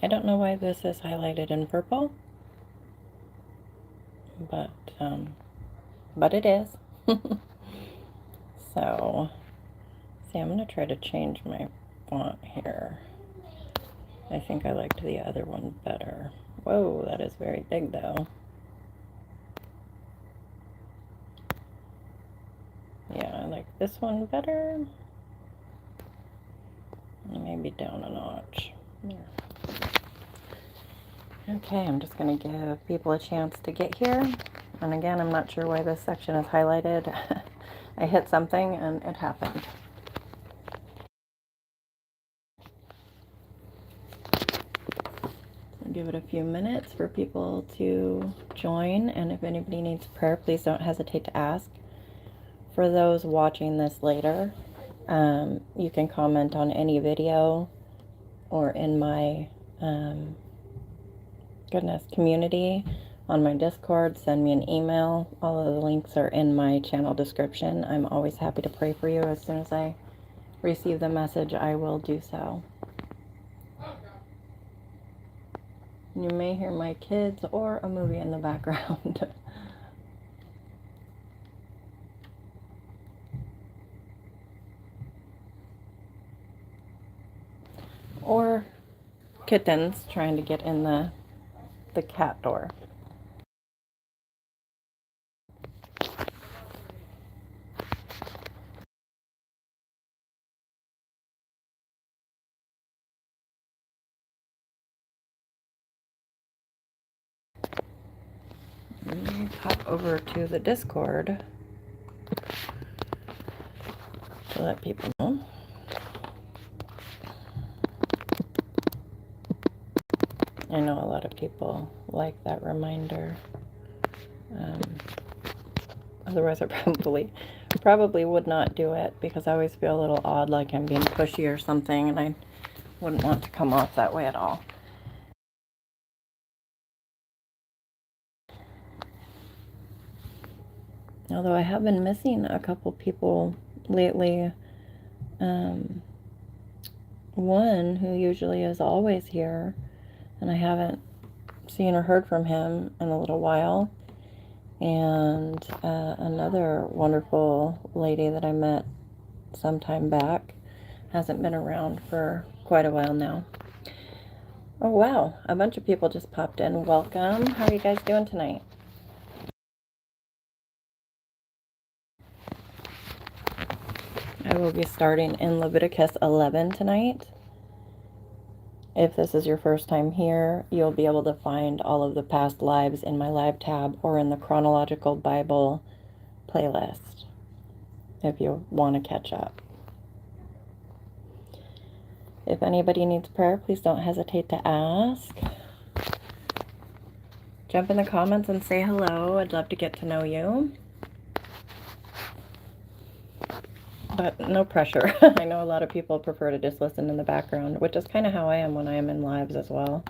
I don't know why this is highlighted in purple, but it is. So, see, I'm going to try to change my font here. I think I liked the other one better. Whoa, that is very big though. Yeah, I like this one better. Maybe down a notch. There. Okay, I'm just going to give people a chance to get here. And again, I'm not sure why this section is highlighted. I hit something and it happened. I'll give it a few minutes for people to join, and if anybody needs prayer, please don't hesitate to ask. For those watching this later, you can comment on any video or in my community on my Discord. Send me an email. All of the links are in my channel description. I'm always happy to pray for you. As soon as I receive the message, I will do so. You may hear my kids or a movie in the background. Or kittens trying to get in the cat door. Let me pop over to the Discord to let people know. I know a lot of people like that reminder. Otherwise, I probably would not do it, because I always feel a little odd, like I'm being pushy or something, and I wouldn't want to come off that way at all. Although I have been missing a couple people lately. One who usually is always here, and I haven't seen or heard from him in a little while. And another wonderful lady that I met some time back hasn't been around for quite a while now. Oh wow, a bunch of people just popped in. Welcome. How are you guys doing tonight? I will be starting in Leviticus 11 tonight. If this is your first time here, you'll be able to find all of the past lives in my live tab or in the Chronological Bible playlist if you want to catch up. If anybody needs prayer, please don't hesitate to ask. Jump in the comments and say hello. I'd love to get to know you. But no pressure. I know a lot of people prefer to just listen in the background, which is kind of how I am when I am in lives as well.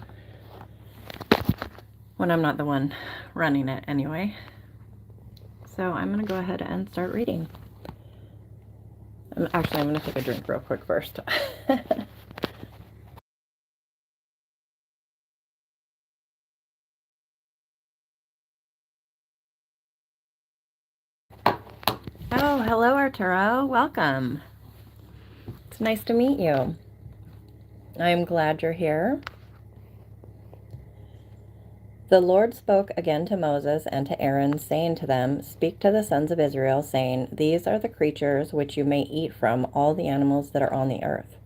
When I'm not the one running it anyway. So I'm going to go ahead and start reading. Actually, I'm going to take a drink real quick first. Oh, hello Arturo. Welcome. It's nice to meet you. I'm glad you're here. The Lord spoke again to Moses and to Aaron, saying to them, Speak to the sons of Israel, saying, These are the creatures which you may eat from all the animals that are on the earth.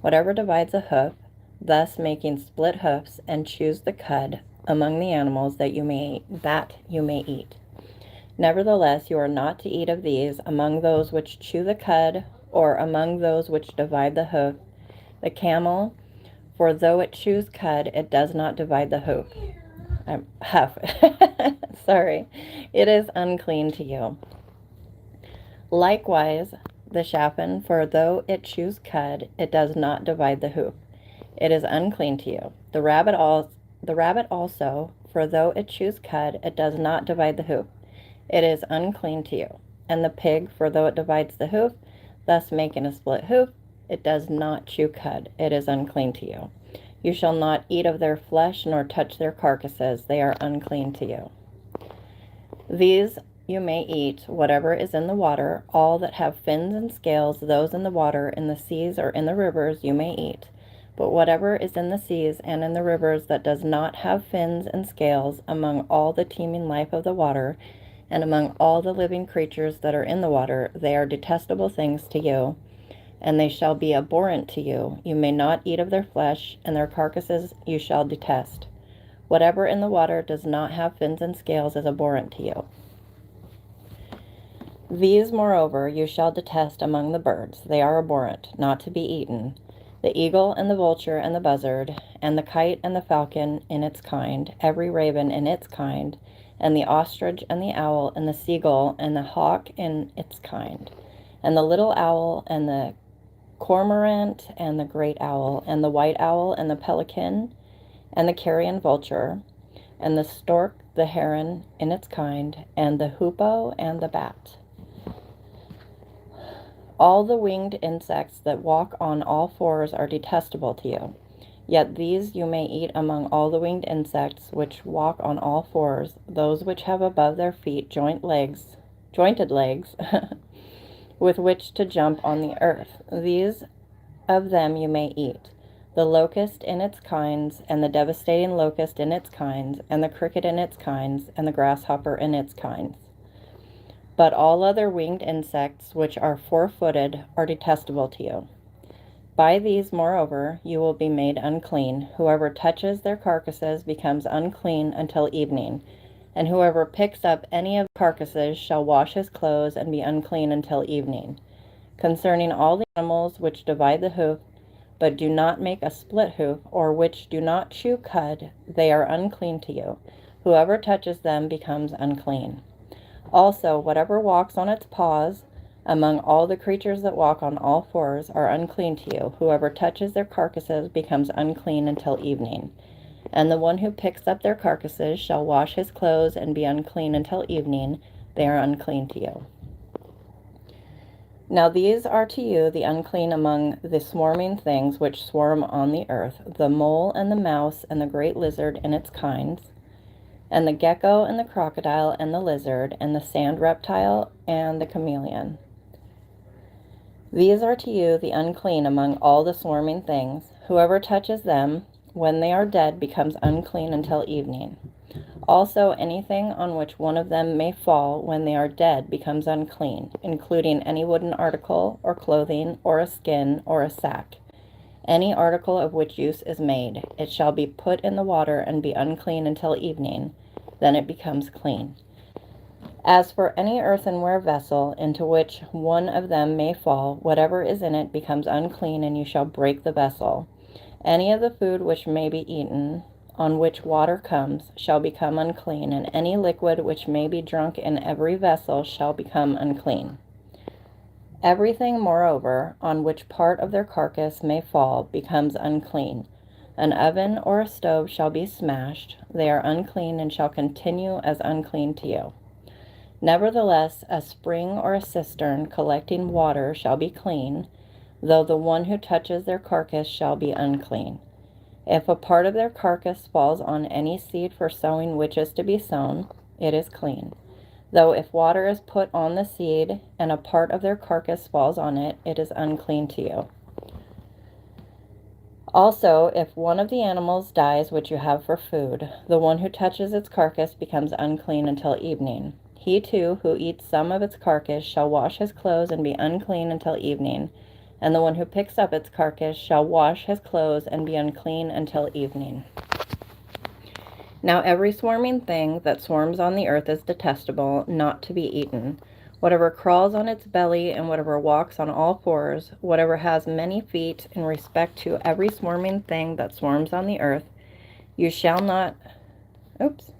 Whatever divides a hoof, thus making split hoofs, and chews the cud among the animals that you may eat. Nevertheless, you are not to eat of these among those which chew the cud, or among those which divide the hoof, the camel, for though it chews cud, it does not divide the hoof. Sorry. It is unclean to you. Likewise, the shapen, for though it chews cud, it does not divide the hoof. It is unclean to you. The rabbit also, for though it chews cud, it does not divide the hoof. It is unclean to you. And the pig, for though it divides the hoof, thus making a split hoof, it does not chew cud. It is unclean to you. You shall not eat of their flesh, nor touch their carcasses. They are unclean to you. These you may eat, whatever is in the water, all that have fins and scales, those in the water, in the seas, or in the rivers, you may eat. But whatever is in the seas and in the rivers that does not have fins and scales, among all the teeming life of the water, and among all the living creatures that are in the water, they are detestable things to you, and they shall be abhorrent to you. You may not eat of their flesh, and their carcasses you shall detest. Whatever in the water does not have fins and scales is abhorrent to you. These, moreover, you shall detest among the birds. They are abhorrent, not to be eaten: the eagle and the vulture and the buzzard, and the kite and the falcon in its kind, every raven in its kind, and the ostrich and the owl and the seagull and the hawk in its kind, and the little owl and the cormorant and the great owl, and the white owl and the pelican and the carrion vulture, and the stork, the heron in its kind, and the hoopoe and the bat. All the winged insects that walk on all fours are detestable to you. Yet these you may eat among all the winged insects which walk on all fours, those which have above their feet jointed legs, with which to jump on the earth. These of them you may eat: the locust in its kinds, and the devastating locust in its kinds, and the cricket in its kinds, and the grasshopper in its kinds. But all other winged insects which are four-footed are detestable to you. By these, moreover, you will be made unclean. Whoever touches their carcasses becomes unclean until evening, and whoever picks up any of the carcasses shall wash his clothes and be unclean until evening. Concerning all the animals which divide the hoof, but do not make a split hoof, or which do not chew cud, they are unclean to you. Whoever touches them becomes unclean. Also, whatever walks on its paws, among all the creatures that walk on all fours, are unclean to you. Whoever touches their carcasses becomes unclean until evening. And the one who picks up their carcasses shall wash his clothes and be unclean until evening. They are unclean to you. Now these are to you the unclean among the swarming things which swarm on the earth: the mole and the mouse and the great lizard in its kinds, and the gecko and the crocodile and the lizard, and the sand reptile and the chameleon. These are to you the unclean among all the swarming things. Whoever touches them when they are dead becomes unclean until evening. Also, anything on which one of them may fall when they are dead becomes unclean, including any wooden article, or clothing, or a skin, or a sack. Any article of which use is made, it shall be put in the water and be unclean until evening. Then it becomes clean. As for any earthenware vessel into which one of them may fall, whatever is in it becomes unclean, and you shall break the vessel. Any of the food which may be eaten, on which water comes, shall become unclean, and any liquid which may be drunk in every vessel shall become unclean. Everything, moreover, on which part of their carcass may fall becomes unclean. An oven or a stove shall be smashed. They are unclean and shall continue as unclean to you. Nevertheless, a spring or a cistern collecting water shall be clean, though the one who touches their carcass shall be unclean. If a part of their carcass falls on any seed for sowing which is to be sown, it is clean. Though if water is put on the seed, and a part of their carcass falls on it, it is unclean to you. Also, if one of the animals dies which you have for food, the one who touches its carcass becomes unclean until evening. He too who eats some of its carcass shall wash his clothes and be unclean until evening, and the one who picks up its carcass shall wash his clothes and be unclean until evening. Now every swarming thing that swarms on the earth is detestable, not to be eaten. Whatever crawls on its belly, and whatever walks on all fours, whatever has many feet, in respect to every swarming thing that swarms on the earth, you shall not... Oops.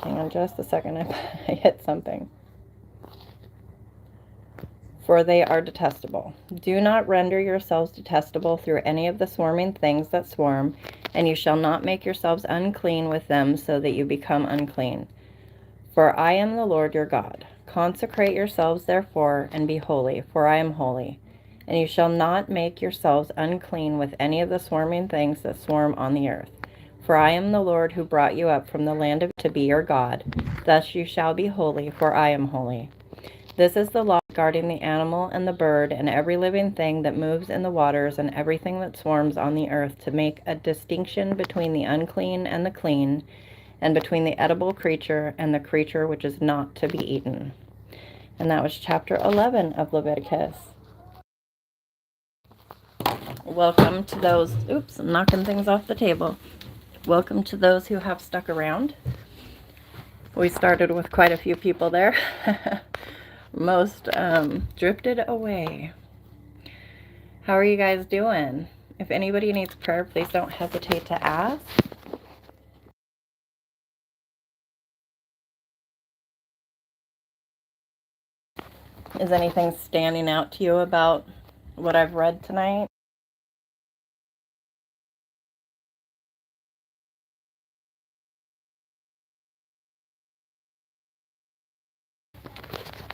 Hang on just a second, I hit something. For they are detestable. Do not render yourselves detestable through any of the swarming things that swarm, and you shall not make yourselves unclean with them so that you become unclean. For I am the Lord your God. Consecrate yourselves therefore, and be holy, for I am holy. And you shall not make yourselves unclean with any of the swarming things that swarm on the earth. For I am the Lord who brought you up from the land of to be your God. Thus you shall be holy, for I am holy. This is the law regarding the animal and the bird and every living thing that moves in the waters and everything that swarms on the earth, to make a distinction between the unclean and the clean, and between the edible creature and the creature which is not to be eaten. And that was chapter 11 of Leviticus. Welcome to those, oops, I'm knocking things off the table. Welcome to those who have stuck around. We started with quite a few people there. Most drifted away. How are you guys doing? If anybody needs prayer, please don't hesitate to ask. Is anything standing out to you about what I've read tonight?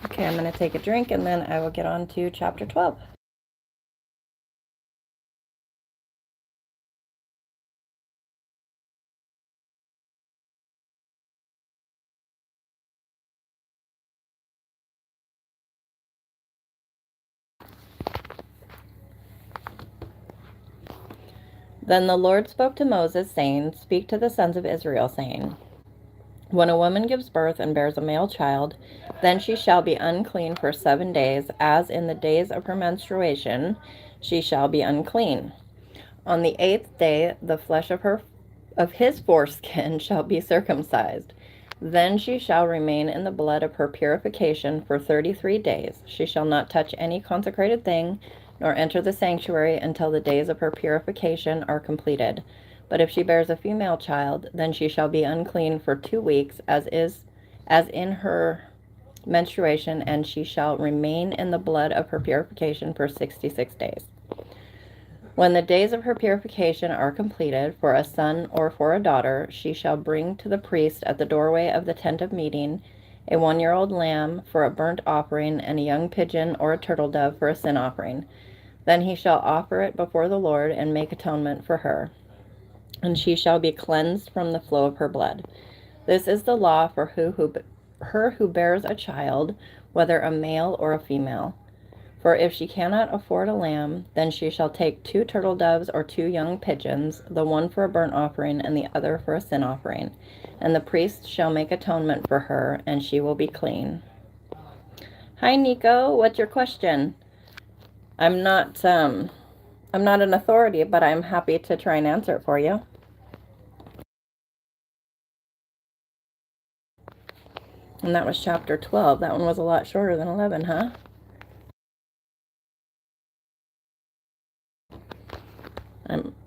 Okay, I'm going to take a drink and then I will get on to chapter 12. Then the Lord spoke to Moses, saying, Speak to the sons of Israel, saying, When a woman gives birth and bears a male child, then she shall be unclean for 7 days, as in the days of her menstruation she shall be unclean. On the 8th day the flesh of his foreskin shall be circumcised. Then she shall remain in the blood of her purification for 33 days. She shall not touch any consecrated thing, nor enter the sanctuary until the days of her purification are completed. But if she bears a female child, then she shall be unclean for 2 weeks, as in her menstruation, and she shall remain in the blood of her purification for 66 days. When the days of her purification are completed, for a son or for a daughter, she shall bring to the priest at the doorway of the tent of meeting a 1-year-old lamb for a burnt offering, and a young pigeon or a turtle dove for a sin offering. Then he shall offer it before the Lord and make atonement for her, and she shall be cleansed from the flow of her blood. This is the law for her who bears a child, whether a male or a female. For if she cannot afford a lamb, then she shall take 2 turtle doves or 2 young pigeons, the one for a burnt offering and the other for a sin offering. And the priest shall make atonement for her, and she will be clean. Hi, Nico. What's your question? I'm not an authority, but I'm happy to try and answer it for you. And that was chapter 12. That one was a lot shorter than 11, huh?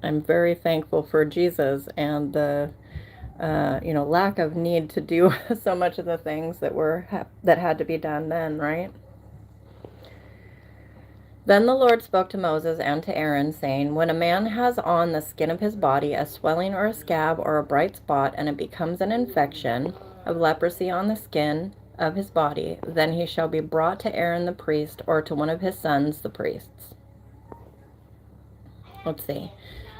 I'm very thankful for Jesus and the lack of need to do so much of the things that had to be done then, right? Then the Lord spoke to Moses and to Aaron, saying, When a man has on the skin of his body a swelling or a scab or a bright spot, and it becomes an infection of leprosy on the skin of his body, then he shall be brought to Aaron the priest, or to one of his sons, the priests. Let's see.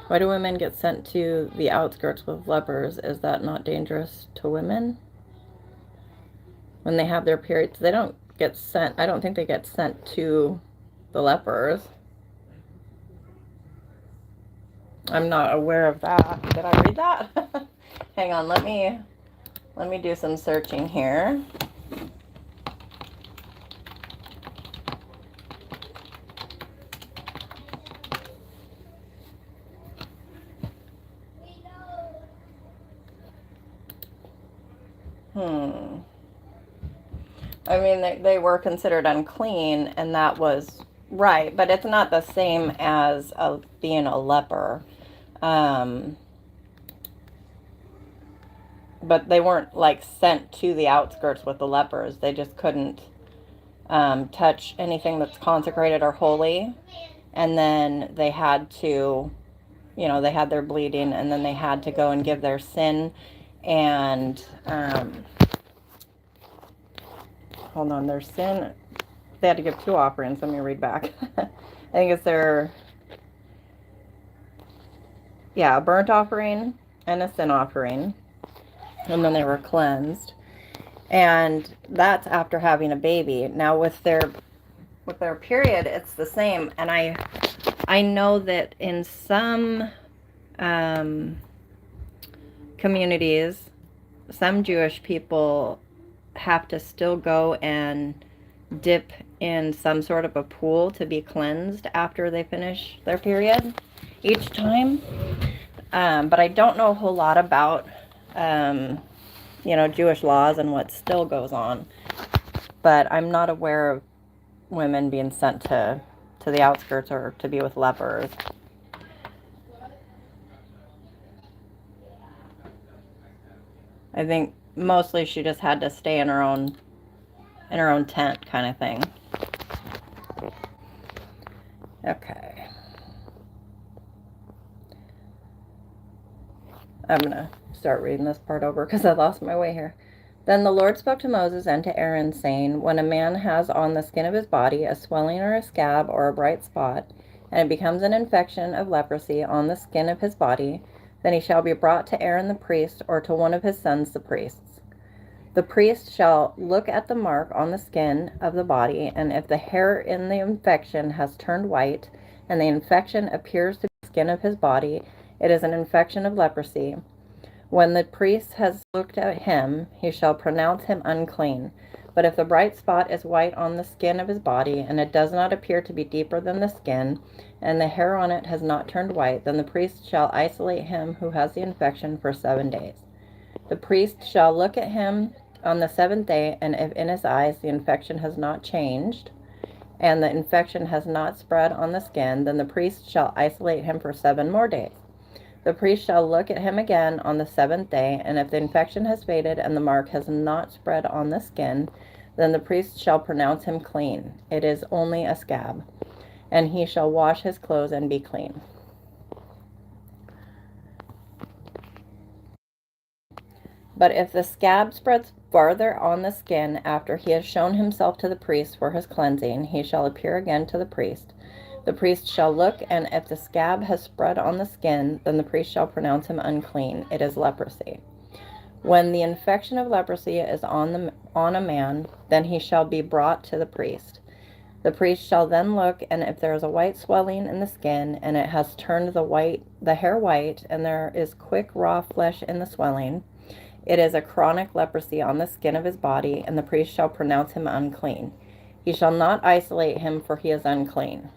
Why do women get sent to the outskirts with lepers? Is that not dangerous to women? When they have their periods, they don't get sent. I don't think they get sent to the lepers. I'm not aware of that. Did I read that? Hang on, let me do some searching here. I mean, they were considered unclean, and that was right, but it's not the same as being a leper. But they weren't like sent to the outskirts with the lepers. They just couldn't touch anything that's consecrated or holy. And then they had to, they had their bleeding, and then they had to go and give their sin. And hold on, their sin, they had to give 2 offerings. Let me read back. I think it's their, a burnt offering and a sin offering. And then they were cleansed. And that's after having a baby. Now with their period, it's the same. And I know that in some communities, some Jewish people have to still go and dip in some sort of a pool to be cleansed after they finish their period each time. But I don't know a whole lot about, Jewish laws and what still goes on. But I'm not aware of women being sent to the outskirts or to be with lepers. I think mostly she just had to stay in her own tent kind of thing. Okay. I'm going to start reading this part over because I lost my way here. Then the Lord spoke to Moses and to Aaron, saying, when a man has on the skin of his body a swelling or a scab or a bright spot, and it becomes an infection of leprosy on the skin of his body, then he shall be brought to Aaron the priest or to one of his sons the priests. The priest shall look at the mark on the skin of the body, and if the hair in the infection has turned white, and the infection appears to be the skin of his body, it is an infection of leprosy. When the priest has looked at him, he shall pronounce him unclean. But if the bright spot is white on the skin of his body, and it does not appear to be deeper than the skin, and the hair on it has not turned white, then the priest shall isolate him who has the infection for 7 days. The priest shall look at him on the 7th day, and if in his eyes the infection has not changed, and the infection has not spread on the skin, then the priest shall isolate him for 7 more days. The priest shall look at him again on the 7th day, and if the infection has faded and the mark has not spread on the skin, then the priest shall pronounce him clean. It is only a scab, and he shall wash his clothes and be clean. But if the scab spreads farther on the skin after he has shown himself to the priest for his cleansing, he shall appear again to the priest. The priest shall look, and if the scab has spread on the skin, then the priest shall pronounce him unclean. It is leprosy. When the infection of leprosy is on a man, then he shall be brought to the priest. The priest shall then look, and if there is a white swelling in the skin, and it has turned the hair white, and there is quick raw flesh in the swelling, it is a chronic leprosy on the skin of his body, and the priest shall pronounce him unclean. He shall not isolate him, for he is unclean.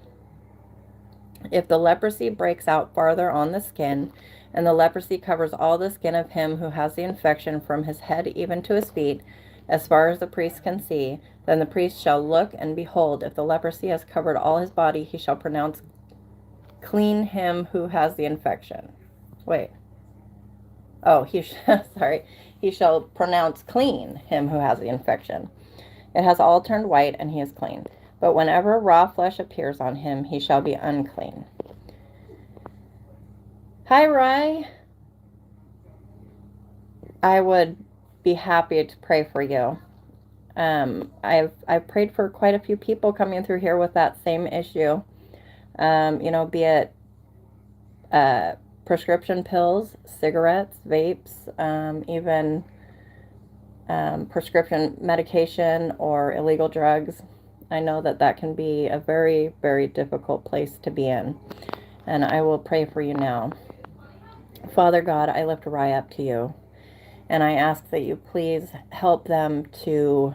If the leprosy breaks out farther on the skin, and the leprosy covers all the skin of him who has the infection from his head even to his feet, as far as the priest can see, then the priest shall look, and behold, if the leprosy has covered all his body, he shall pronounce clean him who has the infection. He shall pronounce clean him who has the infection. It has all turned white, and he is clean. But whenever raw flesh appears on him, he shall be unclean. Hi, Rye. I would be happy to pray for you. I've prayed for quite a few people coming through here with that same issue. Be it prescription pills, cigarettes, vapes, even prescription medication or illegal drugs. I know that can be a very, very difficult place to be in. And I will pray for you now. Father God, I lift Rye up to you. And I ask that you please help them to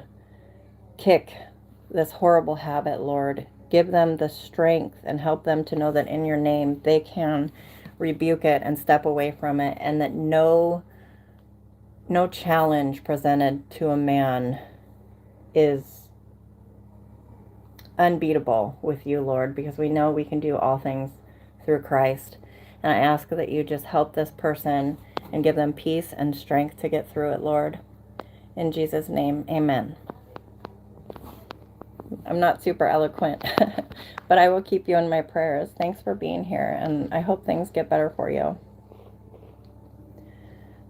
kick this horrible habit, Lord. Give them the strength and help them to know that in your name they can rebuke it and step away from it, and that no challenge presented to a man is unbeatable with you, Lord, because we know we can do all things through Christ. And I ask that you just help this person and give them peace and strength to get through it, Lord. In Jesus' name, amen. I'm not super eloquent, but I will keep you in my prayers. Thanks for being here, and I hope things get better for you.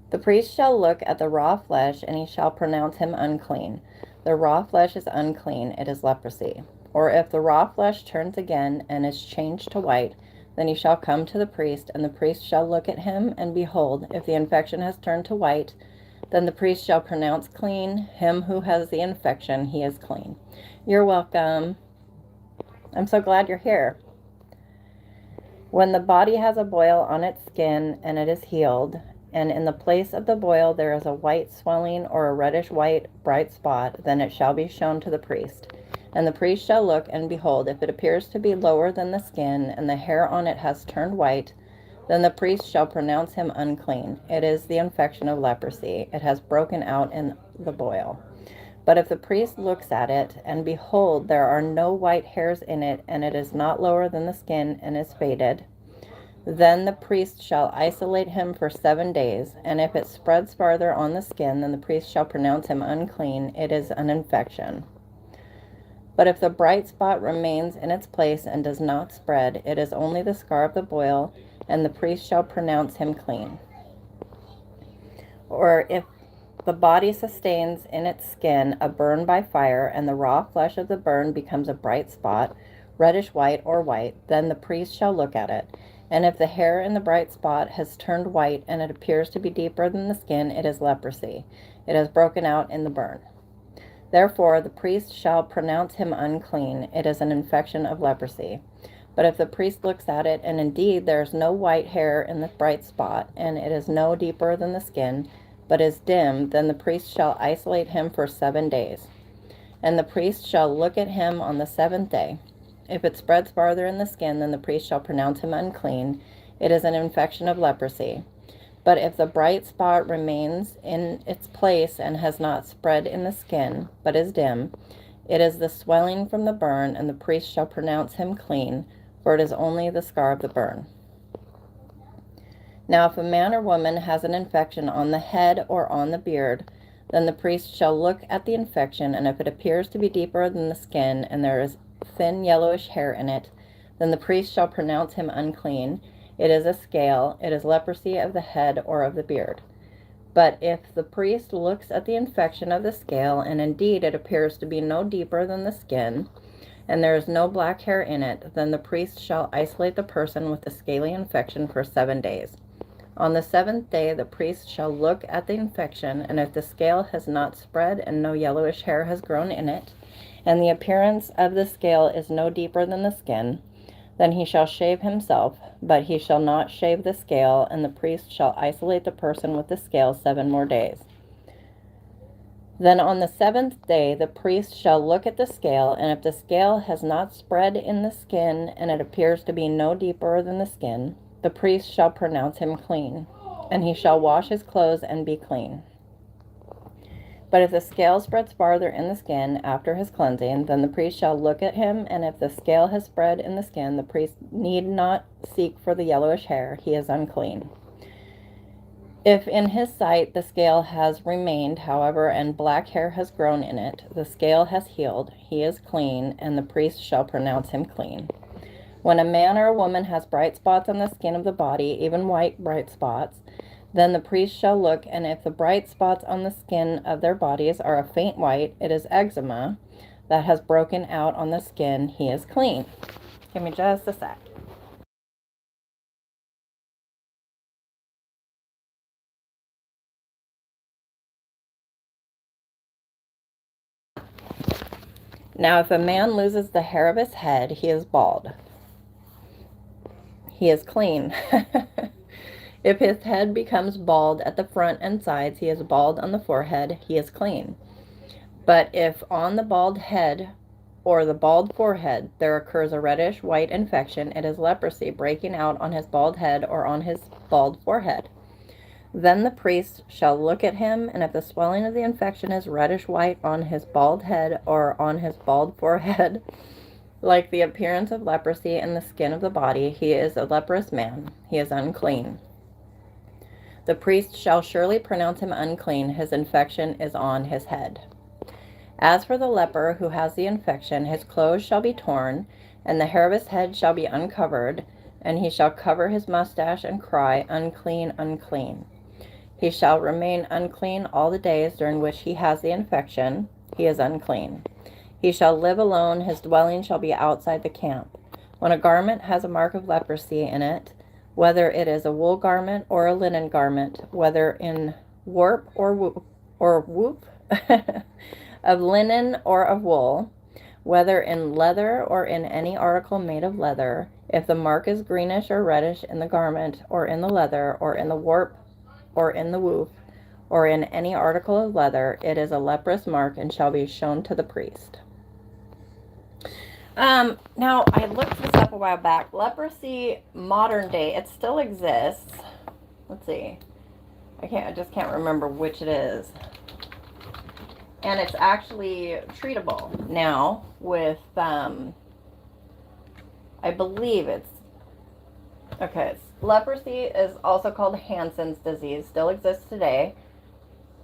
The priest shall look at the raw flesh, and he shall pronounce him unclean. The raw flesh is unclean, it is leprosy. Or if the raw flesh turns again and is changed to white, then he shall come to the priest, and the priest shall look at him, and behold, if the infection has turned to white, then the priest shall pronounce clean him who has the infection. He is clean. You're welcome. I'm so glad you're here. When the body has a boil on its skin and it is healed, and in the place of the boil there is a white swelling or a reddish white bright spot, then it shall be shown to the priest. And the priest shall look, and behold, if it appears to be lower than the skin, and the hair on it has turned white, then the priest shall pronounce him unclean. It is the infection of leprosy. It has broken out in the boil. But if the priest looks at it, and behold, there are no white hairs in it, and it is not lower than the skin, and is faded, then the priest shall isolate him for 7 days, and if it spreads farther on the skin, then the priest shall pronounce him unclean. It is an infection. But if the bright spot remains in its place and does not spread, it is only the scar of the boil, and the priest shall pronounce him clean. Or if the body sustains in its skin a burn by fire, and the raw flesh of the burn becomes a bright spot, reddish white or white, then the priest shall look at it. And if the hair in the bright spot has turned white, and it appears to be deeper than the skin, it is leprosy. It has broken out in the burn. Therefore the priest shall pronounce him unclean. It is an infection of leprosy. But if the priest looks at it, and indeed there is no white hair in the bright spot, and it is no deeper than the skin, but is dim, then the priest shall isolate him for 7 days. And the priest shall look at him on the 7th day. If it spreads farther in the skin, then the priest shall pronounce him unclean. It is an infection of leprosy. But if the bright spot remains in its place and has not spread in the skin, but is dim, it is the swelling from the burn, and the priest shall pronounce him clean, for it is only the scar of the burn. Now if a man or woman has an infection on the head or on the beard, then the priest shall look at the infection, and if it appears to be deeper than the skin, and there is thin yellowish hair in it, then the priest shall pronounce him unclean. It is a scale. It is leprosy of the head or of the beard. But if the priest looks at the infection of the scale, and indeed it appears to be no deeper than the skin, and there is no black hair in it, then the priest shall isolate the person with the scaly infection for 7 days. On the 7th day the priest shall look at the infection, and if the scale has not spread and no yellowish hair has grown in it, and the appearance of the scale is no deeper than the skin, then he shall shave himself, but he shall not shave the scale, and the priest shall isolate the person with the scale 7 more days. Then on the 7th day the priest shall look at the scale, and if the scale has not spread in the skin, and it appears to be no deeper than the skin, the priest shall pronounce him clean, and he shall wash his clothes and be clean. But if the scale spreads farther in the skin after his cleansing, then the priest shall look at him, and if the scale has spread in the skin, the priest need not seek for the yellowish hair. He is unclean. If in his sight the scale has remained, however, and black hair has grown in it, the scale has healed, he is clean, and the priest shall pronounce him clean. When a man or a woman has bright spots on the skin of the body, even white bright spots, then the priest shall look, and if the bright spots on the skin of their bodies are a faint white, it is eczema that has broken out on the skin. He is clean. Give me just a sec. Now if a man loses the hair of his head, he is bald. He is clean. If his head becomes bald at the front and sides, he is bald on the forehead, he is clean. But if on the bald head or the bald forehead there occurs a reddish white infection, it is leprosy breaking out on his bald head or on his bald forehead. Then the priest shall look at him, and if the swelling of the infection is reddish white on his bald head or on his bald forehead, like the appearance of leprosy in the skin of the body, he is a leprous man. He is unclean. The priest shall surely pronounce him unclean. His infection is on his head. As for the leper who has the infection, his clothes shall be torn, and the hair of his head shall be uncovered, and he shall cover his mustache and cry, unclean, unclean. He shall remain unclean all the days during which he has the infection. He is unclean. He shall live alone. His dwelling shall be outside the camp. When a garment has a mark of leprosy in it, whether it is a wool garment or a linen garment, whether in warp or woof of linen or of wool, whether in leather or in any article made of leather, if the mark is greenish or reddish in the garment, or in the leather, or in the warp, or in the woof, or in any article of leather, it is a leprous mark and shall be shown to the priest. Now, I looked this up a while back. Leprosy, modern day, it still exists. Let's see. I just can't remember which it is. And it's actually treatable now with, I believe leprosy is also called Hansen's disease, still exists today,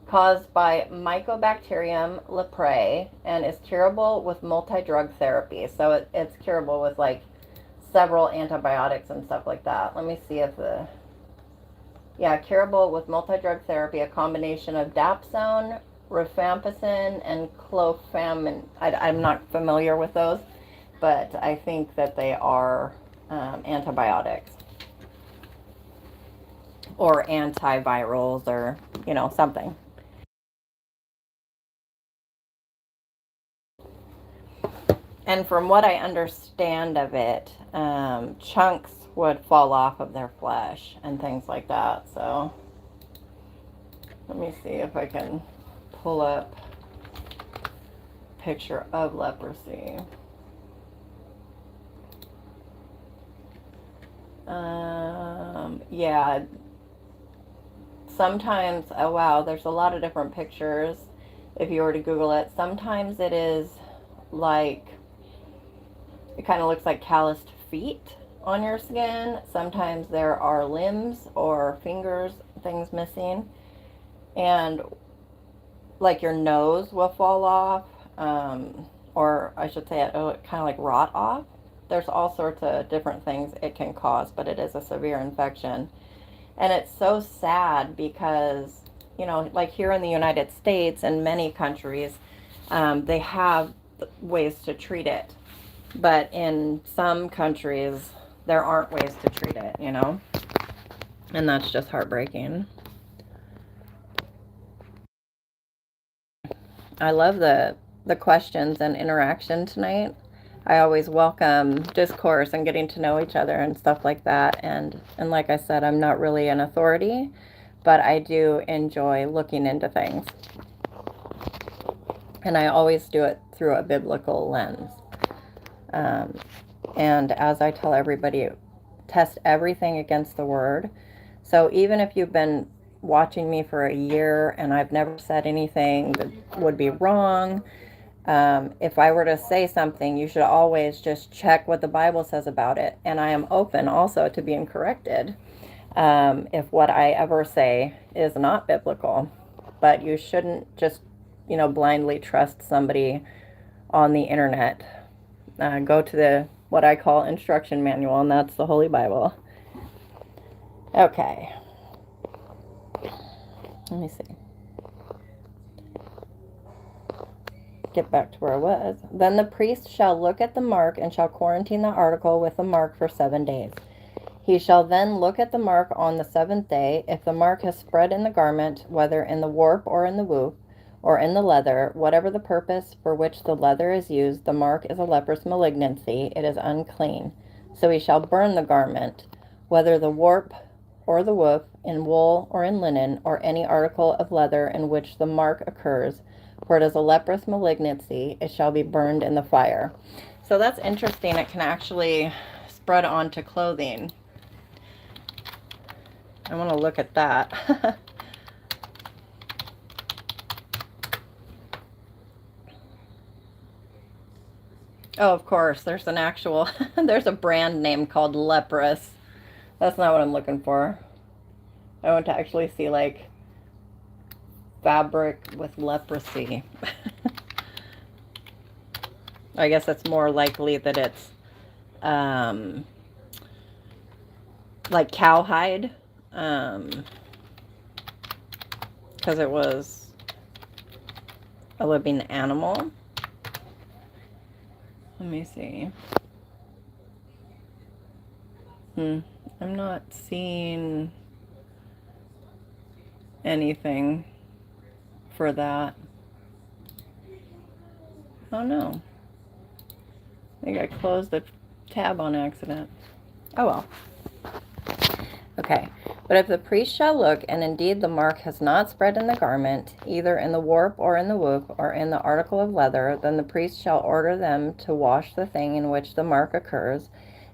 caused by Mycobacterium leprae, and is curable with multi-drug therapy. So it's curable with like several antibiotics and stuff like that. Let me see if curable with multi-drug therapy, a combination of dapsone, rifampicin, and clofamine. I'm not familiar with those, but I think that they are antibiotics or antivirals or, something. And from what I understand of it, chunks would fall off of their flesh and things like that. So let me see if I can pull up a picture of leprosy. Yeah. Sometimes, oh wow, there's a lot of different pictures if you were to Google it. Sometimes it is like, it kind of looks like calloused feet on your skin. Sometimes there are limbs or fingers, things missing. And like your nose will fall off, or I should say it kind of like rot off. There's all sorts of different things it can cause, but it is a severe infection. And it's so sad because, like here in the United States and many countries, they have ways to treat it. But in some countries, there aren't ways to treat it, And that's just heartbreaking. I love the questions and interaction tonight. I always welcome discourse and getting to know each other and stuff like that. And like I said, I'm not really an authority, but I do enjoy looking into things. And I always do it through a biblical lens. And as I tell everybody, test everything against the word. So even if you've been watching me for a year and I've never said anything that would be wrong, if I were to say something, you should always just check what the Bible says about it. And I am open also to being corrected if what I ever say is not biblical. But you shouldn't just, blindly trust somebody on the internet. Go to what I call instruction manual, and that's the Holy Bible. Okay. Let me see. Get back to where I was. Then the priest shall look at the mark and shall quarantine the article with the mark for 7 days. He shall then look at the mark on the 7th day. If the mark has spread in the garment, whether in the warp or in the woof, or in the leather, whatever the purpose for which the leather is used, the mark is a leprous malignancy, it is unclean. So he shall burn the garment, whether the warp or the woof, in wool or in linen, or any article of leather in which the mark occurs, for it is a leprous malignancy, it shall be burned in the fire. So that's interesting. It can actually spread onto clothing. I want to look at that. Oh, of course, there's an actual, there's a brand name called Leprous. That's not what I'm looking for. I want to actually see, like, fabric with leprosy. I guess it's more likely that it's, like cowhide, because it was a living animal. Let me see. I'm not seeing anything for that. Oh no. I think I closed the tab on accident. Oh well. Okay. But if the priest shall look, and indeed the mark has not spread in the garment, either in the warp or in the woof or in the article of leather, then the priest shall order them to wash the thing in which the mark occurs,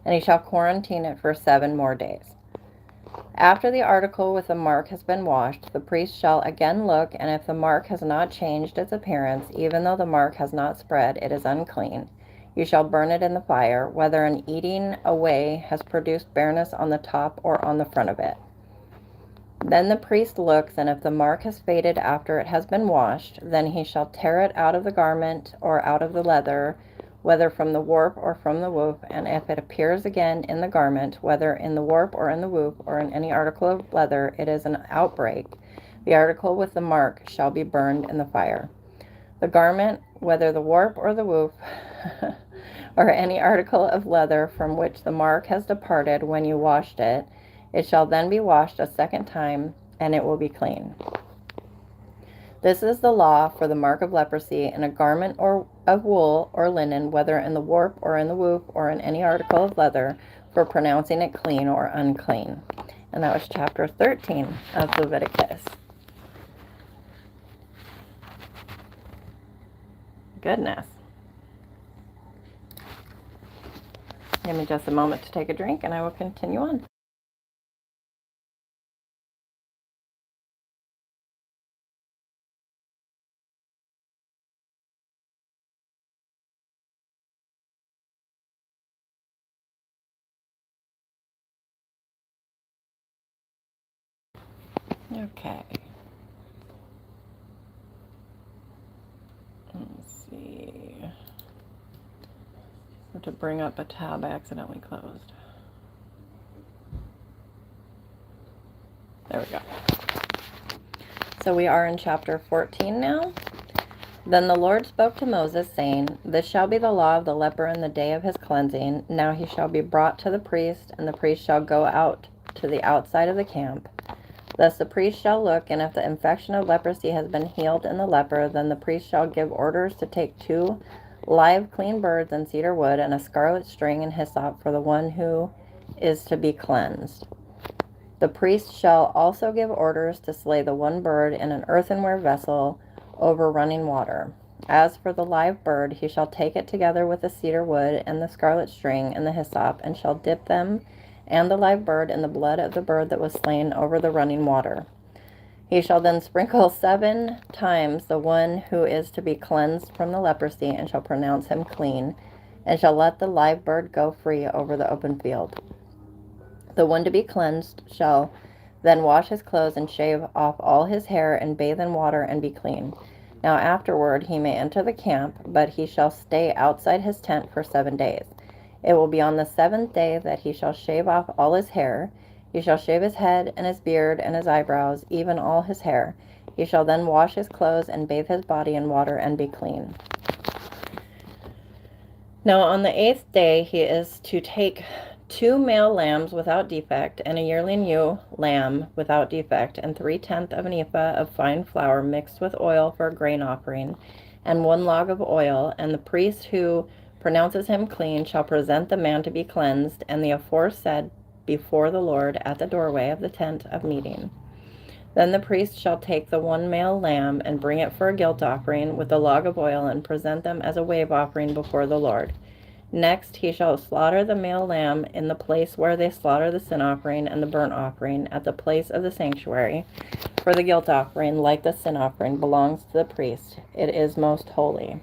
and he shall quarantine it for 7 more days. After the article with the mark has been washed, the priest shall again look, and if the mark has not changed its appearance, even though the mark has not spread, it is unclean. You shall burn it in the fire, whether an eating away has produced bareness on the top or on the front of it. Then the priest looks, and if the mark has faded after it has been washed, then he shall tear it out of the garment or out of the leather, whether from the warp or from the woof, and if it appears again in the garment, whether in the warp or in the woof or in any article of leather, it is an outbreak. The article with the mark shall be burned in the fire. The garment, whether the warp or the woof, or any article of leather from which the mark has departed when you washed it, it shall then be washed a second time, and it will be clean. This is the law for the mark of leprosy in a garment or of wool or linen, whether in the warp or in the woof or in any article of leather, for pronouncing it clean or unclean. And that was chapter 13 of Leviticus. Goodness. Give me just a moment to take a drink and I will continue on. Okay. Let's see. I have to bring up a tab I accidentally closed. There we go. So we are in chapter 14 now. Then the Lord spoke to Moses, saying, This shall be the law of the leper in the day of his cleansing. Now he shall be brought to the priest, and the priest shall go out to the outside of the camp. Thus the priest shall look, and if the infection of leprosy has been healed in the leper, then the priest shall give orders to take 2 live clean birds and cedar wood, and a scarlet string and hyssop for the one who is to be cleansed. The priest shall also give orders to slay the one bird in an earthenware vessel over running water. As for the live bird, he shall take it together with the cedar wood and the scarlet string and the hyssop, and shall dip them and the live bird in the blood of the bird that was slain over the running water. He shall then sprinkle 7 times the one who is to be cleansed from the leprosy, and shall pronounce him clean, and shall let the live bird go free over the open field. The one to be cleansed shall then wash his clothes and shave off all his hair and bathe in water and be clean. Now afterward he may enter the camp, but he shall stay outside his tent for 7 days. It will be on the 7th day that he shall shave off all his hair. He shall shave his head and his beard and his eyebrows, even all his hair. He shall then wash his clothes and bathe his body in water and be clean. Now on the 8th day he is to take 2 male lambs without defect, and a yearling ewe lamb without defect, and 3/10 of an ephah of fine flour mixed with oil for a grain offering, and 1 log of oil. And the priest who pronounces him clean shall present the man to be cleansed, and the aforesaid before the Lord at the doorway of the tent of meeting. Then the priest shall take the 1 male lamb and bring it for a guilt offering with a log of oil, and present them as a wave offering before the Lord. Next he shall slaughter the male lamb in the place where they slaughter the sin offering and the burnt offering, at the place of the sanctuary. For the guilt offering, like the sin offering, belongs to the priest. It is most holy.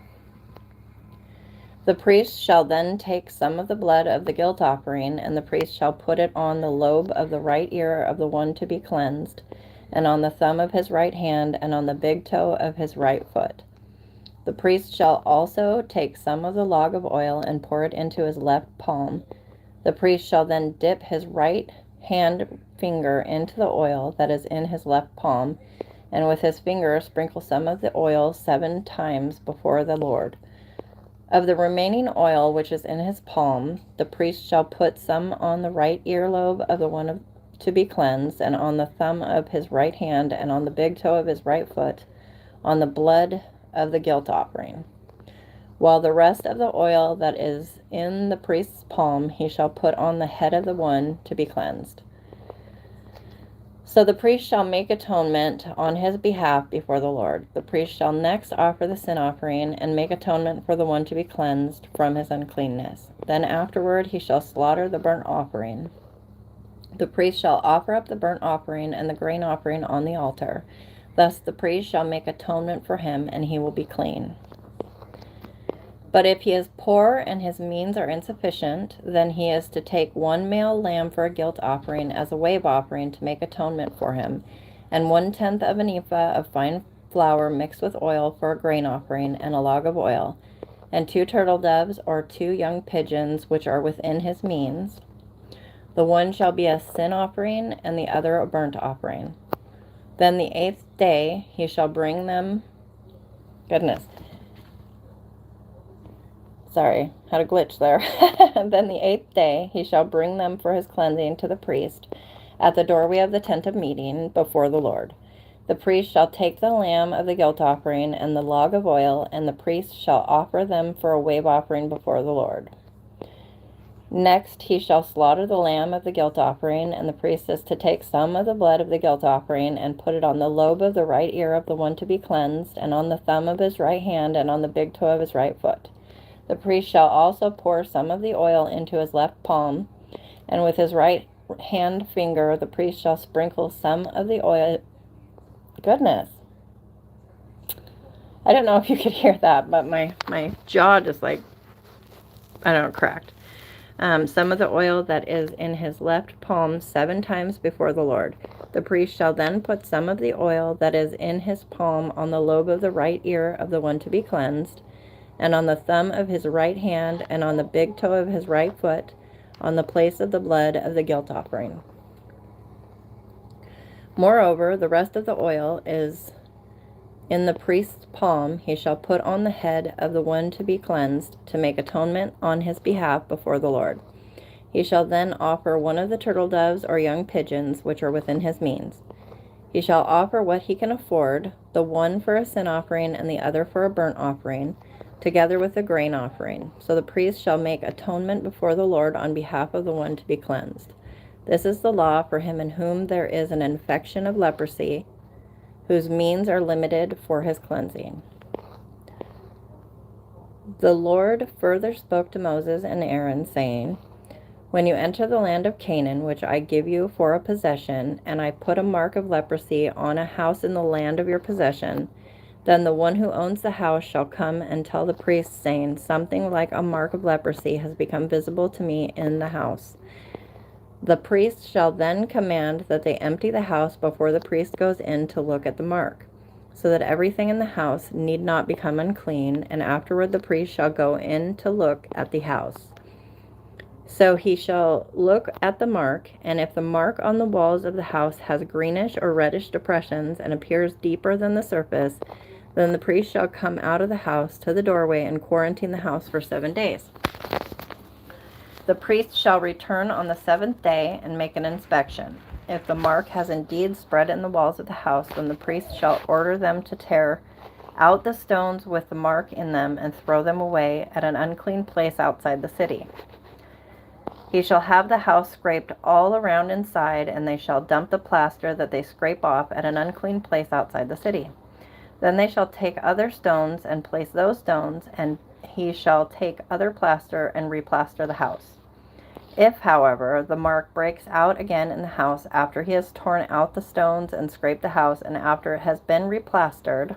The priest shall then take some of the blood of the guilt offering, and the priest shall put it on the lobe of the right ear of the one to be cleansed, and on the thumb of his right hand, and on the big toe of his right foot. The priest shall also take some of the log of oil and pour it into his left palm. The priest shall then dip his right hand finger into the oil that is in his left palm, and with his finger sprinkle some of the oil 7 times before the Lord. Of the remaining oil which is in his palm, the priest shall put some on the right earlobe of the one to be cleansed, and on the thumb of his right hand, and on the big toe of his right foot, on the blood of the guilt offering. While the rest of the oil that is in the priest's palm he shall put on the head of the one to be cleansed. So the priest shall make atonement on his behalf before the Lord. The priest shall next offer the sin offering and make atonement for the one to be cleansed from his uncleanness. Then afterward he shall slaughter the burnt offering. The priest shall offer up the burnt offering and the grain offering on the altar. Thus the priest shall make atonement for him, and he will be clean. But if he is poor and his means are insufficient, then he is to take one male lamb for a guilt offering as a wave offering to make atonement for him, and 1/10 of an ephah of fine flour mixed with oil for a grain offering, and a log of oil, and 2 turtle doves or 2 young pigeons which are within his means. The one shall be a sin offering, and the other a burnt offering. Then the 8th day he shall bring them. Sorry, had a glitch there. Then the 8th day he shall bring them for his cleansing to the priest at the doorway of the tent of meeting before the Lord. The priest shall take the lamb of the guilt offering and the log of oil, and the priest shall offer them for a wave offering before the Lord. Next he shall slaughter the lamb of the guilt offering, and the priest is to take some of the blood of the guilt offering and put it on the lobe of the right ear of the one to be cleansed, and on the thumb of his right hand, and on the big toe of his right foot. The priest shall also pour some of the oil into his left palm, and with his right hand finger the priest shall sprinkle some of the oil. Goodness. I don't know if you could hear that, but my jaw just cracked. Some of the oil that is in his left palm 7 times before the Lord. The priest shall then put some of the oil that is in his palm on the lobe of the right ear of the one to be cleansed, and on the thumb of his right hand, and on the big toe of his right foot, on the place of the blood of the guilt offering. Moreover, the rest of the oil is in the priest's palm he shall put on the head of the one to be cleansed, to make atonement on his behalf before the Lord. He shall then offer one of the turtle doves or young pigeons which are within his means. He shall offer what he can afford, the one for a sin offering and the other for a burnt offering, together with the grain offering. So the priest shall make atonement before the Lord on behalf of the one to be cleansed. This is the law for him in whom there is an infection of leprosy, whose means are limited for his cleansing. The Lord further spoke to Moses and Aaron, saying, When you enter the land of Canaan, which I give you for a possession, and I put a mark of leprosy on a house in the land of your possession, then the one who owns the house shall come and tell the priest, saying, Something like a mark of leprosy has become visible to me in the house. The priest shall then command that they empty the house before the priest goes in to look at the mark, so that everything in the house need not become unclean, and afterward the priest shall go in to look at the house. So he shall look at the mark, and if the mark on the walls of the house has greenish or reddish depressions and appears deeper than the surface, then the priest shall come out of the house to the doorway and quarantine the house for 7 days. The priest shall return on the 7th day and make an inspection. If the mark has indeed spread in the walls of the house, then the priest shall order them to tear out the stones with the mark in them and throw them away at an unclean place outside the city. He shall have the house scraped all around inside, and they shall dump the plaster that they scrape off at an unclean place outside the city. Then they shall take other stones and place those stones, and he shall take other plaster and replaster the house. If, however, the mark breaks out again in the house after he has torn out the stones and scraped the house, and after it has been replastered,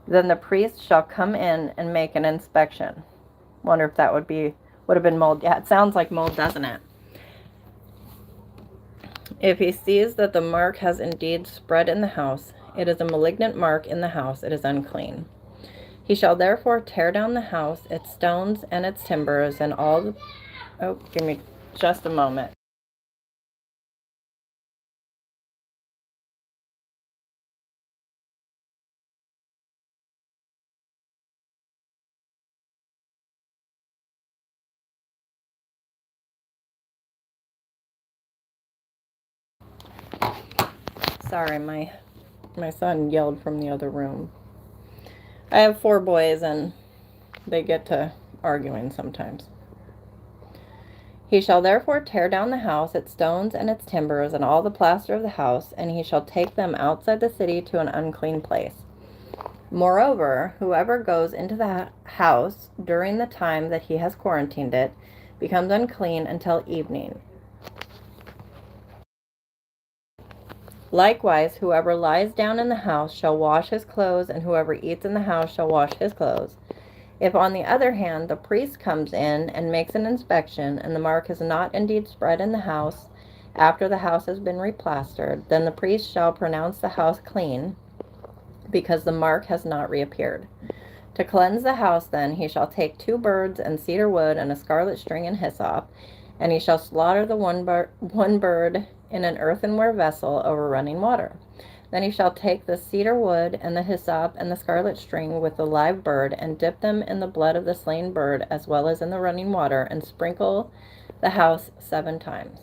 then the priest shall come in and make an inspection. Wonder if that would have been mold. Yeah, it sounds like mold, doesn't it? If he sees that the mark has indeed spread in the house, it is a malignant mark in the house, it is unclean. He shall therefore tear down the house, its stones and its timbers, and all the... Oh, give me just a moment. Sorry, my son yelled from the other room. I have 4 boys and they get to arguing sometimes. He shall therefore tear down the house, its stones and its timbers, and all the plaster of the house, and he shall take them outside the city to an unclean place. Moreover, whoever goes into the house during the time that he has quarantined it becomes unclean until evening. Likewise, whoever lies down in the house shall wash his clothes, and whoever eats in the house shall wash his clothes. If, on the other hand, the priest comes in and makes an inspection, and the mark is not indeed spread in the house after the house has been replastered, then the priest shall pronounce the house clean, because the mark has not reappeared. To cleanse the house, then, he shall take 2 birds and cedar wood and a scarlet string and hyssop, and he shall slaughter the one bird in an earthenware vessel over running water. Then he shall take the cedar wood and the hyssop and the scarlet string with the live bird, and dip them in the blood of the slain bird as well as in the running water, and sprinkle the house 7 times.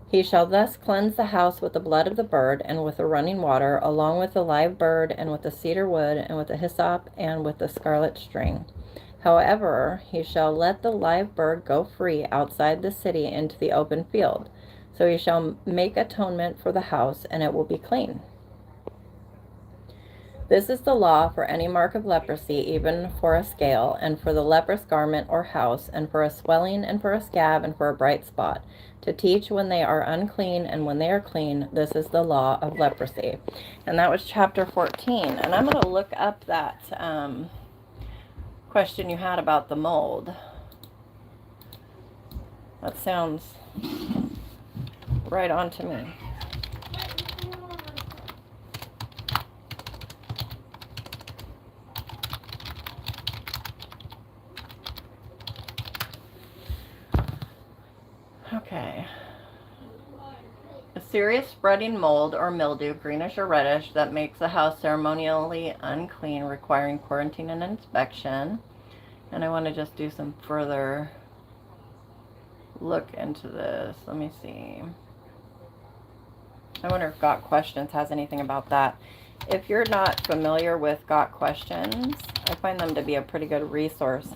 He shall thus cleanse the house with the blood of the bird, and with the running water, along with the live bird, and with the cedar wood, and with the hyssop, and with the scarlet string. However, he shall let the live bird go free outside the city into the open field. So he shall make atonement for the house, and it will be clean. This is the law for any mark of leprosy, even for a scale, and for the leprous garment or house, and for a swelling, and for a scab, and for a bright spot, to teach when they are unclean and when they are clean. This is the law of leprosy. And that was chapter 14. And I'm going to look up that question you had about the mold. That sounds right on to me. Okay. A serious spreading mold or mildew, greenish or reddish, that makes the house ceremonially unclean, requiring quarantine and inspection. And I want to just do some further look into this. Let me see. I wonder if Got Questions has anything about that. If you're not familiar with Got Questions, I find them to be a pretty good resource.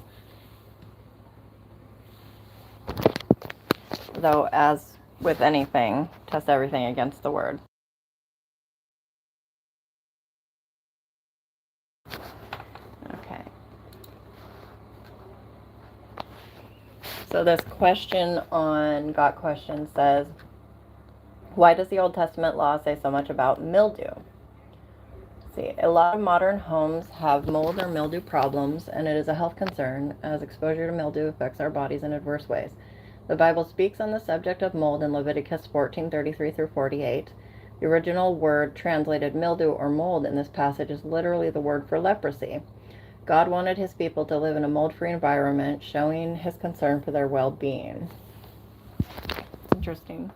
Though, as with anything, test everything against the word. Okay. So this question on Got Questions says, why does the Old Testament law say so much about mildew? See, a lot of modern homes have mold or mildew problems, and it is a health concern, as exposure to mildew affects our bodies in adverse ways. The Bible speaks on the subject of mold in Leviticus 14:33 through 48. The original word translated mildew or mold in this passage is literally the word for leprosy. God wanted his people to live in a mold-free environment, showing his concern for their well-being. Interesting.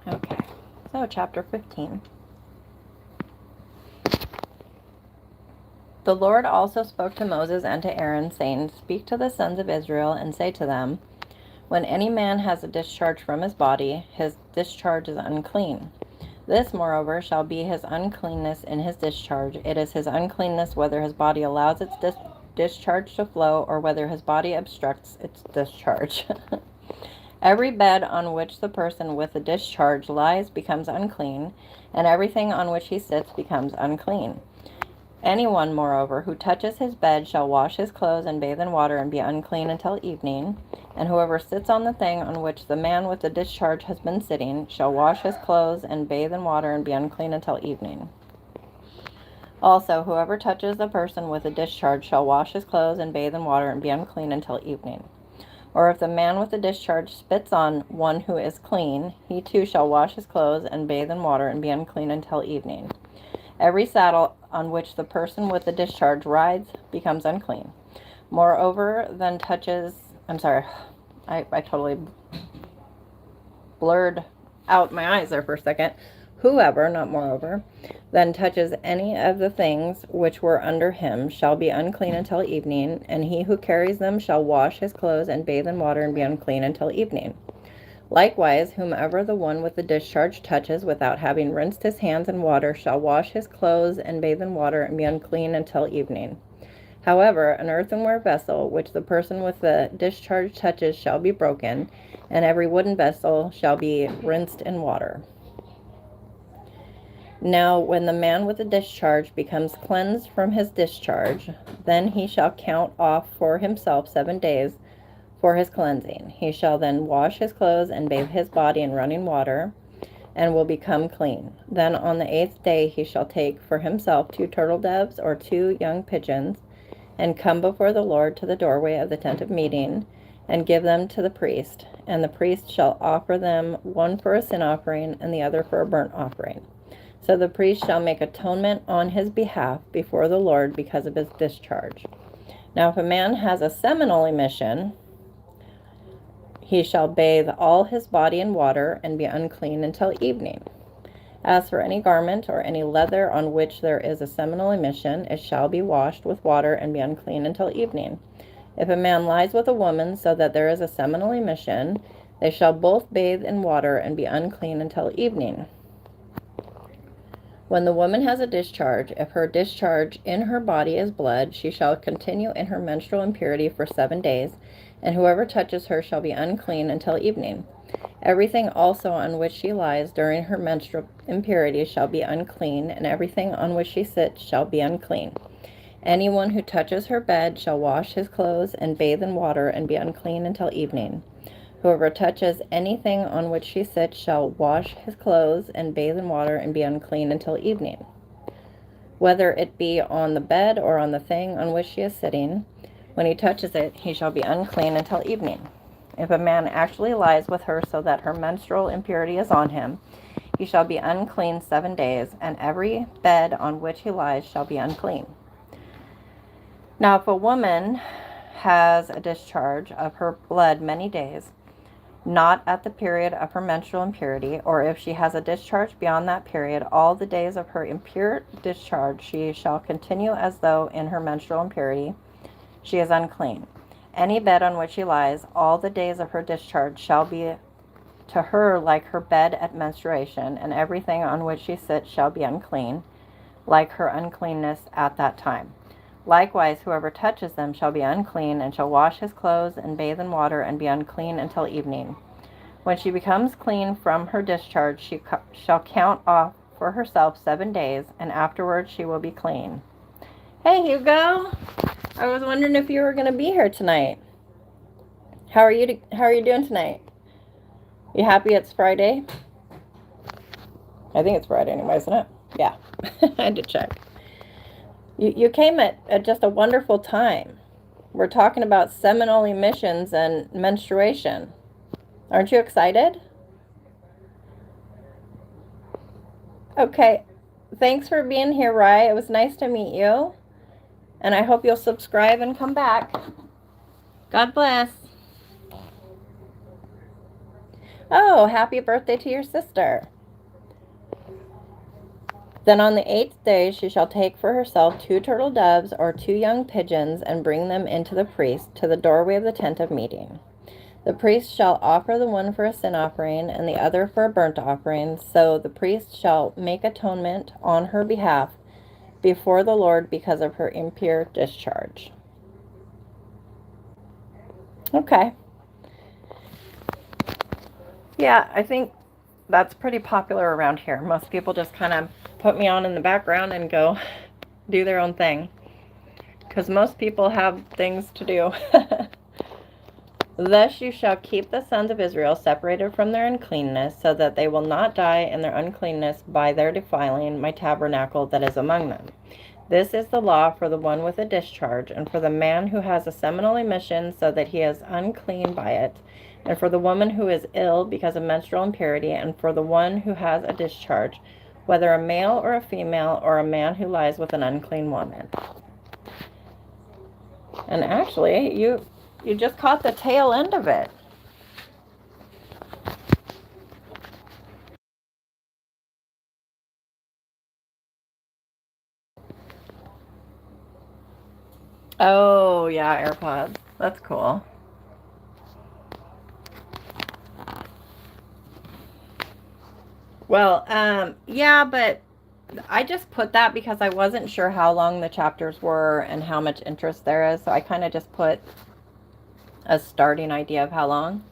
Okay, so chapter 15. The Lord also spoke to Moses and to Aaron, saying, speak to the sons of Israel, and say to them, when any man has a discharge from his body, his discharge is unclean. This, moreover, shall be his uncleanness in his discharge. It is his uncleanness whether his body allows its discharge to flow, or whether his body obstructs its discharge. Every bed on which the person with the discharge lies becomes unclean, and everything on which he sits becomes unclean. Anyone, moreover, who touches his bed shall wash his clothes and bathe in water and be unclean until evening. And whoever sits on the thing on which the man with the discharge has been sitting shall wash his clothes and bathe in water and be unclean until evening. Also, whoever touches the person with a discharge shall wash his clothes and bathe in water and be unclean until evening. Or if the man with the discharge spits on one who is clean, he too shall wash his clothes and bathe in water and be unclean until evening. Every saddle on which the person with the discharge rides becomes unclean. Moreover, then touches, I totally blurred out my eyes there for a second. Whoever, not moreover, then touches any of the things which were under him shall be unclean until evening, and he who carries them shall wash his clothes and bathe in water and be unclean until evening. Likewise, whomever the one with the discharge touches without having rinsed his hands in water shall wash his clothes and bathe in water and be unclean until evening. However, an earthenware vessel which the person with the discharge touches shall be broken, and every wooden vessel shall be rinsed in water. Now, when the man with the discharge becomes cleansed from his discharge, then he shall count off for himself 7 days for his cleansing. He shall then wash his clothes and bathe his body in running water, and will become clean. Then on the 8th day he shall take for himself 2 turtle doves or 2 young pigeons, and come before the Lord to the doorway of the tent of meeting, and give them to the priest. And the priest shall offer them, one for a sin offering and the other for a burnt offering. So the priest shall make atonement on his behalf before the Lord because of his discharge. Now if a man has a seminal emission, he shall bathe all his body in water and be unclean until evening. As for any garment or any leather on which there is a seminal emission, it shall be washed with water and be unclean until evening. If a man lies with a woman so that there is a seminal emission, they shall both bathe in water and be unclean until evening. When the woman has a discharge, if her discharge in her body is blood, she shall continue in her menstrual impurity for 7 days, and whoever touches her shall be unclean until evening. Everything also on which she lies during her menstrual impurity shall be unclean, and everything on which she sits shall be unclean. Anyone who touches her bed shall wash his clothes and bathe in water and be unclean until evening. Whoever touches anything on which she sits shall wash his clothes and bathe in water and be unclean until evening. Whether it be on the bed or on the thing on which she is sitting, when he touches it, he shall be unclean until evening. If a man actually lies with her so that her menstrual impurity is on him, he shall be unclean 7 days, and every bed on which he lies shall be unclean. Now if a woman has a discharge of her blood many days, not at the period of her menstrual impurity, or if she has a discharge beyond that period, all the days of her impure discharge she shall continue as though in her menstrual impurity she is unclean. Any bed on which she lies, all the days of her discharge shall be to her like her bed at menstruation, and everything on which she sits shall be unclean, like her uncleanness at that time. Likewise, whoever touches them shall be unclean, and shall wash his clothes and bathe in water and be unclean until evening. When she becomes clean from her discharge, she shall count off for herself 7 days, and afterwards she will be clean. Hey, Hugo! I was wondering if you were going to be here tonight. How are you doing tonight? You happy it's Friday? I think it's Friday anyway, isn't it? Yeah, I had to check. You came at just a wonderful time. We're talking about seminal emissions and menstruation. Aren't you excited? Okay, thanks for being here, Rye. It was nice to meet you. And I hope you'll subscribe and come back. God bless. Oh, happy birthday to your sister. Then on the 8th day she shall take for herself 2 turtle doves or 2 young pigeons, and bring them into the priest to the doorway of the tent of meeting. The priest shall offer the one for a sin offering and the other for a burnt offering. So the priest shall make atonement on her behalf before the Lord because of her impure discharge. Okay. Yeah, I think that's pretty popular around here. Most people just kind of put me on in the background and go do their own thing, because most people have things to do. Thus you shall keep the sons of Israel separated from their uncleanness, so that they will not die in their uncleanness by their defiling my tabernacle that is among them. This is the law for the one with a discharge, and for the man who has a seminal emission, so that he is unclean by it, and for the woman who is ill because of menstrual impurity, and for the one who has a discharge, whether a male or a female, or a man who lies with an unclean woman. And actually, you just caught the tail end of it. Oh, yeah, AirPods. That's cool. Well, yeah, but I just put that because I wasn't sure how long the chapters were and how much interest there is. So I kind of just put a starting idea of how long.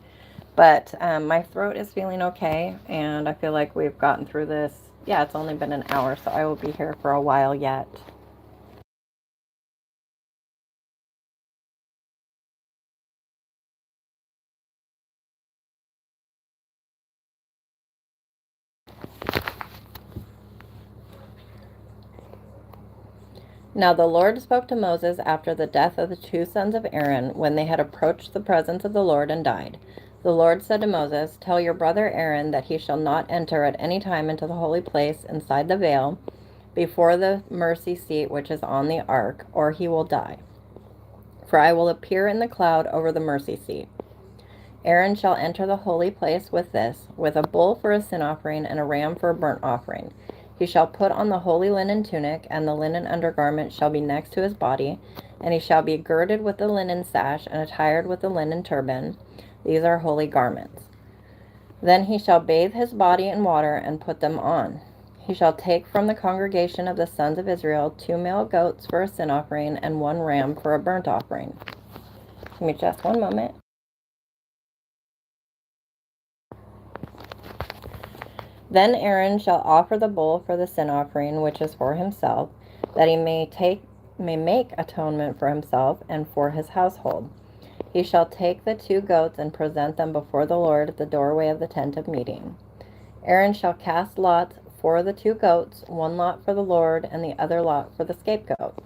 But my throat is feeling okay, and I feel like we've gotten through this. Yeah, it's only been an hour, so I will be here for a while yet. Now the Lord spoke to Moses after the death of the two sons of Aaron, when they had approached the presence of the Lord and died. The Lord said to Moses, "Tell your brother Aaron that he shall not enter at any time into the holy place inside the veil, before the mercy seat which is on the ark, or he will die. For I will appear in the cloud over the mercy seat. Aaron shall enter the holy place with this, with a bull for a sin offering and a ram for a burnt offering. He shall put on the holy linen tunic, and the linen undergarment shall be next to his body, and he shall be girded with the linen sash and attired with the linen turban. These are holy garments. Then he shall bathe his body in water and put them on. He shall take from the congregation of the sons of Israel 2 male goats for a sin offering and 1 ram for a burnt offering." Give me just one moment. Then Aaron shall offer the bull for the sin offering, which is for himself, that he may make atonement for himself and for his household. He shall take the 2 goats and present them before the Lord at the doorway of the tent of meeting. Aaron shall cast lots for the 2 goats, 1 lot for the Lord and the other lot for the scapegoat.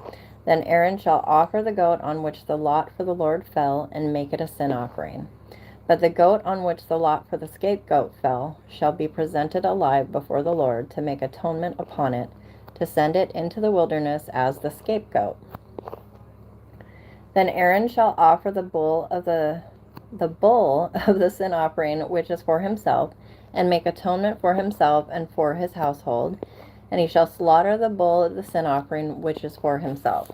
Then Aaron shall offer the goat on which the lot for the Lord fell, and make it a sin offering. But the goat on which the lot for the scapegoat fell shall be presented alive before the Lord to make atonement upon it, to send it into the wilderness as the scapegoat. Then Aaron shall offer the bull of the sin offering, which is for himself, and make atonement for himself and for his household. And he shall slaughter the bull of the sin offering, which is for himself.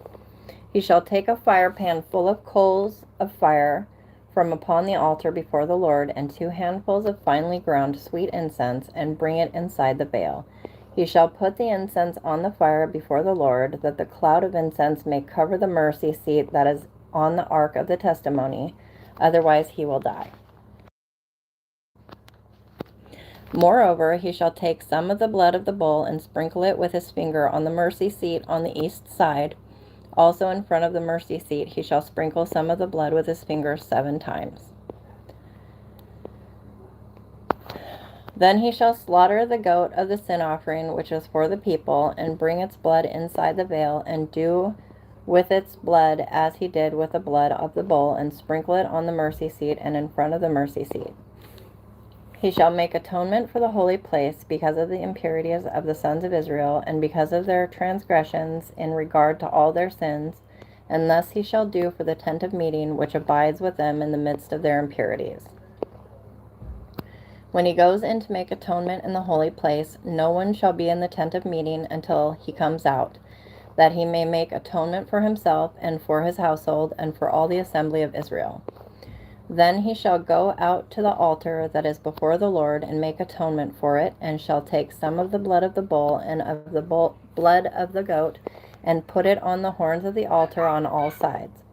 He shall take a firepan full of coals of fire from upon the altar before the Lord, and 2 handfuls of finely ground sweet incense, and bring it inside the veil. He shall put the incense on the fire before the Lord, that the cloud of incense may cover the mercy seat that is on the ark of the testimony. Otherwise he will die. Moreover, he shall take some of the blood of the bull and sprinkle it with his finger on the mercy seat on the east side. Also in front of the mercy seat he shall sprinkle some of the blood with his finger 7 times. Then he shall slaughter the goat of the sin offering, which is for the people, and bring its blood inside the veil, and do with its blood as he did with the blood of the bull, and sprinkle it on the mercy seat and in front of the mercy seat. He shall make atonement for the holy place because of the impurities of the sons of Israel, and because of their transgressions in regard to all their sins, and thus he shall do for the tent of meeting, which abides with them in the midst of their impurities. When he goes in to make atonement in the holy place, no one shall be in the tent of meeting until he comes out, that he may make atonement for himself and for his household and for all the assembly of Israel. Then he shall go out to the altar that is before the Lord and make atonement for it, and shall take some of the blood of the bull and of the blood of the goat, and put it on the horns of the altar on all sides.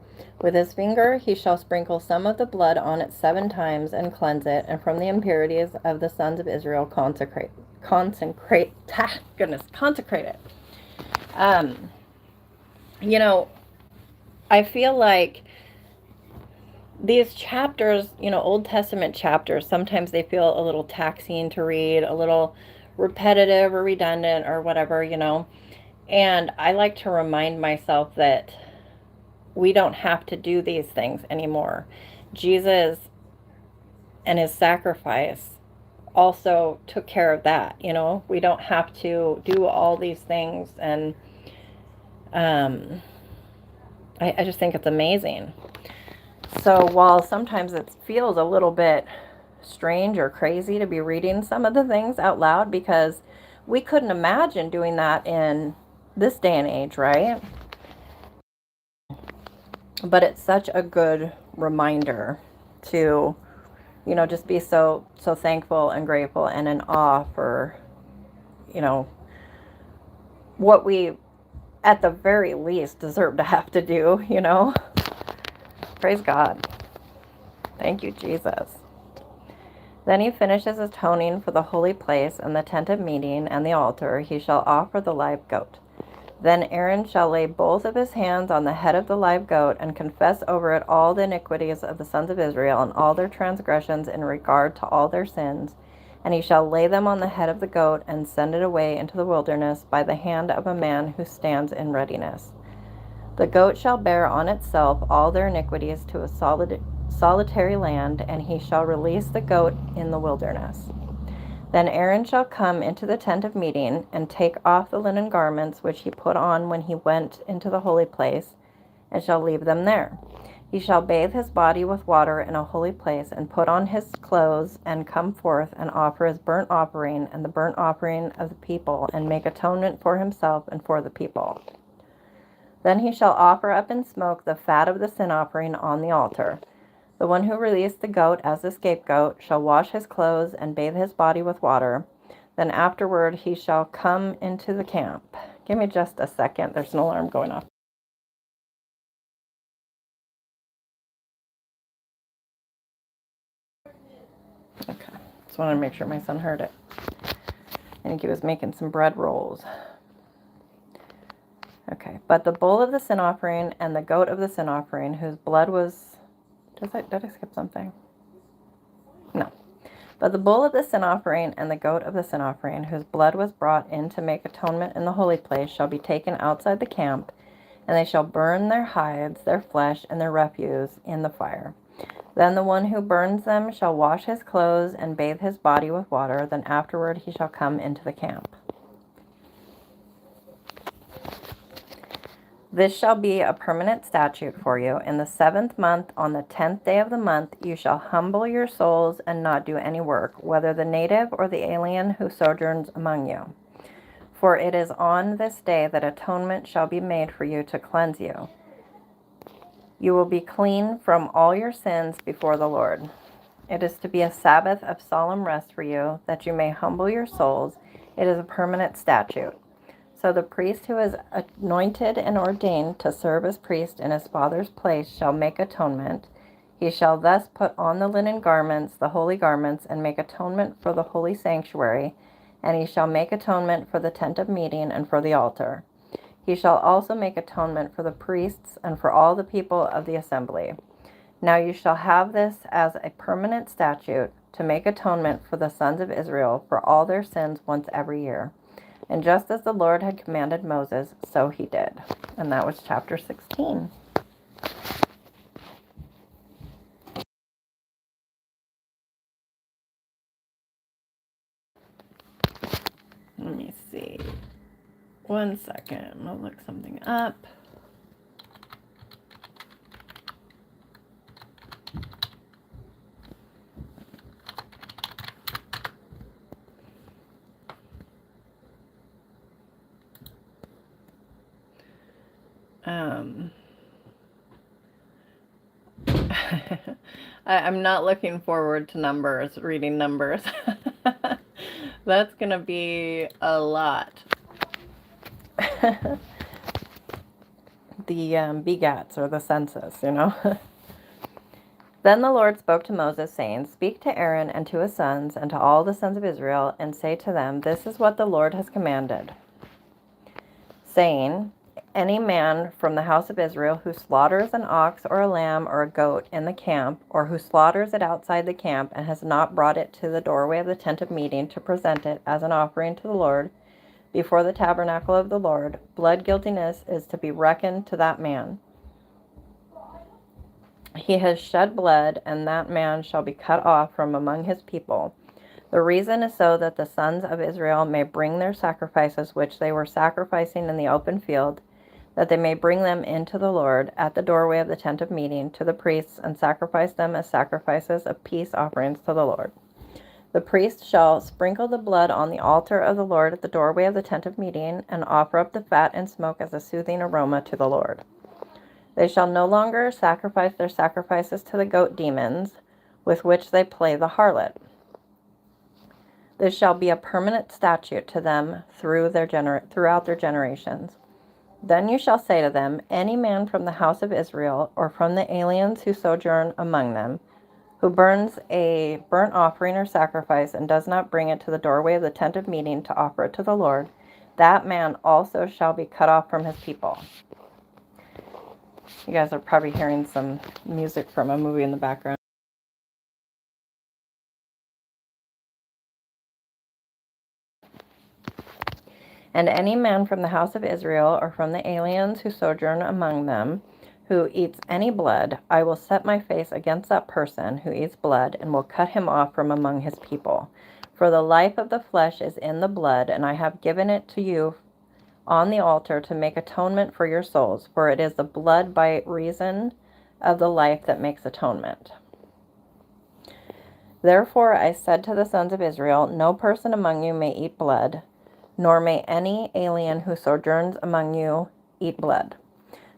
With his finger he shall sprinkle some of the blood on it 7 times, and cleanse it, and from the impurities of the sons of Israel consecrate it. Um, you know, I feel like these chapters, Old Testament chapters, sometimes they feel a little taxing to read, a little repetitive or redundant or whatever. And I like to remind myself that we don't have to do these things anymore. Jesus and his sacrifice also took care of that. We don't have to do all these things. And I just think it's amazing. So while sometimes it feels a little bit strange or crazy to be reading some of the things out loud, because we couldn't imagine doing that in this day and age, right? But it's such a good reminder to, just be so thankful and grateful and in awe for, you know, what we at the very least deserve to have to do. Praise God. Thank you, Jesus. Then he finishes atoning for the holy place and the tent of meeting and the altar. He shall offer the live goat. Then Aaron shall lay both of his hands on the head of the live goat and confess over it all the iniquities of the sons of Israel and all their transgressions in regard to all their sins. And he shall lay them on the head of the goat and send it away into the wilderness by the hand of a man who stands in readiness. The goat shall bear on itself all their iniquities to a solitary land, and he shall release the goat in the wilderness. Then Aaron shall come into the tent of meeting, and take off the linen garments which he put on when he went into the holy place, and shall leave them there. He shall bathe his body with water in a holy place, and put on his clothes, and come forth, and offer his burnt offering and the burnt offering of the people, and make atonement for himself and for the people. Then he shall offer up in smoke the fat of the sin offering on the altar. The one who released the goat as the scapegoat shall wash his clothes and bathe his body with water. Then afterward he shall come into the camp. Give me just a second. There's an alarm going off. Okay. Just wanted to make sure my son heard it. I think he was making some bread rolls. Okay. But the bull of the sin offering and the goat of the sin offering, whose blood was... Did I skip something? No. But the bull of the sin offering and the goat of the sin offering, whose blood was brought in to make atonement in the holy place, shall be taken outside the camp, and they shall burn their hides, their flesh, and their refuse in the fire. Then the one who burns them shall wash his clothes and bathe his body with water. Then afterward he shall come into the camp. This shall be a permanent statute for you. In the 7th month, on the 10th day of the month, you shall humble your souls and not do any work, whether the native or the alien who sojourns among you. For it is on this day that atonement shall be made for you to cleanse you. You will be clean from all your sins before the Lord. It is to be a Sabbath of solemn rest for you, that you may humble your souls. It is a permanent statute. So the priest who is anointed and ordained to serve as priest in his father's place shall make atonement. He shall thus put on the linen garments, the holy garments, and make atonement for the holy sanctuary, and he shall make atonement for the tent of meeting and for the altar. He shall also make atonement for the priests and for all the people of the assembly. Now you shall have this as a permanent statute, to make atonement for the sons of Israel for all their sins once every year. And just as the Lord had commanded Moses, so he did. And that was chapter 16. Let me see. 1 second. I'm going to look something up. I'm not looking forward to numbers, reading numbers. That's going to be a lot. The begats, or the census. Then the Lord spoke to Moses, saying, Speak to Aaron and to his sons and to all the sons of Israel, and say to them, This is what the Lord has commanded, saying, Any man from the house of Israel who slaughters an ox or a lamb or a goat in the camp, or who slaughters it outside the camp and has not brought it to the doorway of the tent of meeting to present it as an offering to the Lord before the tabernacle of the Lord, blood guiltiness is to be reckoned to that man. He has shed blood, and that man shall be cut off from among his people. The reason is so that the sons of Israel may bring their sacrifices which they were sacrificing in the open field, that they may bring them into the Lord at the doorway of the tent of meeting to the priests, and sacrifice them as sacrifices of peace offerings to the Lord. The priest shall sprinkle the blood on the altar of the Lord at the doorway of the tent of meeting, and offer up the fat and smoke as a soothing aroma to the Lord. They shall no longer sacrifice their sacrifices to the goat demons, with which they play the harlot. This shall be a permanent statute to them throughout their generations. Then you shall say to them, any man from the house of Israel, or from the aliens who sojourn among them, who burns a burnt offering or sacrifice and does not bring it to the doorway of the tent of meeting to offer it to the Lord, that man also shall be cut off from his people. You guys are probably hearing some music from a movie in the background. And any man from the house of Israel, or from the aliens who sojourn among them, who eats any blood, I will set my face against that person who eats blood, and will cut him off from among his people. For the life of the flesh is in the blood, and I have given it to you on the altar to make atonement for your souls, for it is the blood by reason of the life that makes atonement. Therefore I said to the sons of Israel, no person among you may eat blood, nor may any alien who sojourns among you eat blood.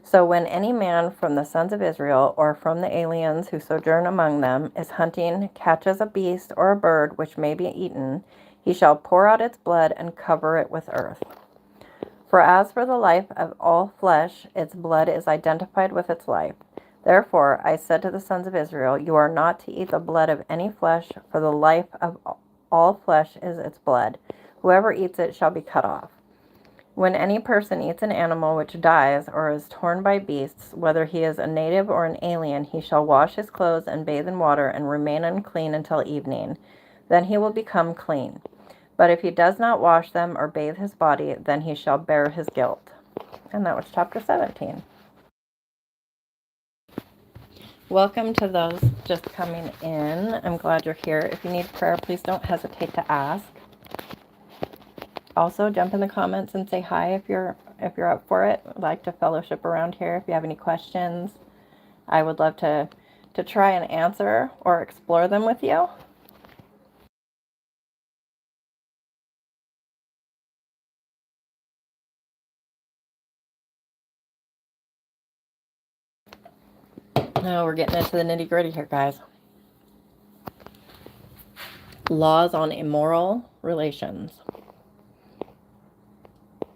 So when any man from the sons of Israel, or from the aliens who sojourn among them, is hunting, catches a beast or a bird which may be eaten, he shall pour out its blood and cover it with earth. For as for the life of all flesh, its blood is identified with its life. Therefore I said to the sons of Israel, you are not to eat the blood of any flesh, for the life of all flesh is its blood. Whoever eats it shall be cut off. When any person eats an animal which dies or is torn by beasts, whether he is a native or an alien, he shall wash his clothes and bathe in water and remain unclean until evening. Then he will become clean. But if he does not wash them or bathe his body, then he shall bear his guilt. And that was chapter 17. Welcome to those just coming in. I'm glad you're here. If you need prayer, please don't hesitate to ask. Also, jump in the comments and say hi if you're up for it. I'd like to fellowship around here. If you have any questions, I would love to try and answer or explore them with you. Now we're getting into the nitty-gritty here, guys. Laws on immoral relations.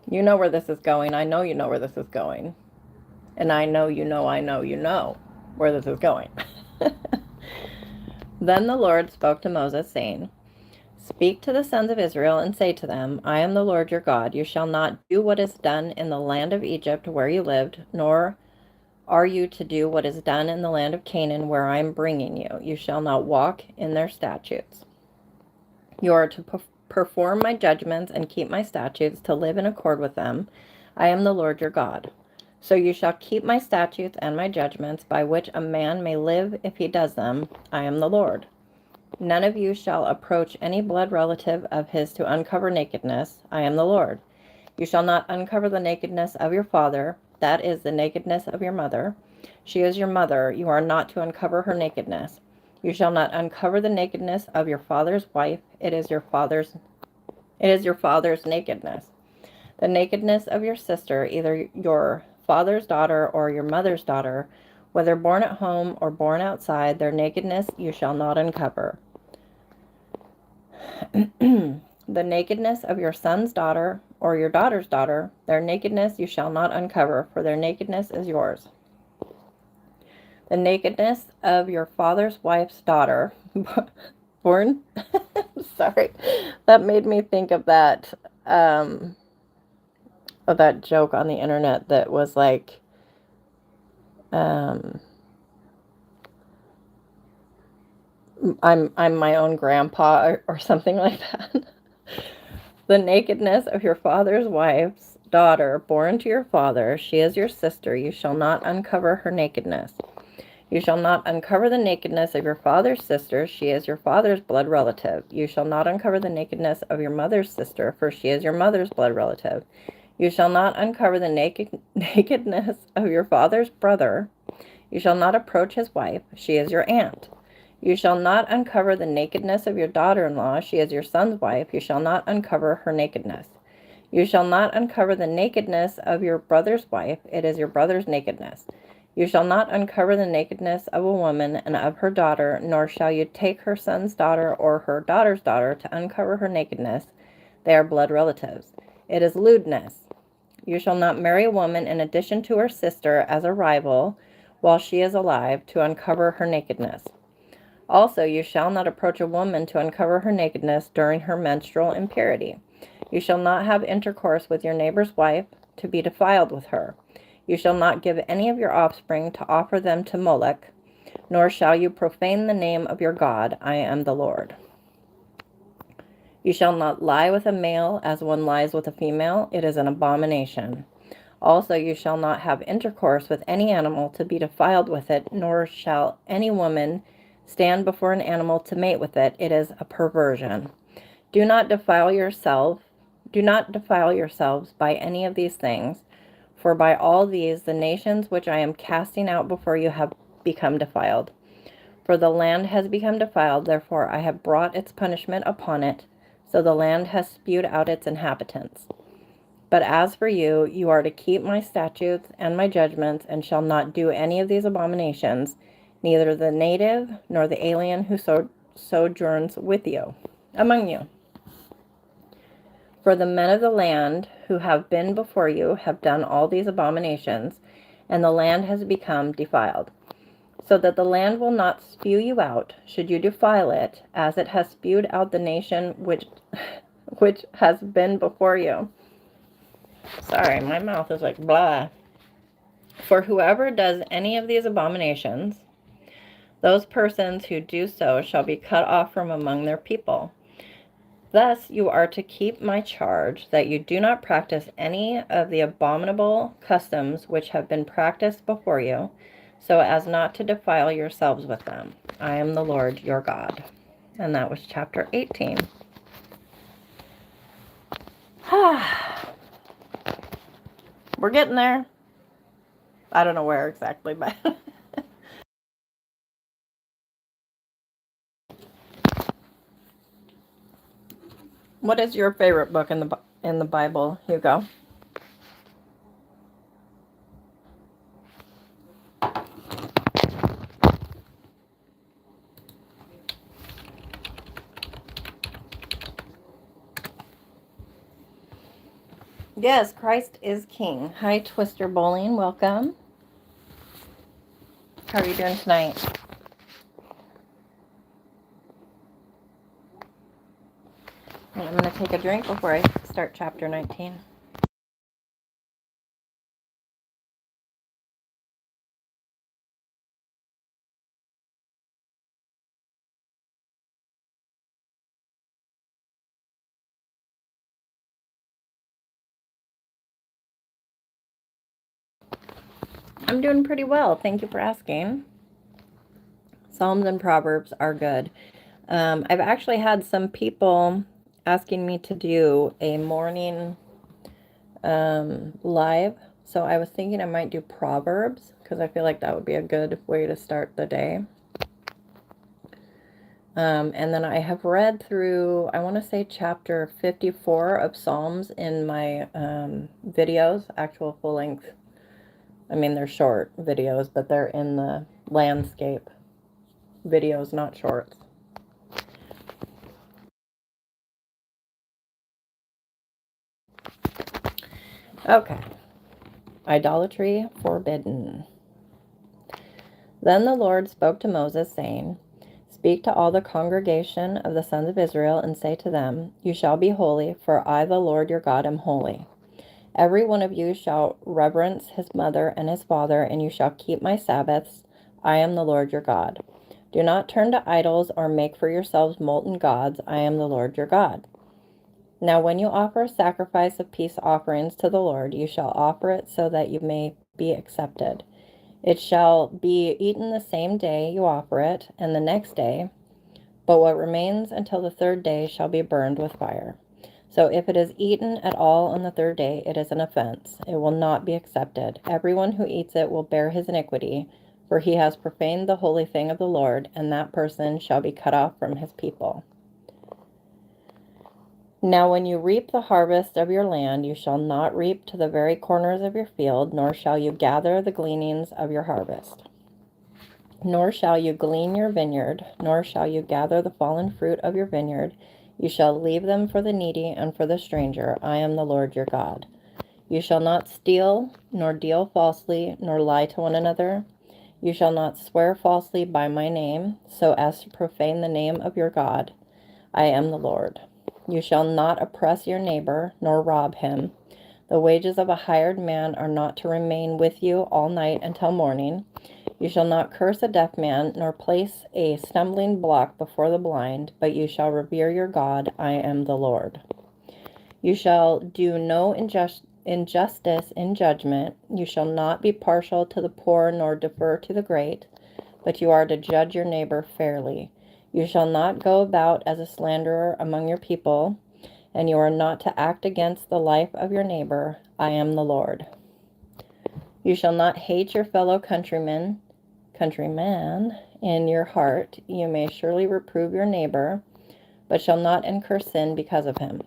You know where this is going. I know you know where this is going. And I know you know where this is going. Then the Lord spoke to Moses, saying, speak to the sons of Israel and say to them, I am the Lord your God. You shall not do what is done in the land of Egypt where you lived, nor are you to do what is done in the land of Canaan where I am bringing you. You shall not walk in their statutes. You are to perform my judgments and keep my statutes, to live in accord with them. I am the Lord your God. So you shall keep my statutes and my judgments, by which a man may live if he does them. I am the Lord. None of you shall approach any blood relative of his to uncover nakedness. I am the Lord. You shall not uncover the nakedness of your father, that is the nakedness of your mother. She is your mother. You are not to uncover her nakedness. You shall not uncover the nakedness of your father's wife. It is your father's nakedness. The nakedness of your sister, either your father's daughter or your mother's daughter, whether born at home or born outside, their nakedness you shall not uncover. The nakedness of your son's daughter or your daughter's daughter, their nakedness you shall not uncover, for their nakedness is yours. The nakedness of your father's wife's daughter, born, sorry, that made me think of that joke on the internet that was like, I'm my own grandpa or something like that. The nakedness of your father's wife's daughter born to your father, she is your sister. You shall not uncover her nakedness. You shall not uncover the nakedness of your father's sister. She is your father's blood relative. You shall not uncover the nakedness of your mother's sister, for she is your mother's blood relative. You shall not uncover the nakedness of your father's brother. You shall not approach his wife. She is your aunt. You shall not uncover the nakedness of your daughter-in-law. She is your son's wife. You shall not uncover her nakedness. You shall not uncover the nakedness of your brother's wife. It is your brother's nakedness. You shall not uncover the nakedness of a woman and of her daughter, nor shall you take her son's daughter or her daughter's daughter to uncover her nakedness. They are blood relatives. It is lewdness. You shall not marry a woman in addition to her sister as a rival while she is alive to uncover her nakedness. Also, you shall not approach a woman to uncover her nakedness during her menstrual impurity. You shall not have intercourse with your neighbor's wife to be defiled with her. You shall not give any of your offspring to offer them to Molech, nor shall you profane the name of your God. I am the Lord. You shall not lie with a male as one lies with a female. It is an abomination. Also, you shall not have intercourse with any animal to be defiled with it, nor shall any woman stand before an animal to mate with it. It is a perversion. Do not defile yourselves by any of these things, for by all these the nations which I am casting out before you have become defiled. For the land has become defiled, therefore I have brought its punishment upon it, so the land has spewed out its inhabitants. But as for you, you are to keep my statutes and my judgments, and shall not do any of these abominations, neither the native nor the alien who sojourns with you, among you. For the men of the land who have been before you have done all these abominations, and the land has become defiled, so that the land will not spew you out, should you defile it, as it has spewed out the nation which has been before you. Sorry, my mouth is like blah. For whoever does any of these abominations, those persons who do so shall be cut off from among their people. Thus you are to keep my charge, that you do not practice any of the abominable customs which have been practiced before you, so as not to defile yourselves with them. I am the Lord your God. And that was chapter 18. We're getting there. I don't know where exactly, but what is your favorite book in the Bible, Hugo? Yes, Christ is King. Hi, Twister Bowling. Welcome. How are you doing tonight? And I'm going to take a drink before I start chapter 19. I'm doing pretty well. Thank you for asking. Psalms and Proverbs are good. I've actually had some people asking me to do a morning live. So I was thinking I might do Proverbs because I feel like that would be a good way to start the day. And then I have read through, I want to say chapter 54 of Psalms in my videos, actual full length. I mean, they're short videos, but they're in the landscape videos, not shorts. Okay. Idolatry forbidden. Then the Lord spoke to Moses, saying, Speak to all the congregation of the sons of Israel, and say to them, You shall be holy, for I, the Lord your God, am holy. Every one of you shall reverence his mother and his father, and you shall keep my Sabbaths. I am the Lord your God. Do not turn to idols or make for yourselves molten gods. I am the Lord your God. Now when you offer a sacrifice of peace offerings to the Lord, you shall offer it so that you may be accepted. It shall be eaten the same day you offer it, and the next day, but what remains until the third day shall be burned with fire. So if it is eaten at all on the third day, it is an offense. It will not be accepted. Everyone who eats it will bear his iniquity, for he has profaned the holy thing of the Lord, and that person shall be cut off from his people. Now when you reap the harvest of your land, you shall not reap to the very corners of your field, nor shall you gather the gleanings of your harvest. Nor shall you glean your vineyard, nor shall you gather the fallen fruit of your vineyard. You shall leave them for the needy and for the stranger. I am the Lord your God. You shall not steal, nor deal falsely, nor lie to one another. You shall not swear falsely by my name, so as to profane the name of your God. I am the Lord. You shall not oppress your neighbor, nor rob him. The wages of a hired man are not to remain with you all night until morning. You shall not curse a deaf man, nor place a stumbling block before the blind, but you shall revere your God. I am the Lord. You shall do no injustice in judgment. You shall not be partial to the poor, nor defer to the great, but you are to judge your neighbor fairly. You shall not go about as a slanderer among your people, and you are not to act against the life of your neighbor. I am the Lord. You shall not hate your fellow countryman in your heart. You may surely reprove your neighbor, but shall not incur sin because of him.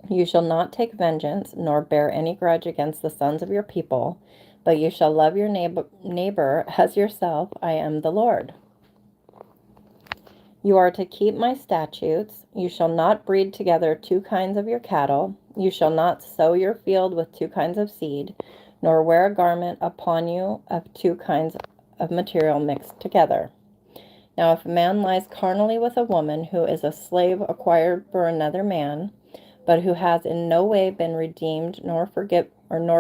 You shall not take vengeance, nor bear any grudge against the sons of your people, but you shall love your neighbor as yourself. I am the Lord. You are to keep my statutes. You shall not breed together two kinds of your cattle. You shall not sow your field with two kinds of seed, nor wear a garment upon you of two kinds of material mixed together. Now if a man lies carnally with a woman who is a slave acquired for another man, but who has in no way been redeemed nor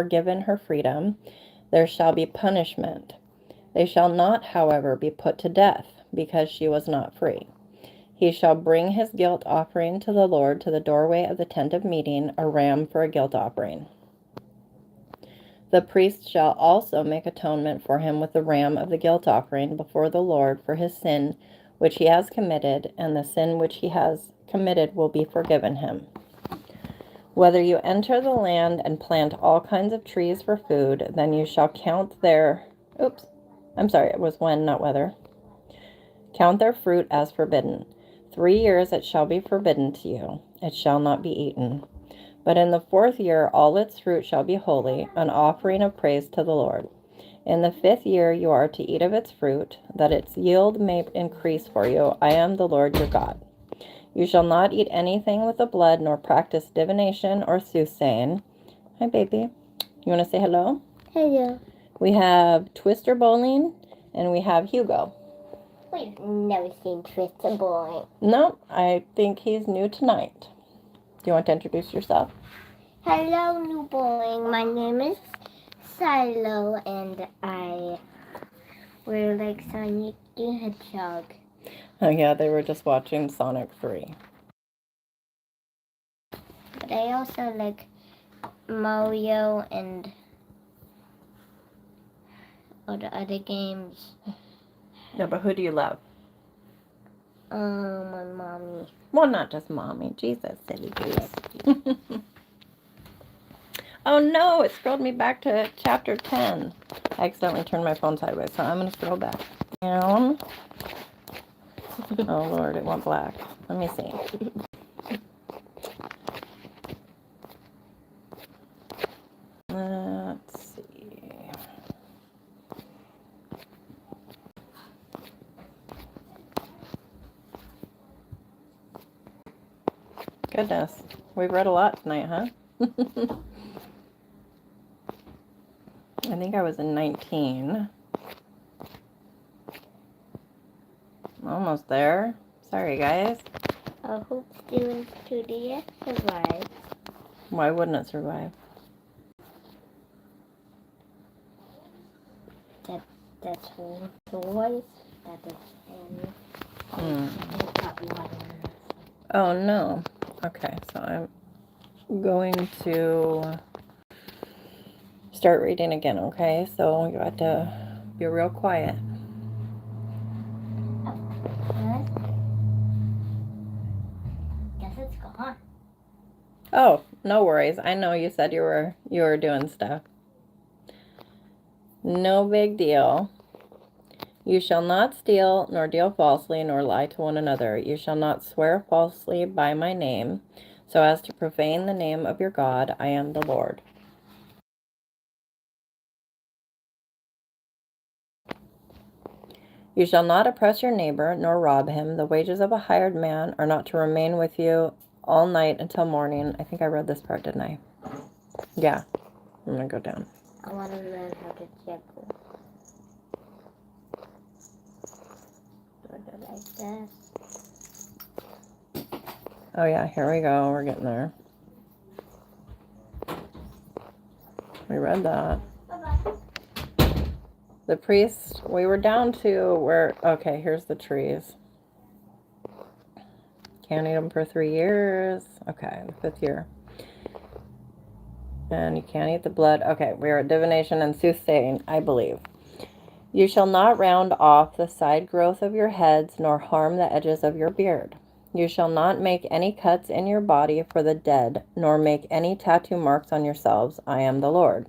given her freedom, there shall be punishment. They shall not, however, be put to death, because she was not free. He shall bring his guilt offering to the Lord to the doorway of the tent of meeting, a ram for a guilt offering. The priest shall also make atonement for him with the ram of the guilt offering before the Lord for his sin which he has committed, and the sin which he has committed will be forgiven him. Whether you enter the land and plant all kinds of trees for food, then you shall count their... it was when, not whether. Count their fruit as forbidden. 3 years it shall be forbidden to you. It shall not be eaten. But in the 4th year all its fruit shall be holy, an offering of praise to the Lord. In the 5th year you are to eat of its fruit, that its yield may increase for you. I am the Lord your God. You shall not eat anything with the blood, nor practice divination or soothsaying. Hi, baby. You want to say hello? Hello. We have Twister Bowling, and we have Hugo. We've never seen Twister Bowling. No, I think he's new tonight. Do you want to introduce yourself? Hello, New Bowling. My name is Silo, and I really like Sonic the Hedgehog. Oh, yeah, they were just watching Sonic 3. But I also like Mario and all the other games. No, but who do you love? My mommy. Well, not just mommy. Jesus, silly goose. Oh no, it scrolled me back to chapter 10. I accidentally turned my phone sideways, so I'm going to scroll back down. Oh Lord, it went black. Let me see. Let's see. Goodness, we've read a lot tonight, huh? I think I was in 19. Almost there. Sorry, guys. I hope Steven Studio survives. Why wouldn't it survive? That's the voice. That is Oh no. Okay, so I'm going to start reading again, okay? So you have to be real quiet. Guess it's gone. Oh, no worries. I know you said you were doing stuff. No big deal. You shall not steal, nor deal falsely, nor lie to one another. You shall not swear falsely by my name, so as to profane the name of your God. I am the Lord. You shall not oppress your neighbor, nor rob him. The wages of a hired man are not to remain with you all night until morning. I think I read this part, didn't I? Yeah. I'm going to go down. I want to learn how to juggle. Do it like this. Oh, yeah. Here we go. We're getting there. We read that. The priest, we were down to where, okay, here's the trees. Can't eat them for 3 years. Okay, the 5th year. And you can't eat the blood. Okay, we are at divination and soothsaying, I believe. You shall not round off the side growth of your heads, nor harm the edges of your beard. You shall not make any cuts in your body for the dead, nor make any tattoo marks on yourselves. I am the Lord.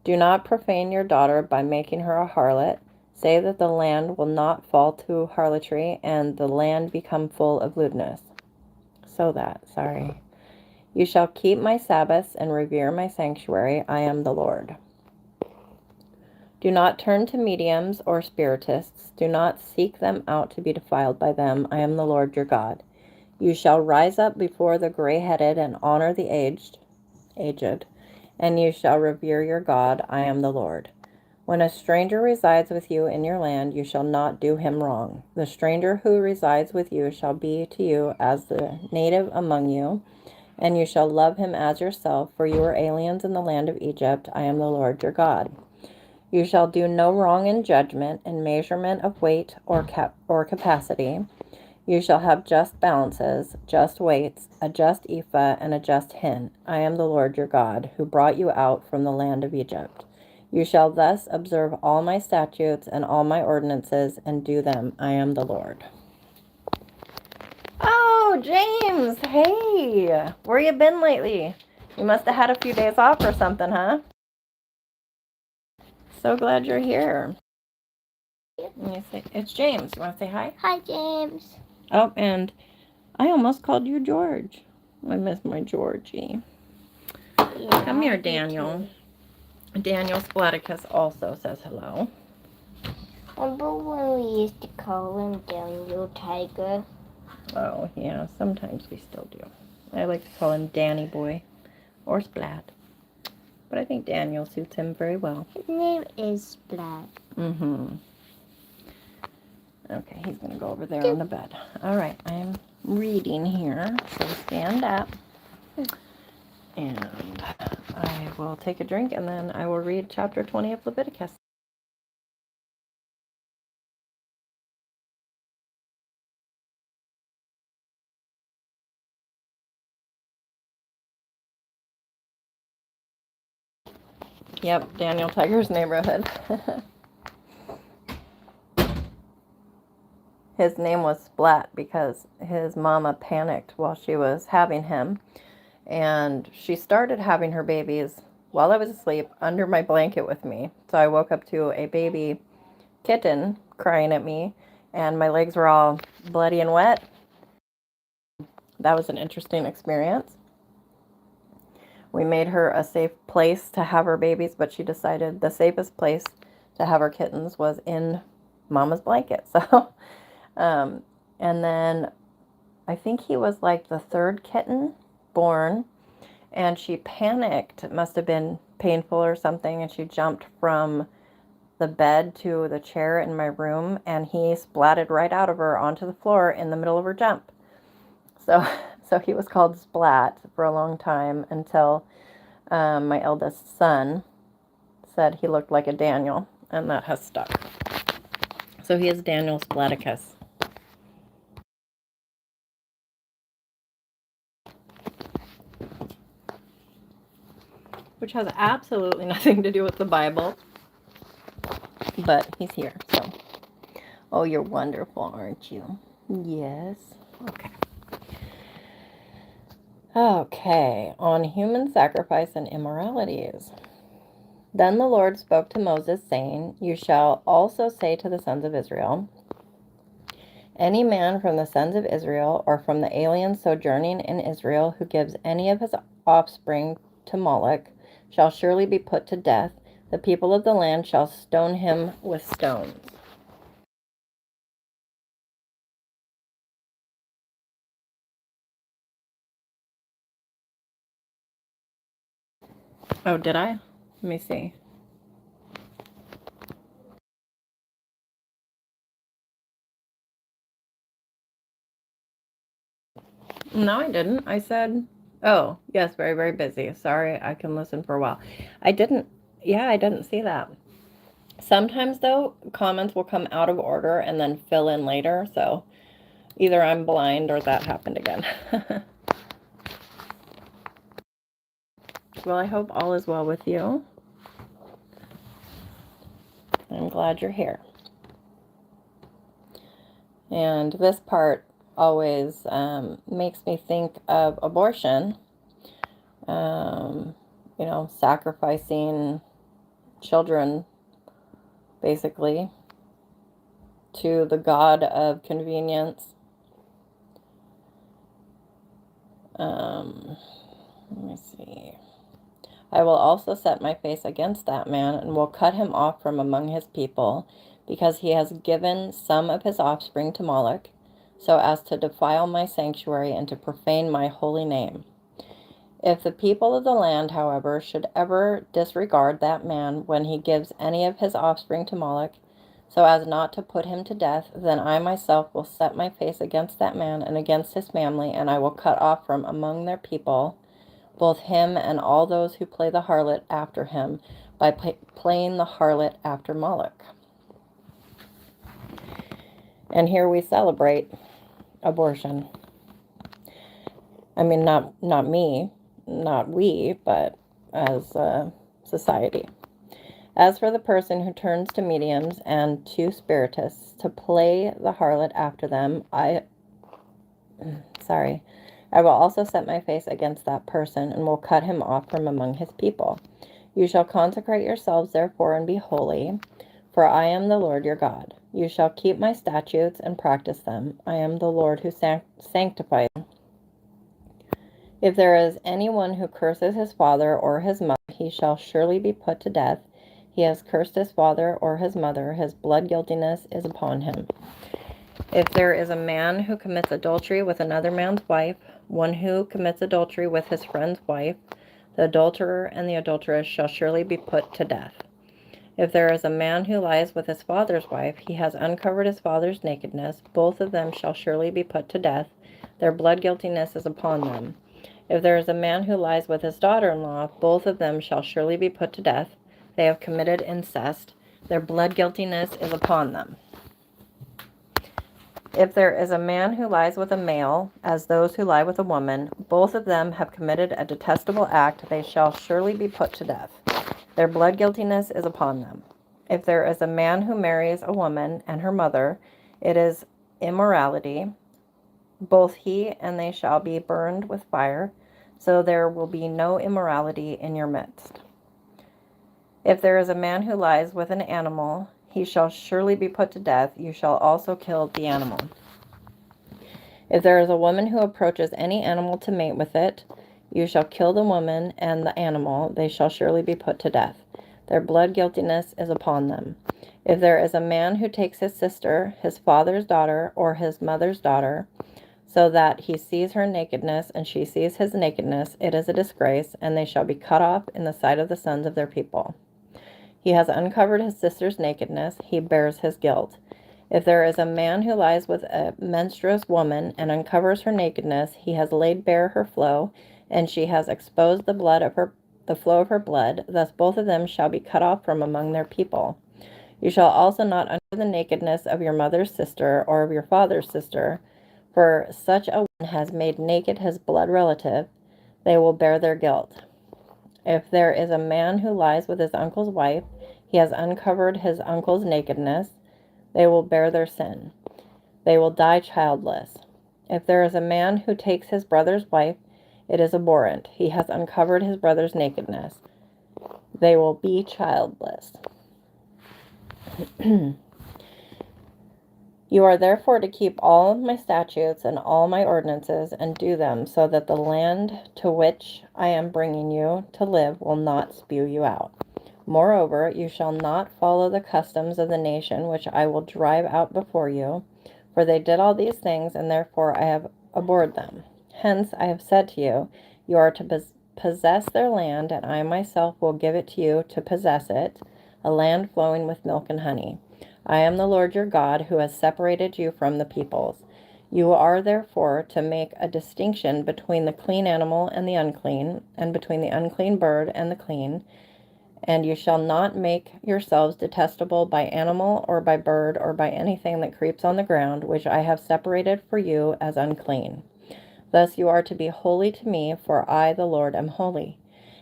Do not profane your daughter by making her a harlot. Say that the land will not fall to harlotry, and the land become full of lewdness. You shall keep my Sabbaths and revere my sanctuary. I am the Lord. Do not turn to mediums or spiritists. Do not seek them out to be defiled by them. I am the Lord your God. You shall rise up before the gray-headed and honor the aged, and you shall revere your God. I am the Lord. When a stranger resides with you in your land, you shall not do him wrong. The stranger who resides with you shall be to you as the native among you, and you shall love him as yourself, for you were aliens in the land of Egypt. I am the Lord your God. You shall do no wrong in judgment, in measurement of weight or capacity. You shall have just balances, just weights, a just ephah, and a just hin. I am the Lord your God, who brought you out from the land of Egypt. You shall thus observe all my statutes and all my ordinances, and do them. I am the Lord. Oh, James, hey, where you been lately? You must have had a few days off or something, huh? So glad you're here. It's James. You want to say hi? Hi, James. Oh, and I almost called you George. I miss my Georgie. Yeah, Come here, Daniel. Daniel Splaticus also says hello. Remember when we used to call him Daniel Tiger? Oh, yeah, sometimes we still do. I like to call him Danny Boy or Splat. But I think Daniel suits him very well. His name is Splat. Mm-hmm. Okay, he's going to go over there on the bed. All right, I'm reading here, so stand up. And I will take a drink, and then I will read chapter 20 of Leviticus. Yep, Daniel Tiger's neighborhood. His name was Splat because his mama panicked while she was having him. And she started having her babies while I was asleep under my blanket with me. So I woke up to a baby kitten crying at me, and my legs were all bloody and wet. That was an interesting experience. We made her a safe place to have her babies, but she decided the safest place to have her kittens was in mama's blanket. So, and then I think he was like the 3rd kitten born, and she panicked. It must have been painful or something, and she jumped from the bed to the chair in my room, and he splatted right out of her onto the floor in the middle of her jump. So he was called Splat for a long time until my eldest son said he looked like a Daniel, and that has stuck. So he is Daniel Splaticus. Which has absolutely nothing to do with the Bible. But he's here, so. Oh, you're wonderful, aren't you? Yes. Okay. Okay, on human sacrifice and immoralities. Then the Lord spoke to Moses, saying, You shall also say to the sons of Israel, Any man from the sons of Israel or from the aliens sojourning in Israel who gives any of his offspring to Moloch shall surely be put to death. The people of the land shall stone him with stones. Oh, did I? Let me see. No, I didn't. I said, oh, yes, very, very busy. Sorry, I can listen for a while. I didn't see that. Sometimes, though, comments will come out of order and then fill in later, so either I'm blind or that happened again. Well, I hope all is well with you. I'm glad you're here. And this part always makes me think of abortion, sacrificing children, basically, to the god of convenience. Let me see. I will also set my face against that man and will cut him off from among his people, because he has given some of his offspring to Moloch, so as to defile my sanctuary and to profane my holy name. If the people of the land, however, should ever disregard that man when he gives any of his offspring to Moloch, so as not to put him to death, then I myself will set my face against that man and against his family, and I will cut off from among their people both him and all those who play the harlot after him by playing the harlot after Moloch. And here we celebrate abortion. I mean, not me, not we, but as a society. As for the person who turns to mediums and to spiritists to play the harlot after them, I will also set my face against that person and will cut him off from among his people. You shall consecrate yourselves, therefore, and be holy, for I am the Lord your God. You shall keep my statutes and practice them. I am the Lord who sanctifies them. If there is anyone who curses his father or his mother, he shall surely be put to death. He has cursed his father or his mother. His blood guiltiness is upon him. If there is a man who commits adultery with another man's wife, one who commits adultery with his friend's wife, the adulterer and the adulteress shall surely be put to death. If there is a man who lies with his father's wife, he has uncovered his father's nakedness. Both of them shall surely be put to death. Their blood guiltiness is upon them. If there is a man who lies with his daughter-in-law, both of them shall surely be put to death. They have committed incest. Their blood guiltiness is upon them. If there is a man who lies with a male, as those who lie with a woman, both of them have committed a detestable act. They shall surely be put to death. Their blood guiltiness is upon them. If there is a man who marries a woman and her mother, it is immorality. Both he and they shall be burned with fire, so there will be no immorality in your midst. If there is a man who lies with an animal, he shall surely be put to death. You shall also kill the animal. If there is a woman who approaches any animal to mate with it, you shall kill the woman and the animal. They shall surely be put to death. Their blood guiltiness is upon them. If there is a man who takes his sister, his father's daughter, or his mother's daughter, so that he sees her nakedness and she sees his nakedness, it is a disgrace, and they shall be cut off in the sight of the sons of their people. He has uncovered his sister's nakedness, he bears his guilt. If there is a man who lies with a menstruous woman and uncovers her nakedness, he has laid bare her flow, and she has exposed the flow of her blood. Thus both of them shall be cut off from among their people. You shall also not uncover the nakedness of your mother's sister or of your father's sister, for such a one has made naked his blood relative. They will bear their guilt. If there is a man who lies with his uncle's wife, he has uncovered his uncle's nakedness. They will bear their sin. They will die childless. If there is a man who takes his brother's wife, it is abhorrent. He has uncovered his brother's nakedness. They will be childless. You are therefore to keep all my statutes and all my ordinances and do them, so that the land to which I am bringing you to live will not spew you out. Moreover, you shall not follow the customs of the nation which I will drive out before you, for they did all these things, and therefore I have abhorred them. Hence I have said to you, you are to possess their land, and I myself will give it to you to possess it, a land flowing with milk and honey. I am the Lord your God, who has separated you from the peoples. You are therefore to make a distinction between the clean animal and the unclean, and between the unclean bird and the clean. And you shall not make yourselves detestable by animal or by bird or by anything that creeps on the ground, which I have separated for you as unclean. Thus you are to be holy to me, for I, the Lord, am holy,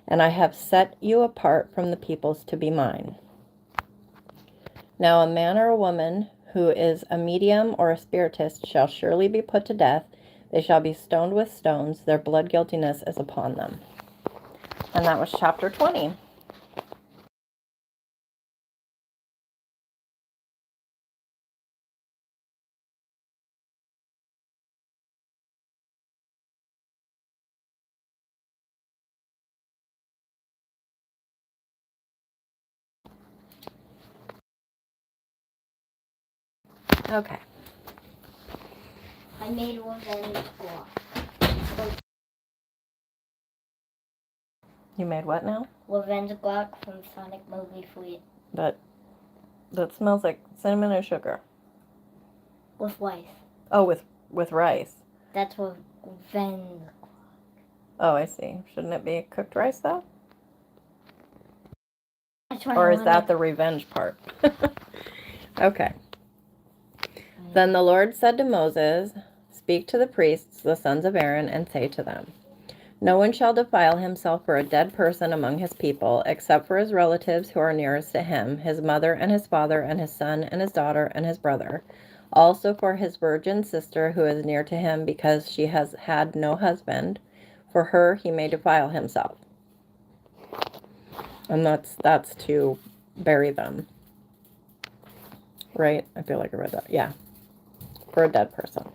and I have set you apart from the peoples to be mine. Now a man or a woman who is a medium or a spiritist shall surely be put to death. They shall be stoned with stones. Their blood guiltiness is upon them. And that was chapter 20. Okay. I made revenge squad. You made what now? Revenge Glock from Sonic Movie 3 That smells like cinnamon and sugar. with rice. Oh, with rice. That's revenge. Oh, I see. Shouldn't it be cooked rice though? That's why Or I is that wanted- the revenge part? Okay. Then the Lord said to Moses, speak to the priests, the sons of Aaron, and say to them, no one shall defile himself for a dead person among his people, except for his relatives who are nearest to him, his mother and his father and his son and his daughter and his brother. Also for his virgin sister who is near to him, because she has had no husband. For her he may defile himself. And that's to bury them. Right? I feel like I read that. Yeah. For a dead person.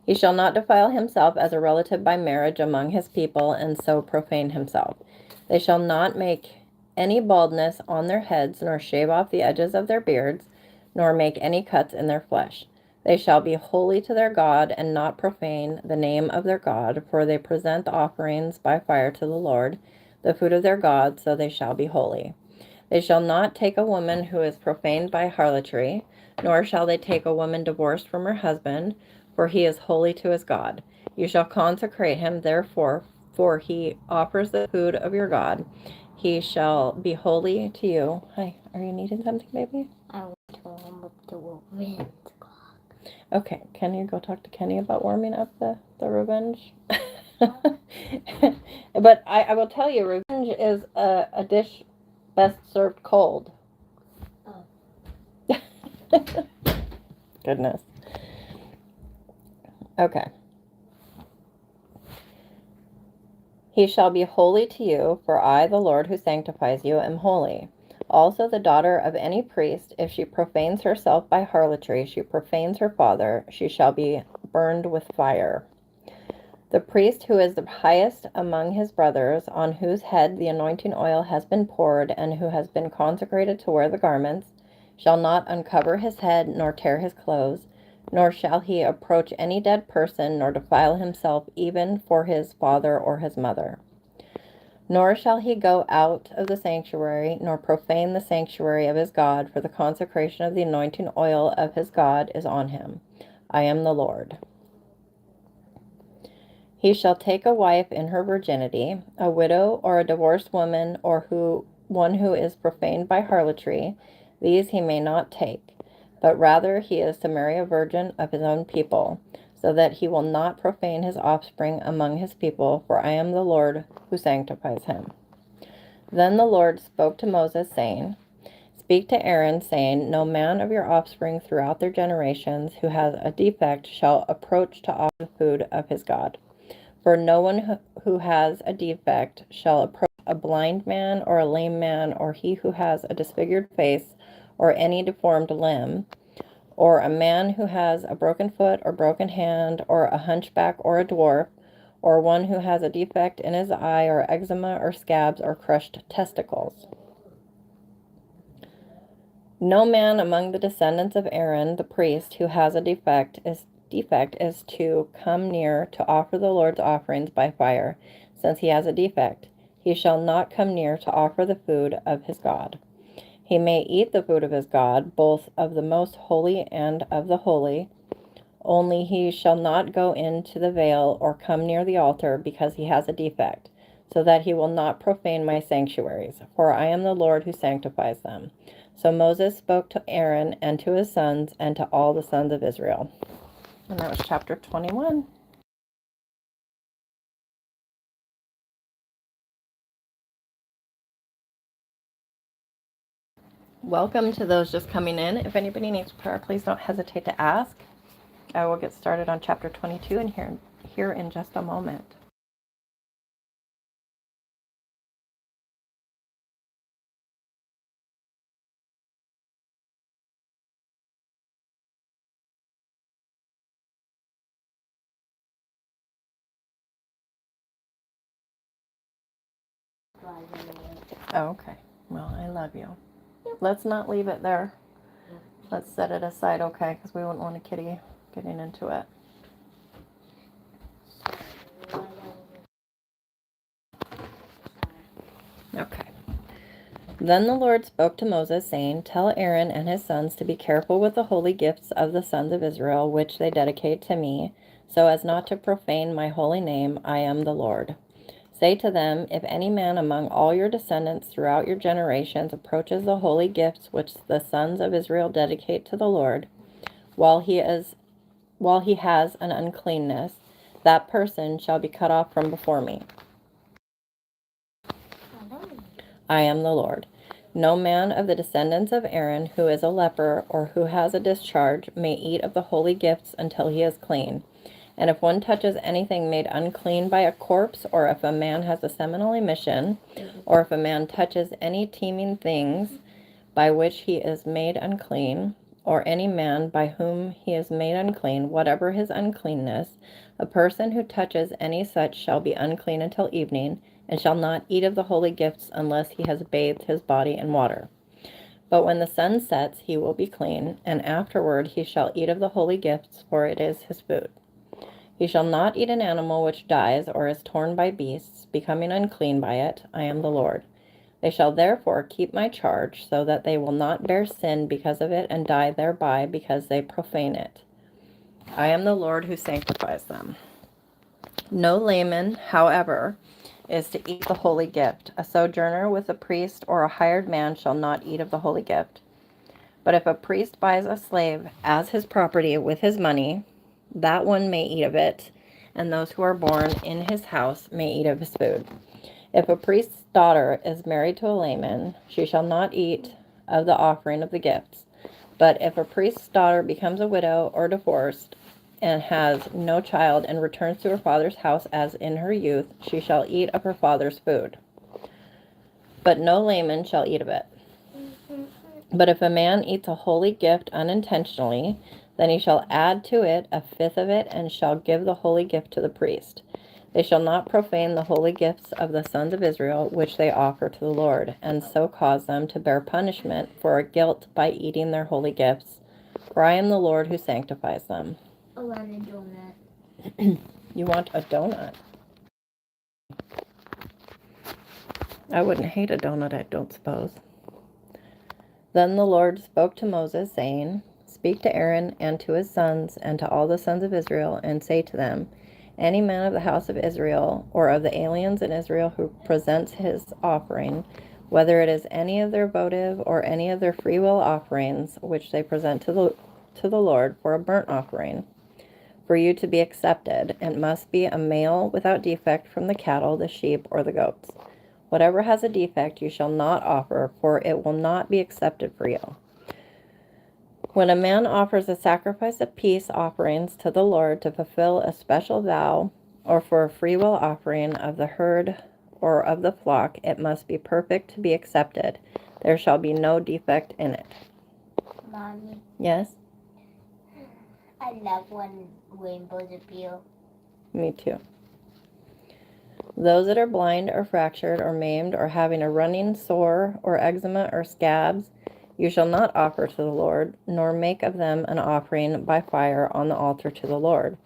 He shall not defile himself as a relative by marriage among his people, and so profane himself. They shall not make any baldness on their heads, nor shave off the edges of their beards, nor make any cuts in their flesh. They shall be holy to their God, and not profane the name of their God, for they present offerings by fire to the Lord, the food of their God, so they shall be holy. They shall not take a woman who is profaned by harlotry, nor shall they take a woman divorced from her husband, for he is holy to his God. You shall consecrate him, therefore, for he offers the food of your God. He shall be holy to you. Hi, are you needing something, baby? I want to warm up the revenge clock. Okay, can you go talk to Kenny about warming up the revenge? But I will tell you, revenge is a dish best served cold. Oh. Goodness. Okay. He shall be holy to you, for I, the Lord who sanctifies you, am holy. Also the daughter of any priest, if she profanes herself by harlotry, she profanes her father, she shall be burned with fire. The priest who is the highest among his brothers, on whose head the anointing oil has been poured, and who has been consecrated to wear the garments, shall not uncover his head, nor tear his clothes, nor shall he approach any dead person, nor defile himself even for his father or his mother. Nor shall he go out of the sanctuary, nor profane the sanctuary of his God, for the consecration of the anointing oil of his God is on him. I am the Lord. He shall take a wife in her virginity, a widow or a divorced woman, or one who is profaned by harlotry. These he may not take, but rather he is to marry a virgin of his own people, so that he will not profane his offspring among his people, for I am the Lord who sanctifies him. Then the Lord spoke to Moses, saying, speak to Aaron, saying, no man of your offspring throughout their generations who has a defect shall approach to offer the food of his God. For no one who has a defect shall approach a blind man or a lame man, or he who has a disfigured face or any deformed limb, or a man who has a broken foot or broken hand, or a hunchback or a dwarf, or one who has a defect in his eye, or eczema or scabs or crushed testicles. No man among the descendants of Aaron, the priest, who has a defect is to come near to offer the Lord's offerings by fire, since he has a defect. He shall not come near to offer the food of his God. He may eat the food of his God, both of the most holy and of the holy, only he shall not go into the veil or come near the altar, because he has a defect, so that he will not profane my sanctuaries, for I am the Lord who sanctifies them. So Moses spoke to Aaron and to his sons and to all the sons of Israel. And that was chapter 21. Welcome to those just coming in. If anybody needs prayer, please don't hesitate to ask. I will get started on chapter 22 and here in just a moment. Okay. Well, I love you. Let's not leave it there. Let's set it aside, okay? Because we wouldn't want a kitty getting into it. Okay. Then the Lord spoke to Moses, saying, Tell Aaron and his sons to be careful with the holy gifts of the sons of Israel, which they dedicate to me, so as not to profane my holy name. I am the Lord. Say to them, if any man among all your descendants throughout your generations approaches the holy gifts which the sons of Israel dedicate to the Lord, while he has an uncleanness, that person shall be cut off from before me. I am the Lord. No man of the descendants of Aaron who is a leper or who has a discharge may eat of the holy gifts until he is clean. And if one touches anything made unclean by a corpse, or if a man has a seminal emission, or if a man touches any teeming things by which he is made unclean, or any man by whom he is made unclean, whatever his uncleanness, a person who touches any such shall be unclean until evening, and shall not eat of the holy gifts unless he has bathed his body in water. But when the sun sets, he will be clean, and afterward he shall eat of the holy gifts, for it is his food. He shall not eat an animal which dies or is torn by beasts, becoming unclean by it. I am the Lord. They shall therefore keep my charge, so that they will not bear sin because of it and die thereby, because they profane it. I am the Lord who sanctifies them. No layman, however, is to eat the holy gift. A sojourner with a priest or a hired man shall not eat of the holy gift. But if a priest buys a slave as his property with his money, that one may eat of it, and those who are born in his house may eat of his food. If a priest's daughter is married to a layman, she shall not eat of the offering of the gifts. But if a priest's daughter becomes a widow or divorced, and has no child, and returns to her father's house as in her youth, she shall eat of her father's food. But no layman shall eat of it. But if a man eats a holy gift unintentionally, then he shall add to it a fifth of it, and shall give the holy gift to the priest. They shall not profane the holy gifts of the sons of Israel, which they offer to the Lord, and so cause them to bear punishment for a guilt by eating their holy gifts. For I am the Lord who sanctifies them. I want a donut. You want a donut? I wouldn't hate a donut, I don't suppose. Then the Lord spoke to Moses, saying, Speak to Aaron and to his sons and to all the sons of Israel, and say to them, Any man of the house of Israel, or of the aliens in Israel who presents his offering, whether it is any of their votive or any of their freewill offerings, which they present to the Lord for a burnt offering, for you to be accepted, it must be a male without defect from the cattle, the sheep, or the goats. Whatever has a defect you shall not offer, for it will not be accepted for you. When a man offers a sacrifice of peace offerings to the Lord to fulfill a special vow, or for a freewill offering of the herd or of the flock, it must be perfect to be accepted. There shall be no defect in it. Mommy, Yes? I love when rainbows appear. Me too. Those that are blind or fractured or maimed or having a running sore or eczema or scabs, you shall not offer to the Lord, nor make of them an offering by fire on the altar to the Lord.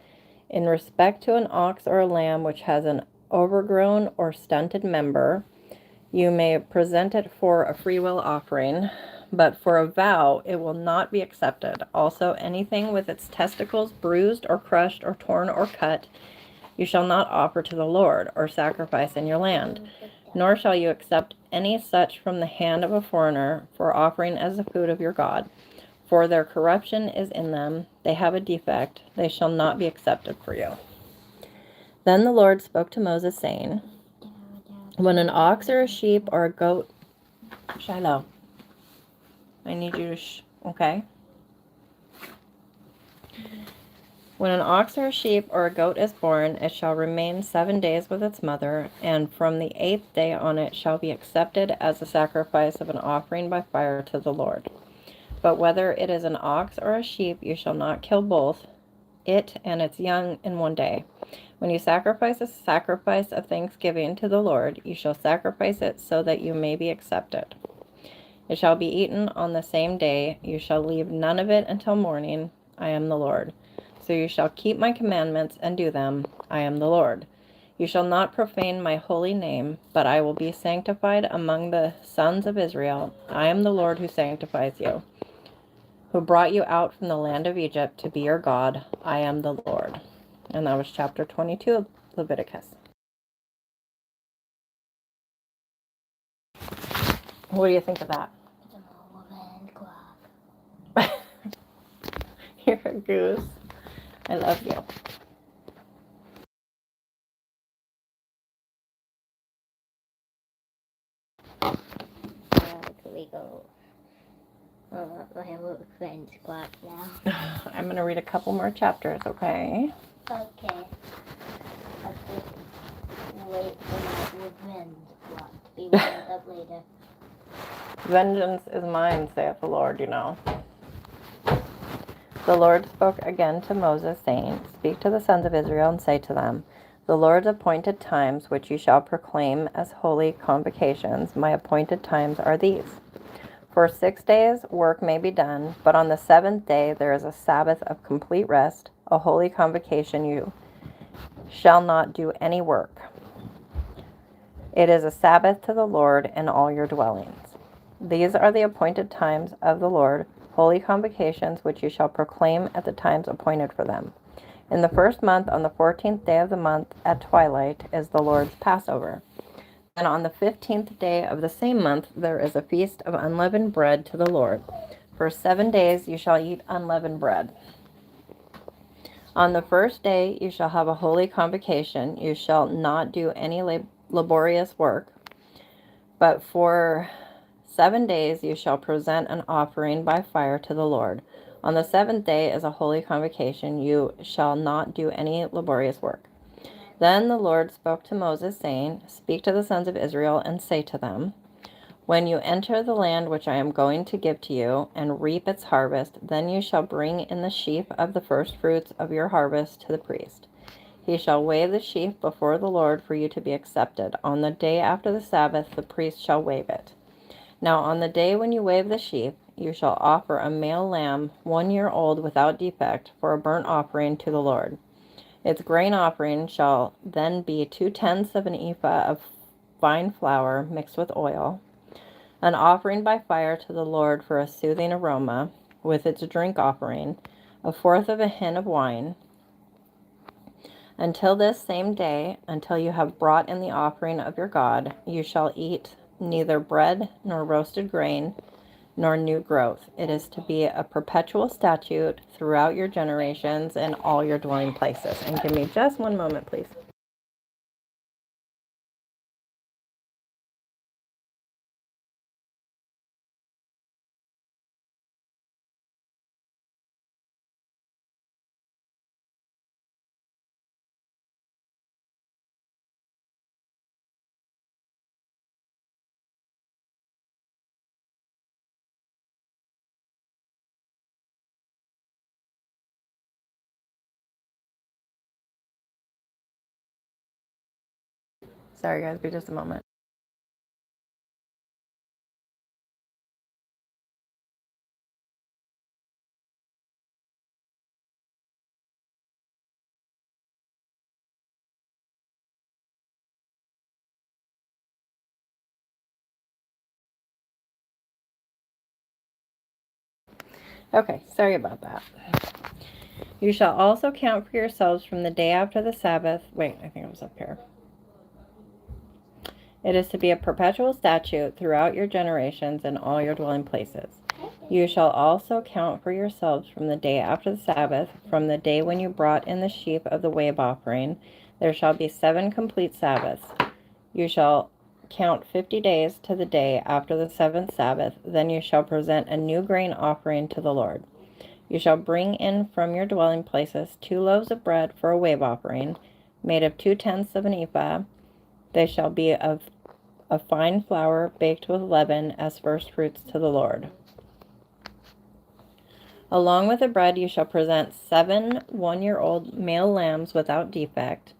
In respect to an ox or a lamb which has an overgrown or stunted member, you may present it for a freewill offering, but for a vow it will not be accepted. Also, anything with its testicles bruised or crushed or torn or cut, you shall not offer to the Lord or sacrifice in your land, nor shall you accept any such from the hand of a foreigner for offering as the food of your God. For their corruption is in them, they have a defect, they shall not be accepted for you. Then the Lord spoke to Moses, saying, when an ox or a sheep or a goat, Shiloh, I need you to okay? When an ox or a sheep or a goat is born, it shall remain 7 days with its mother, and from the 8th day on it shall be accepted as a sacrifice of an offering by fire to the Lord. But whether it is an ox or a sheep, you shall not kill both, it and its young, in 1 day. When you sacrifice a sacrifice of thanksgiving to the Lord, you shall sacrifice it so that you may be accepted. It shall be eaten on the same day. You shall leave none of it until morning. I am the Lord. So you shall keep my commandments and do them. I am the Lord. You shall not profane my holy name, but I will be sanctified among the sons of Israel. I am the Lord who sanctifies you, who brought you out from the land of Egypt to be your God. I am the Lord. And that was chapter 22 of Leviticus. What do you think of that? You're a goose. I love you. Can we go? I have a friend's class now. I'm going to read a couple more chapters, okay? Okay. I'll just wait for my revenge plot to be wound up later. Vengeance is mine, saith the Lord, you know. The Lord spoke again to Moses, saying, speak to the sons of Israel and say to them, the Lord's appointed times, which you shall proclaim as holy convocations, my appointed times are these. For 6 days work may be done, but on the 7th day there is a Sabbath of complete rest, a holy convocation. You shall not do any work. It is a Sabbath to the Lord in all your dwellings. These are the appointed times of the Lord, holy convocations, which you shall proclaim at the times appointed for them. In the 1st month, on the 14th day of the month, at twilight, is the Lord's Passover. And on the 15th day of the same month, there is a feast of unleavened bread to the Lord. For 7 days you shall eat unleavened bread. On the 1st day you shall have a holy convocation. You shall not do any laborious work, but for 7 days you shall present an offering by fire to the Lord. On the 7th day is a holy convocation. You shall not do any laborious work. Then the Lord spoke to Moses, saying, speak to the sons of Israel and say to them, when you enter the land which I am going to give to you, and reap its harvest, then you shall bring in the sheaf of the firstfruits of your harvest to the priest. He shall wave the sheaf before the Lord for you to be accepted. On the day after the Sabbath the priest shall wave it. Now on the day when you wave the sheaf, you shall offer a male lamb 1 year old without defect for a burnt offering to the Lord. Its grain offering shall then be 2/10 of an ephah of fine flour mixed with oil, an offering by fire to the Lord for a soothing aroma, with its drink offering, 1/4 of a hin of wine. Until this same day, until you have brought in the offering of your God, you shall eat neither bread nor roasted grain, nor new growth. It is to be a perpetual statute throughout your generations in all your dwelling places. And give me just one moment, please. Sorry, guys. Be just a moment. Okay, sorry about that. You shall also count for yourselves from the day after the Sabbath. Wait, I think I was up here. It is to be a perpetual statute throughout your generations in all your dwelling places. You shall also count for yourselves from the day after the Sabbath, from the day when you brought in the sheaf of the wave offering. There shall be 7 complete Sabbaths. You shall count 50 days to the day after the 7th Sabbath. Then you shall present a new grain offering to the Lord. You shall bring in from your dwelling places 2 loaves of bread for a wave offering, made of 2/10 of an ephah. They shall be of fine flour baked with leaven as first fruits to the Lord. Along with the bread you shall present 7 one-year-old male lambs without defect,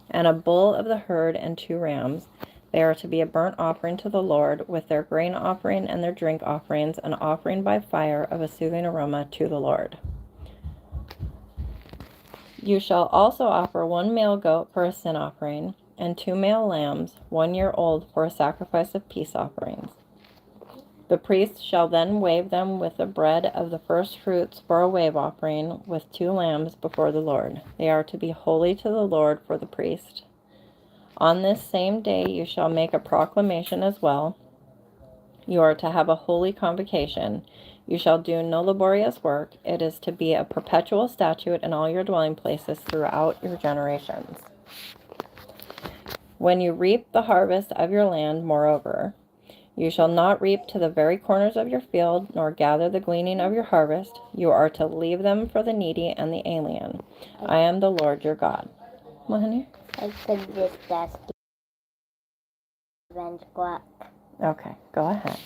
and a bull of the herd and 2 rams. They are to be a burnt offering to the Lord, with their grain offering and their drink offerings, an offering by fire of a soothing aroma to the Lord. You shall also offer 1 male goat for a sin offering, and 2 male lambs, 1 year old, for a sacrifice of peace offerings. The priest shall then wave them with the bread of the first fruits for a wave offering, with 2 lambs before the Lord. They are to be holy to the Lord for the priest. On this same day you shall make a proclamation as well. You are to have a holy convocation. You shall do no laborious work. It is to be a perpetual statute in all your dwelling places throughout your generations. When you reap the harvest of your land, moreover, you shall not reap to the very corners of your field, nor gather the gleaning of your harvest. You are to leave them for the needy and the alien. I am the Lord your God. What, honey? I could just ask you clock. Okay, go ahead.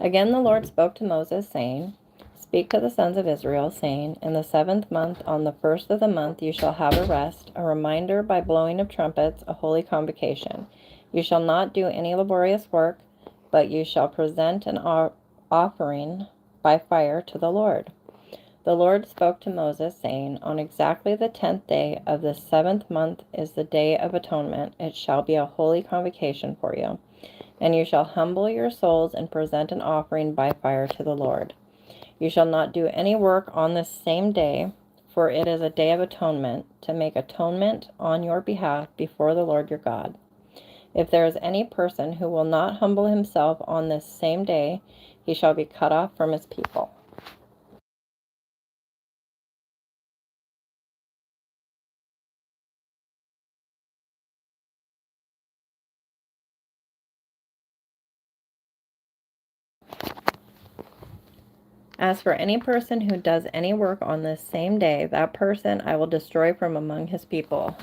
Again the Lord spoke to Moses, saying, Speak to the sons of Israel, saying, In the 7th month, on the 1st of the month, you shall have a rest, a reminder by blowing of trumpets, a holy convocation. You shall not do any laborious work, but you shall present an offering by fire to the Lord. The Lord spoke to Moses, saying, On exactly the 10th day of the 7th month is the day of atonement. It shall be a holy convocation for you. And you shall humble your souls and present an offering by fire to the Lord. You shall not do any work on this same day, for it is a day of atonement, to make atonement on your behalf before the Lord your God. If there is any person who will not humble himself on this same day, he shall be cut off from his people. As for any person who does any work on this same day, that person I will destroy from among his people.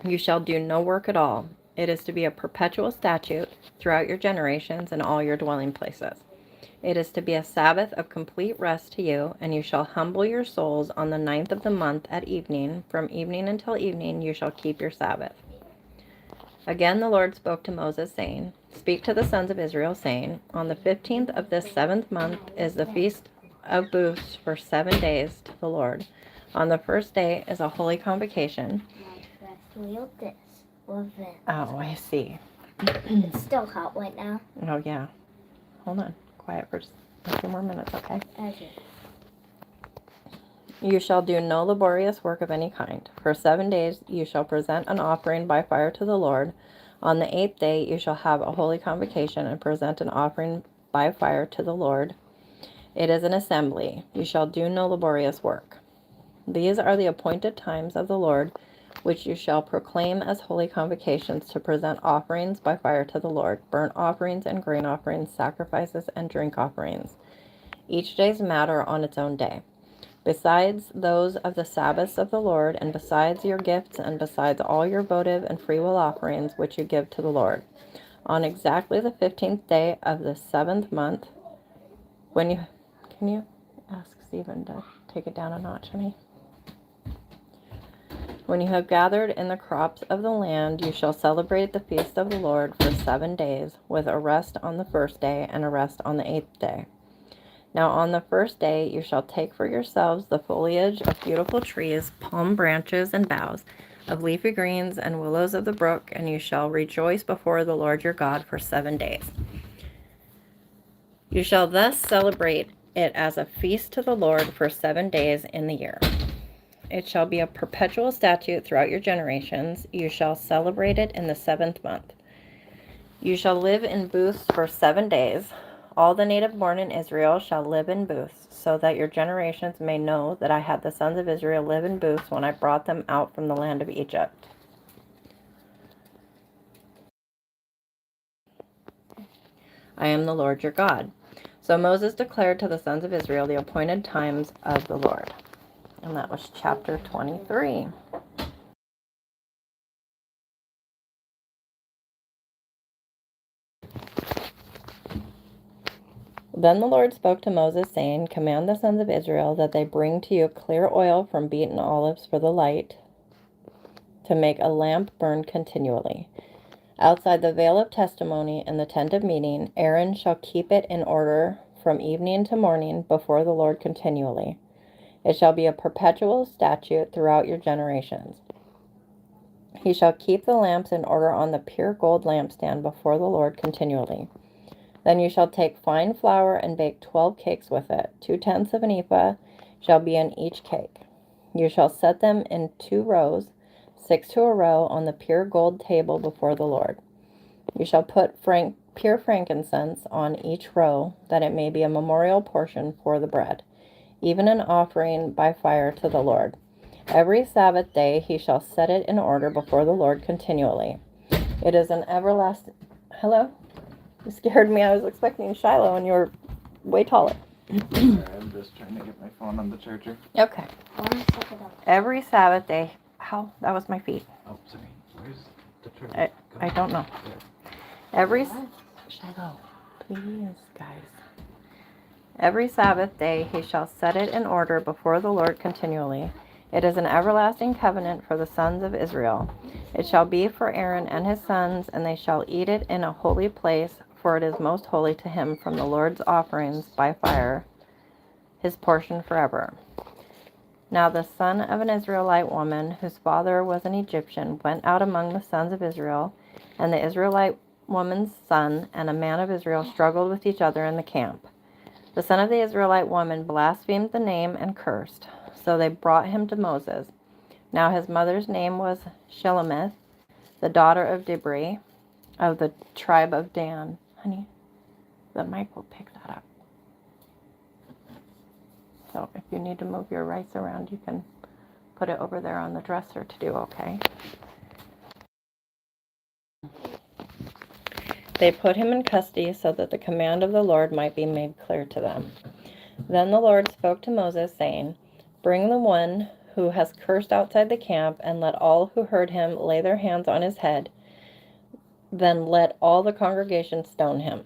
You shall do no work at all. It is to be a perpetual statute throughout your generations and all your dwelling places. It is to be a Sabbath of complete rest to you, and you shall humble your souls on the 9th of the month at evening. From evening until evening you shall keep your Sabbath. Again the Lord spoke to Moses, saying, Speak to the sons of Israel, saying, On the 15th of this 7th month is the feast of booths for 7 days to the Lord. On the first day is a holy convocation. Oh, I see. It's still hot right now. Oh, yeah. Hold on. Quiet for just a few more minutes, okay? Okay. You shall do no laborious work of any kind. For 7 days you shall present an offering by fire to the Lord. On the 8th day you shall have a holy convocation and present an offering by fire to the Lord. It is an assembly. You shall do no laborious work. These are the appointed times of the Lord, which you shall proclaim as holy convocations to present offerings by fire to the Lord, burnt offerings and grain offerings, sacrifices and drink offerings, each day's matter on its own day. Besides those of the Sabbaths of the Lord, and besides your gifts, and besides all your votive and freewill offerings which you give to the Lord. On exactly the 15th day of the 7th month, can you ask Stephen to take it down a notch for me? When you have gathered in the crops of the land, you shall celebrate the feast of the Lord for 7 days, with a rest on the first day and a rest on the 8th day. Now on the first day you shall take for yourselves the foliage of beautiful trees, palm branches and boughs, of leafy greens and willows of the brook, and you shall rejoice before the Lord your God for 7 days. You shall thus celebrate it as a feast to the Lord for 7 days in the year. It shall be a perpetual statute throughout your generations. You shall celebrate it in the 7th month. You shall live in booths for 7 days. All the native born in Israel shall live in booths, so that your generations may know that I had the sons of Israel live in booths when I brought them out from the land of Egypt. I am the Lord your God. So Moses declared to the sons of Israel the appointed times of the Lord. And that was chapter 23. Then the Lord spoke to Moses, saying, Command the sons of Israel that they bring to you clear oil from beaten olives for the light, to make a lamp burn continually. Outside the veil of testimony in the tent of meeting, Aaron shall keep it in order from evening to morning before the Lord continually. It shall be a perpetual statute throughout your generations. He shall keep the lamps in order on the pure gold lampstand before the Lord continually. Then you shall take fine flour and bake 12 cakes with it. 2/10 of an ephah shall be in each cake. You shall set them in 2 rows, 6 to a row, on the pure gold table before the Lord. You shall put pure frankincense on each row, that it may be a memorial portion for the bread, even an offering by fire to the Lord. Every Sabbath day he shall set it in order before the Lord continually. It is an everlasting... Hello? You scared me. I was expecting Shiloh, and you were way taller. I'm just trying to get my phone on the charger. Okay. Every Sabbath day... Ow, that was my feet. Oh, sorry. Where's the charger? I don't know. Every... Shiloh, please, guys. Every Sabbath day he shall set it in order before the Lord continually. It is an everlasting covenant for the sons of Israel. It shall be for Aaron and his sons, and they shall eat it in a holy place, for it is most holy to him from the Lord's offerings by fire, his portion forever. Now the son of an Israelite woman, whose father was an Egyptian, went out among the sons of Israel, and the Israelite woman's son and a man of Israel struggled with each other in the camp. The son of the Israelite woman blasphemed the name and cursed. So they brought him to Moses. Now his mother's name was Shelomith, the daughter of Dibri, of the tribe of Dan. Honey, the mic will pick that up. So if you need to move your rice around, you can put it over there on the dresser to do, okay? They put him in custody so that the command of the Lord might be made clear to them. Then the Lord spoke to Moses, saying, Bring the one who has cursed outside the camp, and let all who heard him lay their hands on his head. Then let all the congregation stone him.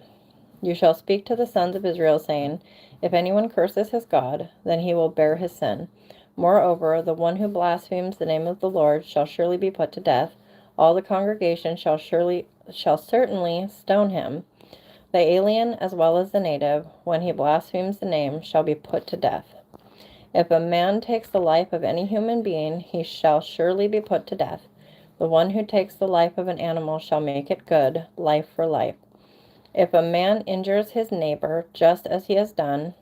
You shall speak to the sons of Israel, saying, If anyone curses his God, then he will bear his sin. Moreover, the one who blasphemes the name of the Lord shall surely be put to death. All the congregation shall certainly stone him. The alien as well as the native, when he blasphemes the name, shall be put to death. If a man takes the life of any human being, he shall surely be put to death. The one who takes the life of an animal shall make it good, life for life. If a man injures his neighbor, just as he has done,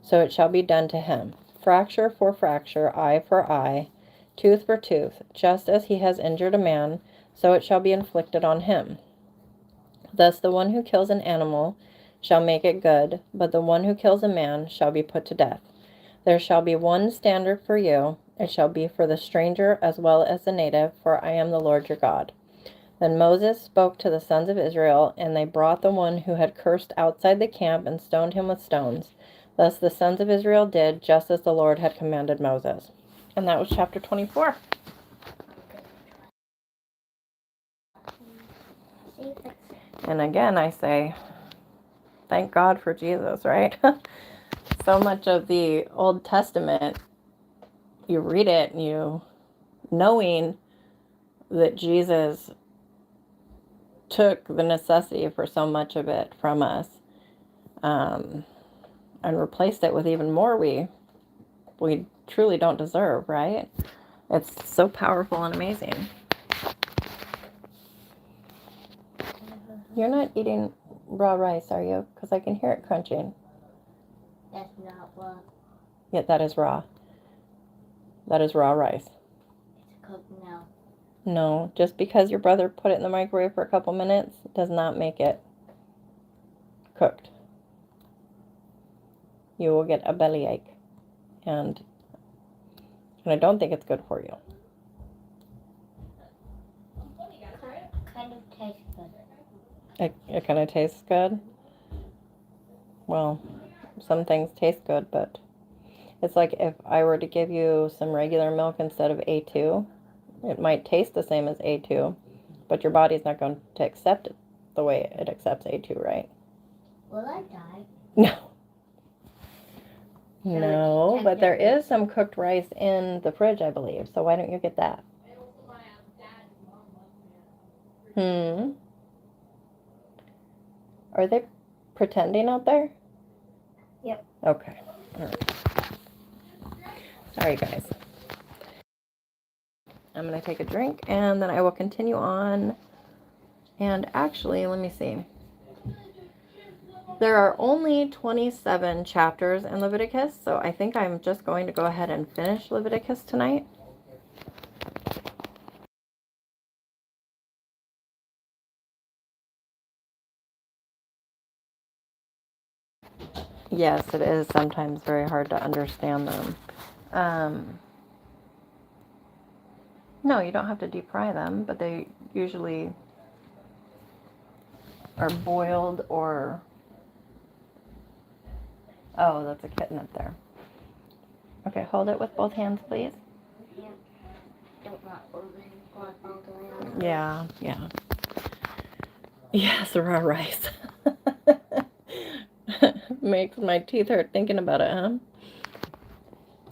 so it shall be done to him. Fracture for fracture, eye for eye, tooth for tooth, just as he has injured a man, so it shall be inflicted on him. Thus the one who kills an animal shall make it good, but the one who kills a man shall be put to death. There shall be one standard for you. It shall be for the stranger as well as the native, for I am the Lord your God. Then Moses spoke to the sons of Israel, and they brought the one who had cursed outside the camp and stoned him with stones. Thus the sons of Israel did just as the Lord had commanded Moses. And that was chapter 24. And again, I say, thank God for Jesus, right? So much of the Old Testament, you read it and you knowing that Jesus took the necessity for so much of it from us, and replaced it with even more we truly don't deserve, right? It's so powerful and amazing. You're not eating raw rice, are you? Because I can hear it crunching. That's not raw. Yeah, that is raw. That is raw rice. It's cooked now. No, just because your brother put it in the microwave for a couple minutes does not make it cooked. You will get a bellyache. And I don't think it's good for you. Kind of tastes good. It kind of tastes good. Well, some things taste good, but it's like if I were to give you some regular milk instead of A2, it might taste the same as A2, but your body's not going to accept it the way it accepts A2, right? Will I die? No. No, but there is some cooked rice in the fridge, I believe. So why don't you get that? Are they pretending out there? Yep. Okay. All right. Sorry, guys. I'm going to take a drink, and then I will continue on. And actually, let me see. There are only 27 chapters in Leviticus, so I think I'm just going to go ahead and finish Leviticus tonight. Yes, it is sometimes very hard to understand them. No, you don't have to deep fry them, but they usually are boiled or... Oh, that's a kitten up there. Okay, hold it with both hands, please. Yeah. Don't want all the way on. Yeah. Yes, raw rice. Makes my teeth hurt thinking about it, huh?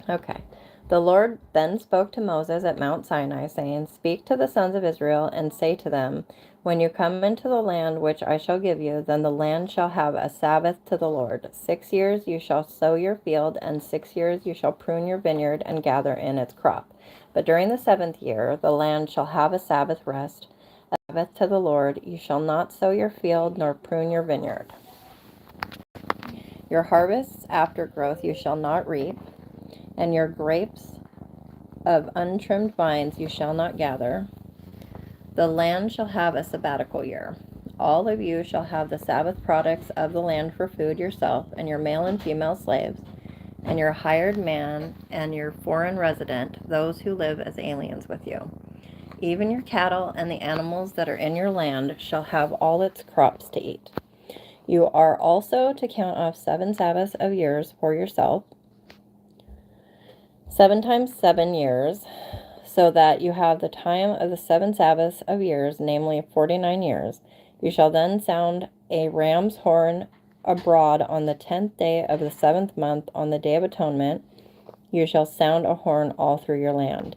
Okay. The Lord then spoke to Moses at Mount Sinai, saying, Speak to the sons of Israel, and say to them, When you come into the land which I shall give you, then the land shall have a Sabbath to the Lord. 6 years you shall sow your field, and 6 years you shall prune your vineyard and gather in its crop. But during the 7th year the land shall have a Sabbath rest, a Sabbath to the Lord. You shall not sow your field, nor prune your vineyard. Your harvests after growth you shall not reap, and your grapes of untrimmed vines you shall not gather. The land shall have a sabbatical year. All of you shall have the Sabbath products of the land for food yourself, and your male and female slaves, and your hired man, and your foreign resident, those who live as aliens with you. Even your cattle and the animals that are in your land shall have all its crops to eat. You are also to count off 7 Sabbaths of years for yourself, 7 times 7 years, so that you have the time of the 7 Sabbaths of years, namely 49 years. You shall then sound a ram's horn abroad on the 10th day of the 7th month, on the Day of Atonement. You shall sound a horn all through your land.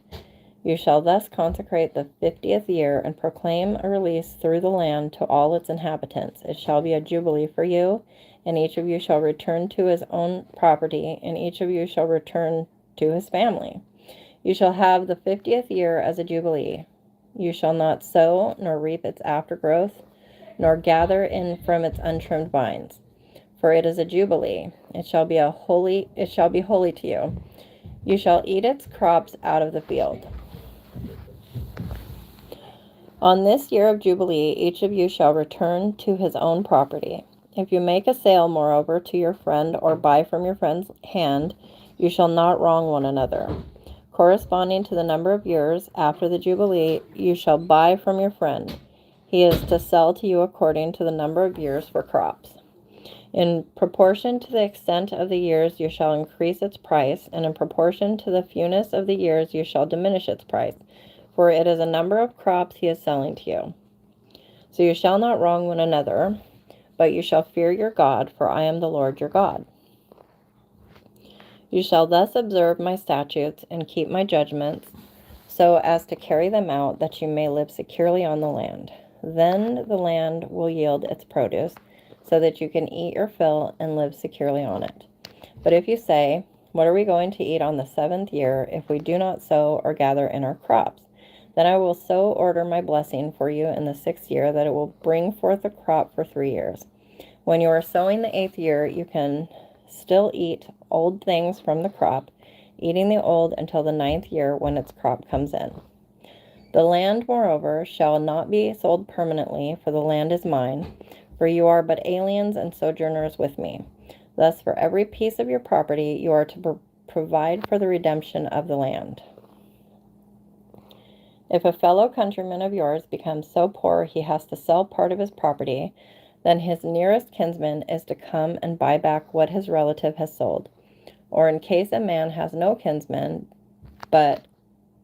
You shall thus consecrate the 50th year and proclaim a release through the land to all its inhabitants. It shall be a jubilee for you, and each of you shall return to his own property, and each of you shall return to his family. You shall have the 50th year as a jubilee. You shall not sow, nor reap its aftergrowth, nor gather in from its untrimmed vines. For it is a jubilee. It shall be holy to you. You shall eat its crops out of the field. On this year of Jubilee, each of you shall return to his own property. If you make a sale, moreover, to your friend, or buy from your friend's hand, you shall not wrong one another. Corresponding to the number of years after the Jubilee, you shall buy from your friend. He is to sell to you according to the number of years for crops. In proportion to the extent of the years, you shall increase its price, and in proportion to the fewness of the years, you shall diminish its price. For it is a number of crops he is selling to you. So you shall not wrong one another, but you shall fear your God, for I am the Lord your God. You shall thus observe my statutes and keep my judgments, so as to carry them out, that you may live securely on the land. Then the land will yield its produce, so that you can eat your fill and live securely on it. But if you say, what are we going to eat on the 7th year if we do not sow or gather in our crops? Then I will so order my blessing for you in the 6th year that it will bring forth a crop for 3 years. When you are sowing the 8th year, you can still eat old things from the crop, eating the old until the 9th year when its crop comes in. The land, moreover, shall not be sold permanently, for the land is mine, for you are but aliens and sojourners with me. Thus, for every piece of your property, you are to provide for the redemption of the land. If a fellow countryman of yours becomes so poor he has to sell part of his property, then his nearest kinsman is to come and buy back what his relative has sold. Or in case a man has no kinsman, but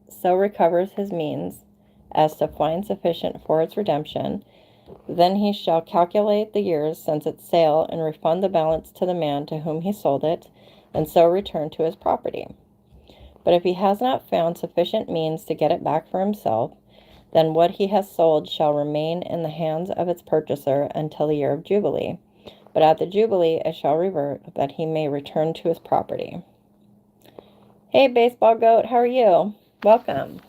so recovers his means as to find sufficient for its redemption, then he shall calculate the years since its sale and refund the balance to the man to whom he sold it, and so return to his property. But if he has not found sufficient means to get it back for himself, then what he has sold shall remain in the hands of its purchaser until the year of Jubilee. But at the Jubilee it shall revert, that he may return to his property. Hey, baseball goat, how are you? Welcome.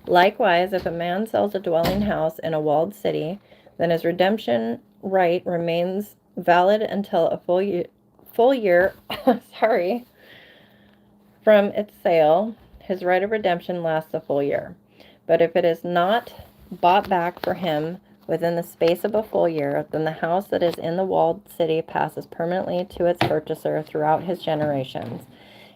Likewise, if a man sells a dwelling house in a walled city, then his redemption right remains valid until a full year from its sale. His right of redemption lasts a full year. But if it is not bought back for him within the space of a full year, then the house that is in the walled city passes permanently to its purchaser throughout his generations.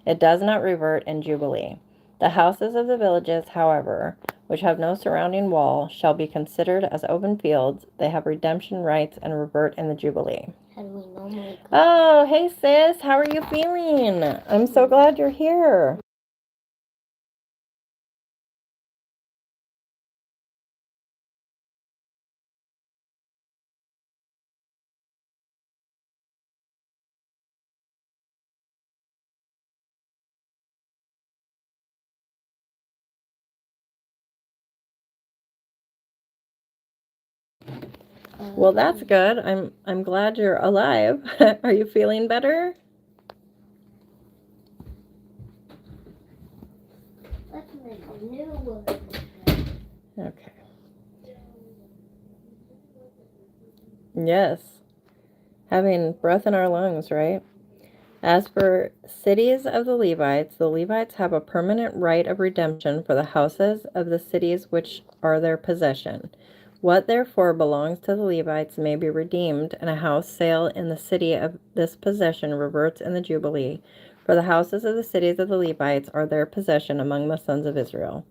It does not revert in Jubilee. The houses of the villages, however, which have no surrounding wall, shall be considered as open fields. They have redemption rights and revert in the Jubilee. Oh, hey sis, how are you feeling? I'm so glad you're here. Well, that's good. I'm glad you're alive. Are you feeling better? Let's make a new one. Okay. Yes. Having breath in our lungs, right? As for cities of the Levites have a permanent right of redemption for the houses of the cities which are their possession. What therefore belongs to the Levites may be redeemed, and a house sale in the city of this possession reverts in the Jubilee. For the houses of the cities of the Levites are their possession among the sons of Israel.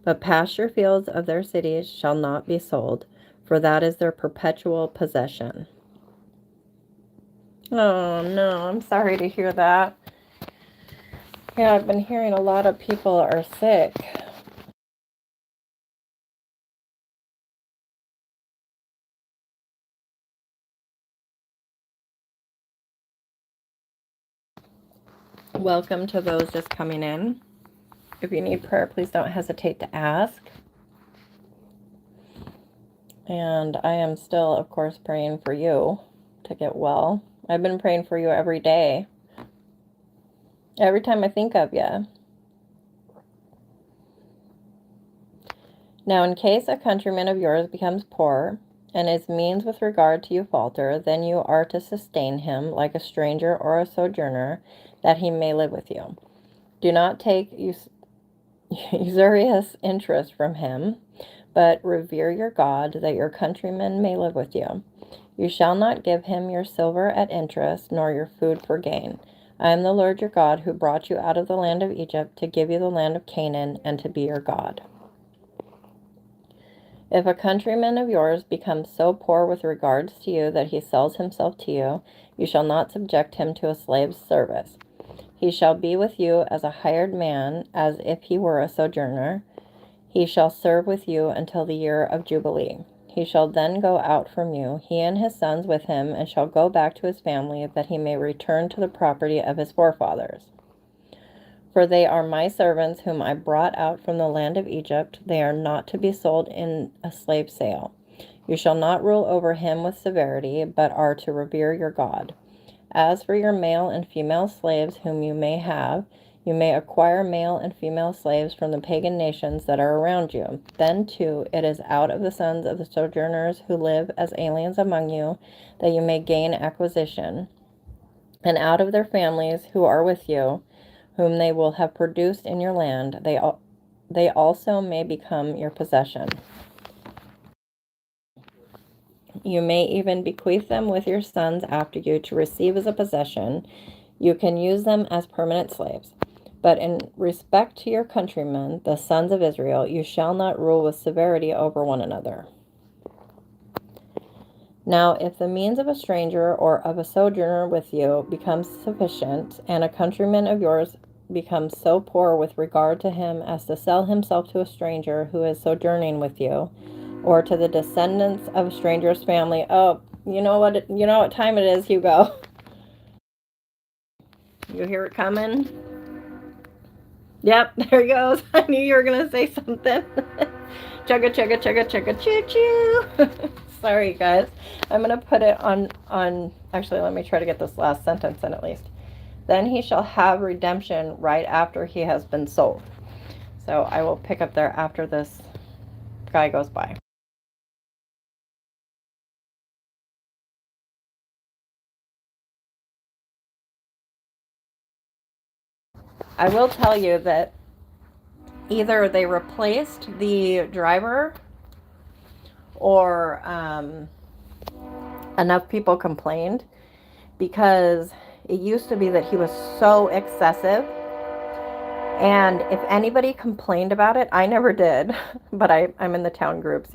But pasture fields of their cities shall not be sold, for that is their perpetual possession. Oh no, I'm sorry to hear that. Yeah, I've been hearing a lot of people are sick. Welcome to those just coming in. If you need prayer, please don't hesitate to ask. And I am still, of course, praying for you to get well. I've been praying for you every day. Every time I think of you. Now, in case a countryman of yours becomes poor, and his means with regard to you falter, then you are to sustain him like a stranger or a sojourner, that he may live with you. Do not take usurious interest from him, but revere your God, that your countrymen may live with you. You shall not give him your silver at interest, nor your food for gain. I am the Lord your God, who brought you out of the land of Egypt to give you the land of Canaan and to be your God. If a countryman of yours becomes so poor with regards to you that he sells himself to you, you shall not subject him to a slave's service. He shall be with you as a hired man, as if he were a sojourner. He shall serve with you until the year of Jubilee. He shall then go out from you, he and his sons with him, and shall go back to his family, that he may return to the property of his forefathers. For they are my servants whom I brought out from the land of Egypt. They are not to be sold in a slave sale. You shall not rule over him with severity, but are to revere your God. As for your male and female slaves whom you may have, you may acquire male and female slaves from the pagan nations that are around you. Then, too, it is out of the sons of the sojourners who live as aliens among you that you may gain acquisition, and out of their families who are with you, whom they will have produced in your land, they also may become your possession. You may even bequeath them with your sons after you to receive as a possession. You can use them as permanent slaves. But in respect to your countrymen, the sons of Israel, you shall not rule with severity over one another. Now, if the means of a stranger or of a sojourner with you becomes sufficient, and a countryman of yours becomes so poor with regard to him as to sell himself to a stranger who is sojourning with you, or to the descendants of a stranger's family. Oh, you know what time it is, Hugo. You hear it coming? Yep, there he goes. I knew you were gonna say something. Chugga chugga chugga chugga choo choo. Sorry guys. I'm gonna put it on actually let me try to get this last sentence in at least. Then he shall have redemption right after he has been sold. So I will pick up there after this guy goes by. I will tell you that either they replaced the driver or enough people complained, because it used to be that he was so excessive, and if anybody complained about it, I never did, but I'm in the town groups,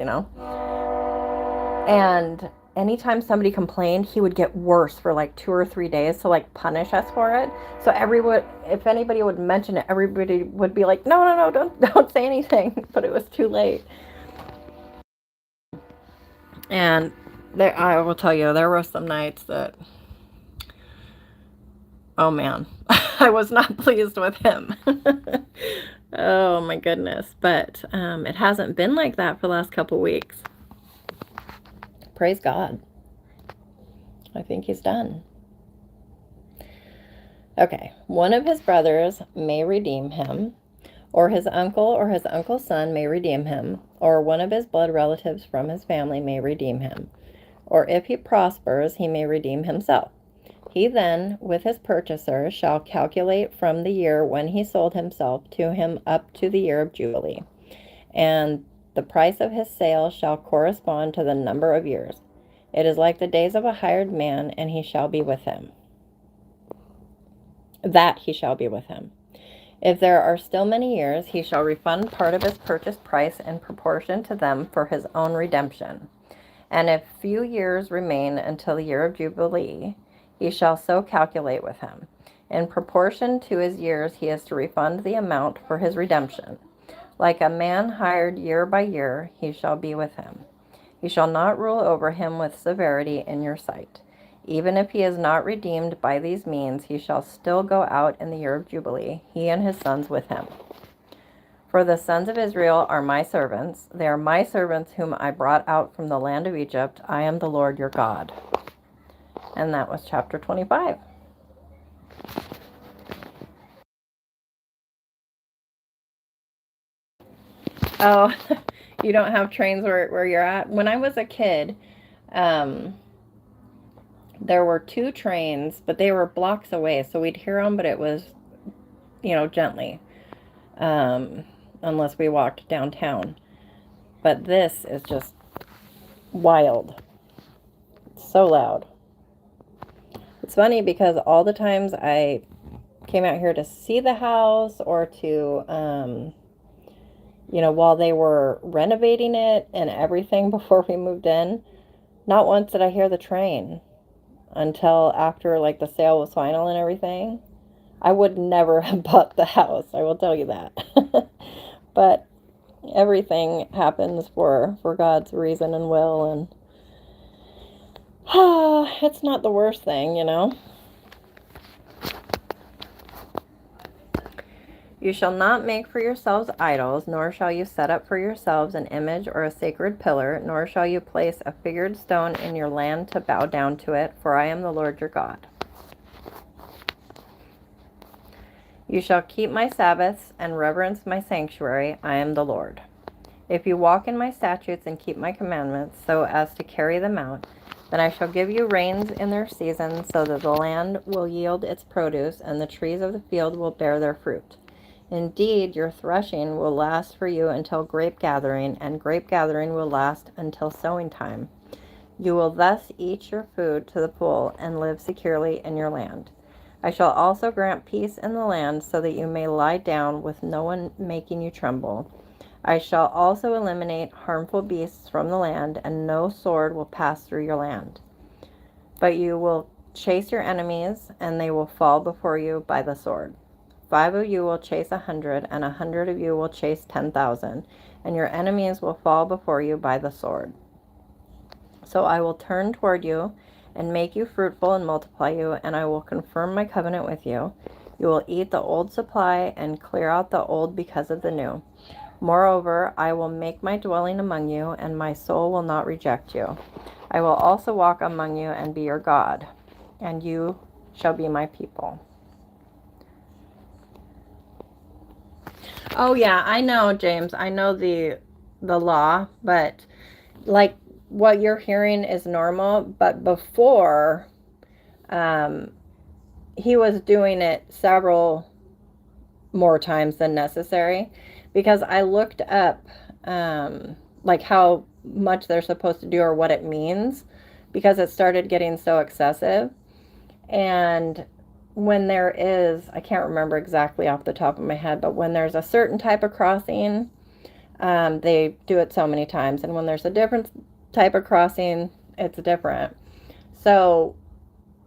and anytime somebody complained, he would get worse for like 2 or 3 days to like punish us for it. So if anybody would mention it, everybody would be like, no, don't say anything. But it was too late. And I will tell you, there were some nights that, oh man, I was not pleased with him. Oh my goodness. But it hasn't been like that for the last couple weeks. Praise God. I think he's done. Okay, one of his brothers may redeem him, or his uncle's son may redeem him, or one of his blood relatives from his family may redeem him, or if he prospers, he may redeem himself. He then, with his purchaser, shall calculate from the year when he sold himself to him up to the year of Jubilee, and the price of his sale shall correspond to the number of years. It is like the days of a hired man, and he shall be with him. That he shall be with him. If there are still many years, he shall refund part of his purchase price in proportion to them for his own redemption. And if few years remain until the year of Jubilee, he shall so calculate with him. In proportion to his years, he is to refund the amount for his redemption. Like a man hired year by year, he shall be with him. He shall not rule over him with severity in your sight. Even if he is not redeemed by these means, he shall still go out in the year of Jubilee, he and his sons with him. For the sons of Israel are my servants. They are my servants whom I brought out from the land of Egypt. I am the Lord your God. And that was chapter 25. Oh, you don't have trains where you're at? When I was a kid, there were 2 trains, but they were blocks away, so we'd hear them, but it was, gently, unless we walked downtown. But this is just wild. It's so loud. It's funny because all the times I came out here to see the house or to, while they were renovating it and everything before we moved in, not once did I hear the train until after like the sale was final and everything. I would never have bought the house, I will tell you that. But everything happens for God's reason and will, and it's not the worst thing, You shall not make for yourselves idols, nor shall you set up for yourselves an image or a sacred pillar, nor shall you place a figured stone in your land to bow down to it, for I am the Lord your God. You shall keep my Sabbaths and reverence my sanctuary. I am the Lord. If you walk in my statutes and keep my commandments so as to carry them out, then I shall give you rains in their season, so that the land will yield its produce, and the trees of the field will bear their fruit. Indeed, your threshing will last for you until grape gathering, and grape gathering will last until sowing time. You will thus eat your food to the full and live securely in your land. I shall also grant peace in the land, so that you may lie down with no one making you tremble. I shall also eliminate harmful beasts from the land, and no sword will pass through your land. But you will chase your enemies, and they will fall before you by the sword. 5 of you will chase 100, and 100 of you will chase 10,000, and your enemies will fall before you by the sword. So I will turn toward you and make you fruitful and multiply you, and I will confirm my covenant with you. You will eat the old supply and clear out the old because of the new. Moreover, I will make my dwelling among you, and my soul will not reject you. I will also walk among you and be your God, and you shall be my people. Oh yeah, I know, James. I know the law, but like what you're hearing is normal, but before he was doing it several more times than necessary, because I looked up like how much they're supposed to do or what it means, because it started getting so excessive. And when there is, I can't remember exactly off the top of my head, but when there's a certain type of crossing, they do it so many times, and when there's a different type of crossing, it's different. So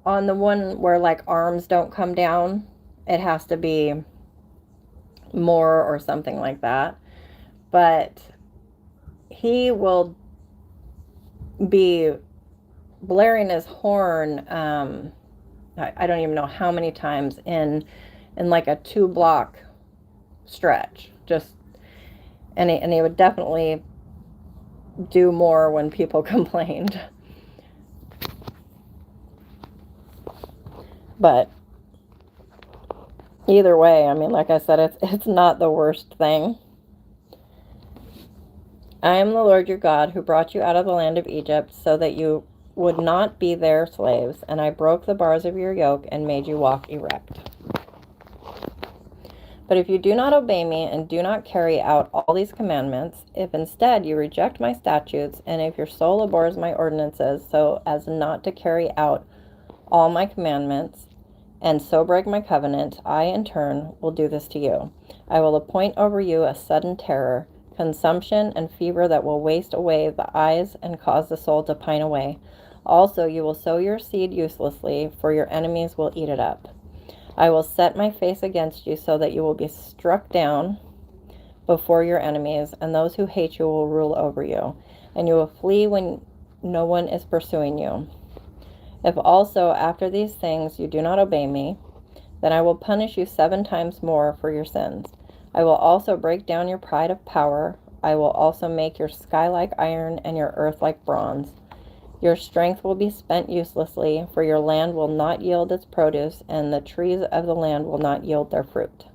on the one where like arms don't come down, it has to be more or something like that. But he will be blaring his horn, I don't even know how many times in like a 2-block stretch, just and he would definitely do more when people complained. But either way, I mean, like I said, it's not the worst thing. I am the Lord your God, who brought you out of the land of Egypt, so that you would not be their slaves, and I broke the bars of your yoke and made you walk erect. But if you do not obey me and do not carry out all these commandments, if instead you reject my statutes, and if your soul abhors my ordinances so as not to carry out all my commandments, and so break my covenant, I in turn will do this to you. I will appoint over you a sudden terror, consumption, and fever that will waste away the eyes and cause the soul to pine away. Also, you will sow your seed uselessly, for your enemies will eat it up. I will set my face against you so that you will be struck down before your enemies, and those who hate you will rule over you, and you will flee when no one is pursuing you. If also after these things you do not obey me, then I will punish you 7 times more for your sins. I will also break down your pride of power. I will also make your sky like iron and your earth like bronze. Your strength will be spent uselessly, for your land will not yield its produce, and the trees of the land will not yield their fruit.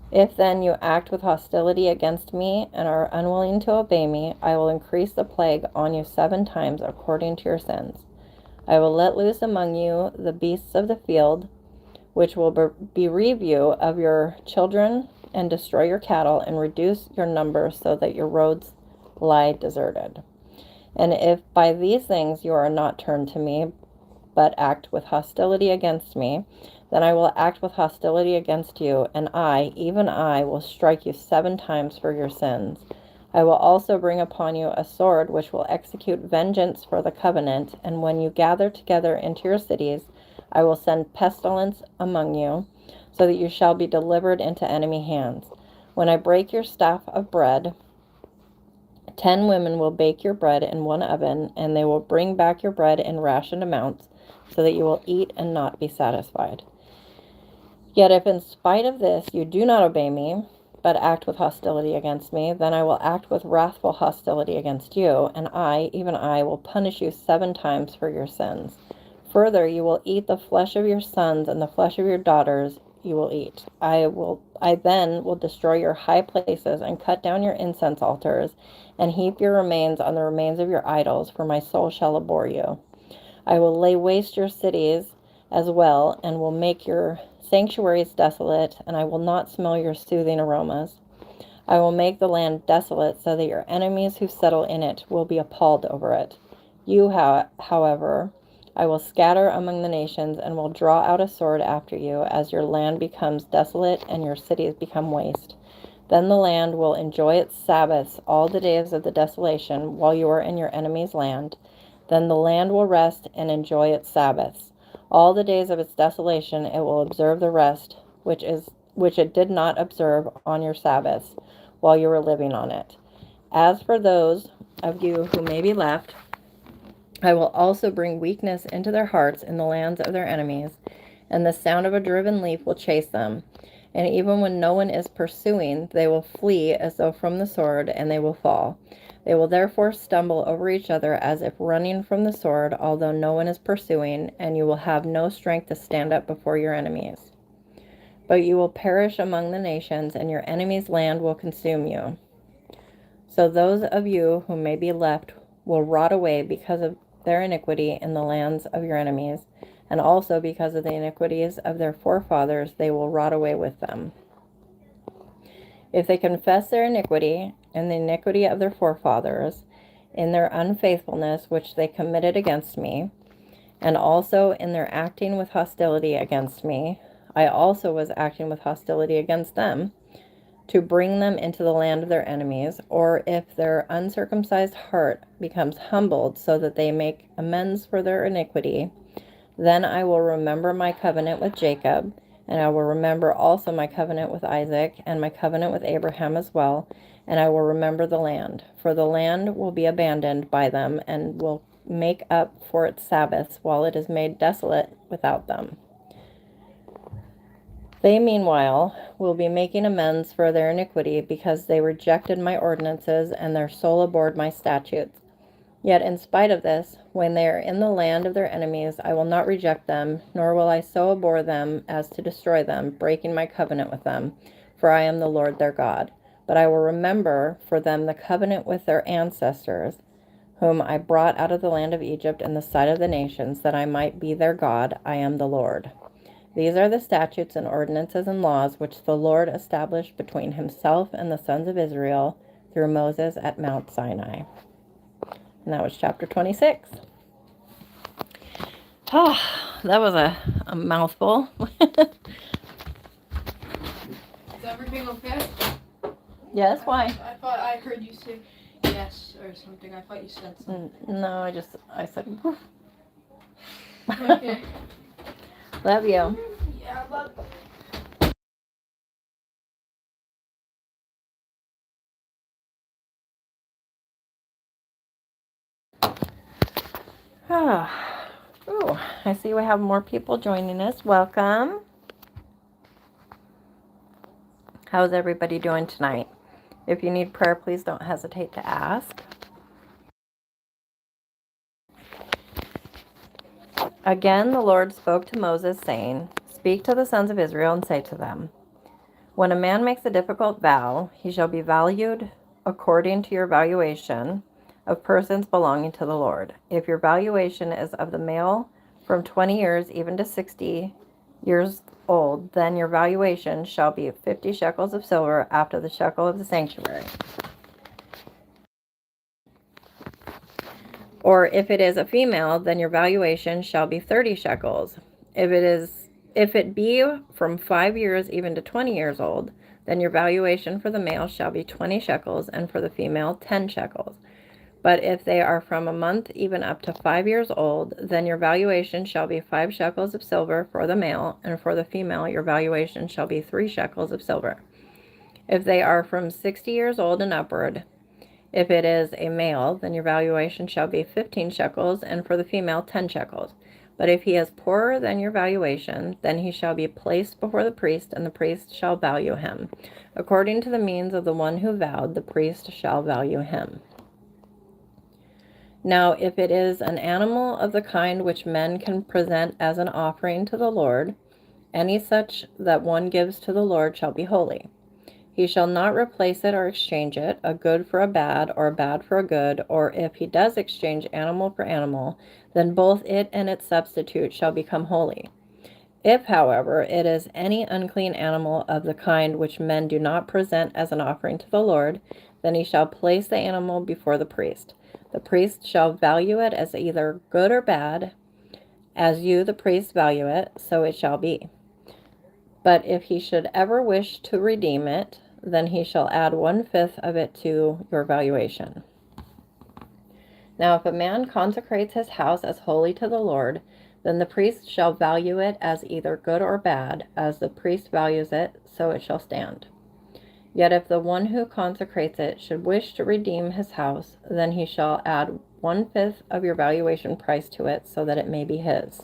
If then you act with hostility against me and are unwilling to obey me, I will increase the plague on you 7 times according to your sins. I will let loose among you the beasts of the field, which will bereave you of your children and destroy your cattle and reduce your number so that your roads lie deserted. And if by these things you are not turned to me, but act with hostility against me, then I will act with hostility against you, and I, even I, will strike you 7 times for your sins. I will also bring upon you a sword which will execute vengeance for the covenant, and when you gather together into your cities, I will send pestilence among you, so that you shall be delivered into enemy hands. When I break your staff of bread, 10 women will bake your bread in one oven, and they will bring back your bread in rationed amounts, so that you will eat and not be satisfied. Yet if in spite of this you do not obey me, but act with hostility against me, then I will act with wrathful hostility against you, and I, even I, will punish you 7 times for your sins. Further, you will eat the flesh of your sons, and the flesh of your daughters you will eat. I then will destroy your high places and cut down your incense altars, and heap your remains on the remains of your idols, for my soul shall abhor you. I will lay waste your cities as well, and will make your sanctuaries desolate, and I will not smell your soothing aromas. I will make the land desolate, so that your enemies who settle in it will be appalled over it. You, however, I will scatter among the nations, and will draw out a sword after you, as your land becomes desolate and your cities become waste. Then the land will enjoy its Sabbaths all the days of the desolation, while you are in your enemy's land. Then the land will rest and enjoy its Sabbaths. All the days of its desolation it will observe the rest, which it did not observe on your Sabbaths, while you were living on it. As for those of you who may be left, I will also bring weakness into their hearts in the lands of their enemies, and the sound of a driven leaf will chase them. And even when no one is pursuing, they will flee as though from the sword, and they will fall. They will therefore stumble over each other as if running from the sword, although no one is pursuing, and you will have no strength to stand up before your enemies. But you will perish among the nations, and your enemy's land will consume you. So those of you who may be left will rot away because of their iniquity in the lands of your enemies, and also because of the iniquities of their forefathers they will rot away with them. If they confess their iniquity and the iniquity of their forefathers in their unfaithfulness which they committed against me, and also in their acting with hostility against me, I also was acting with hostility against them, to bring them into the land of their enemies, or if their uncircumcised heart becomes humbled so that they make amends for their iniquity, then I will remember my covenant with Jacob, and I will remember also my covenant with Isaac, and my covenant with Abraham as well, and I will remember the land. For the land will be abandoned by them, and will make up for its Sabbaths, while it is made desolate without them. They, meanwhile, will be making amends for their iniquity, because they rejected my ordinances, and their soul abhorred my statutes. Yet in spite of this, when they are in the land of their enemies, I will not reject them, nor will I so abhor them as to destroy them, breaking my covenant with them, for I am the Lord their God. But I will remember for them the covenant with their ancestors, whom I brought out of the land of Egypt in the sight of the nations, that I might be their God. I am the Lord. These are the statutes and ordinances and laws which the Lord established between himself and the sons of Israel through Moses at Mount Sinai. And that was chapter 26. Oh, that was a mouthful. Is everything okay? Yes, why? I thought I heard you say yes or something. I thought you said something. No, I said, woof. Okay. Love you. Yeah, love. Ooh, I see we have more people joining us. Welcome. How's everybody doing tonight? If you need prayer, please don't hesitate to ask. Again, the Lord spoke to Moses, saying, "Speak to the sons of Israel and say to them, when a man makes a difficult vow, he shall be valued according to your valuation of persons belonging to the Lord. If your valuation is of the male from 20 years even to 60 years old, then your valuation shall be 50 shekels of silver after the shekel of the sanctuary. Or if it is a female, then your valuation shall be 30 shekels. If it be from 5 years even to 20 years old, then your valuation for the male shall be 20 shekels, and for the female 10 shekels. But if they are from a month even up to 5 years old, then your valuation shall be 5 shekels of silver for the male, and for the female your valuation shall be 3 shekels of silver. If they are from 60 years old and upward, if it is a male, then your valuation shall be 15 shekels, and for the female 10 shekels. But if he is poorer than your valuation, then he shall be placed before the priest, and the priest shall value him. According to the means of the one who vowed, the priest shall value him. Now, if it is an animal of the kind which men can present as an offering to the Lord, any such that one gives to the Lord shall be holy. He shall not replace it or exchange it, a good for a bad, or a bad for a good, or if he does exchange animal for animal, then both it and its substitute shall become holy. If, however, it is any unclean animal of the kind which men do not present as an offering to the Lord, then he shall place the animal before the priest. The priest shall value it as either good or bad, as you, the priest, value it, so it shall be. But if he should ever wish to redeem it, then he shall add 1/5 of it to your valuation. Now, if a man consecrates his house as holy to the Lord, then the priest shall value it as either good or bad, as the priest values it, so it shall stand. Yet if the one who consecrates it should wish to redeem his house, then he shall add 1/5 of your valuation price to it, so that it may be his.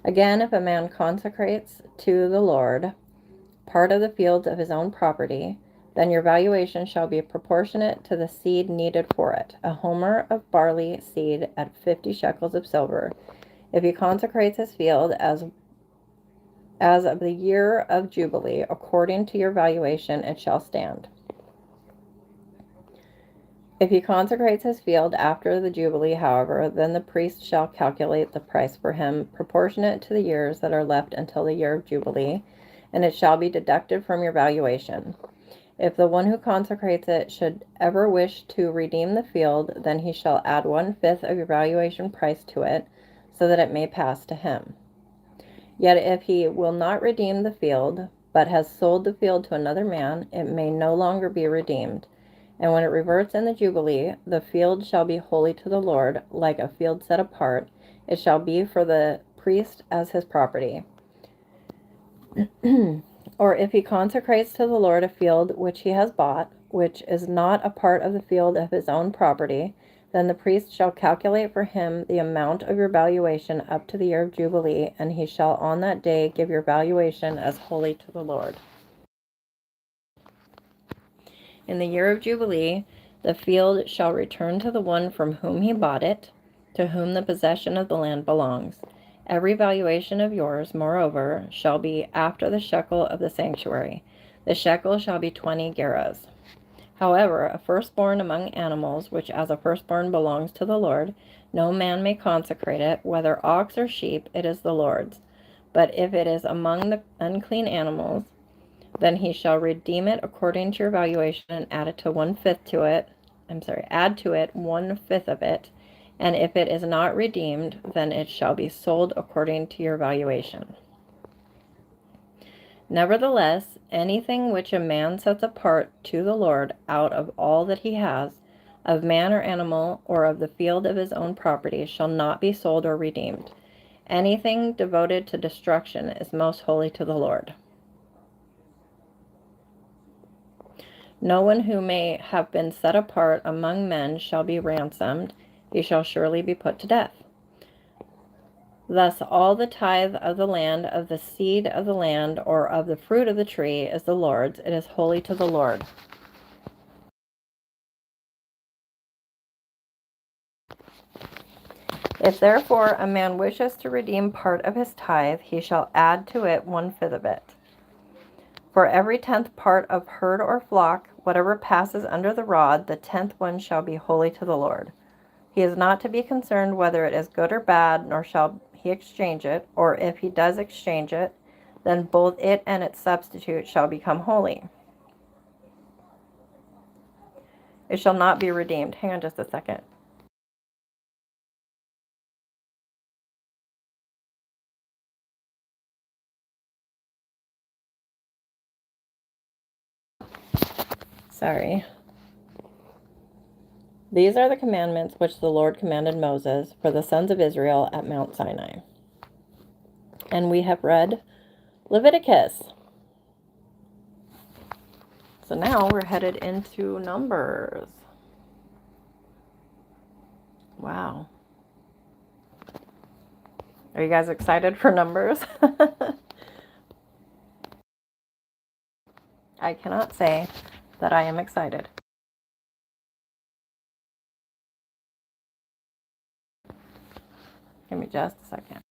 Again, if a man consecrates to the Lord part of the fields of his own property, then your valuation shall be proportionate to the seed needed for it, a homer of barley seed at 50 shekels of silver. If he consecrates his field as of the year of Jubilee, according to your valuation, it shall stand. If he consecrates his field after the Jubilee, however, then the priest shall calculate the price for him, proportionate to the years that are left until the year of Jubilee, and it shall be deducted from your valuation. If the one who consecrates it should ever wish to redeem the field, then he shall add 1/5 of your valuation price to it, so that it may pass to him. Yet if he will not redeem the field, but has sold the field to another man, it may no longer be redeemed. And when it reverts in the Jubilee, the field shall be holy to the Lord, like a field set apart. It shall be for the priest as his property. Or if he consecrates to the Lord a field which he has bought, which is not a part of the field of his own property, then the priest shall calculate for him the amount of your valuation up to the year of Jubilee, and he shall on that day give your valuation as holy to the Lord. In the year of Jubilee, the field shall return to the one from whom he bought it, to whom the possession of the land belongs. Every valuation of yours, moreover, shall be after the shekel of the sanctuary. The shekel shall be 20 gerahs. However, a firstborn among animals, which as a firstborn belongs to the Lord, no man may consecrate it, whether ox or sheep, it is the Lord's. But if it is among the unclean animals, then he shall redeem it according to your valuation and add to it 1/5 of it. And if it is not redeemed, then it shall be sold according to your valuation. Nevertheless, anything which a man sets apart to the Lord out of all that he has, of man or animal, or of the field of his own property, shall not be sold or redeemed. Anything devoted to destruction is most holy to the Lord. No one who may have been set apart among men shall be ransomed. He shall surely be put to death. Thus all the tithe of the land, of the seed of the land, or of the fruit of the tree is the Lord's. It is holy to the Lord. If therefore a man wishes to redeem part of his tithe, he shall add to it 1/5 of it. For every 10th part of herd or flock, whatever passes under the rod, the 10th one shall be holy to the Lord. He is not to be concerned whether it is good or bad, nor shall he exchange it, or if he does exchange it, then both it and its substitute shall become holy. It shall not be redeemed. Hang on just a second. Sorry. These are the commandments which the Lord commanded Moses for the sons of Israel at Mount Sinai. And we have read Leviticus. So now we're headed into Numbers. Wow. Are you guys excited for numbers? I cannot say that I am excited. Give me just a second.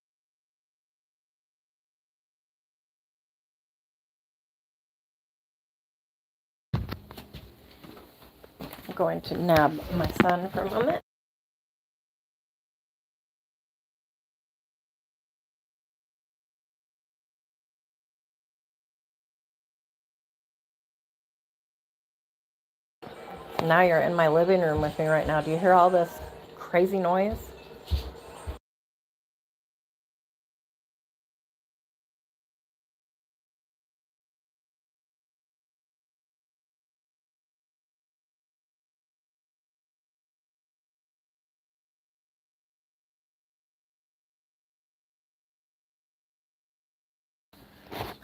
I'm going to nab my son for a moment. Now you're in my living room with me right now. Do you hear all this crazy noise?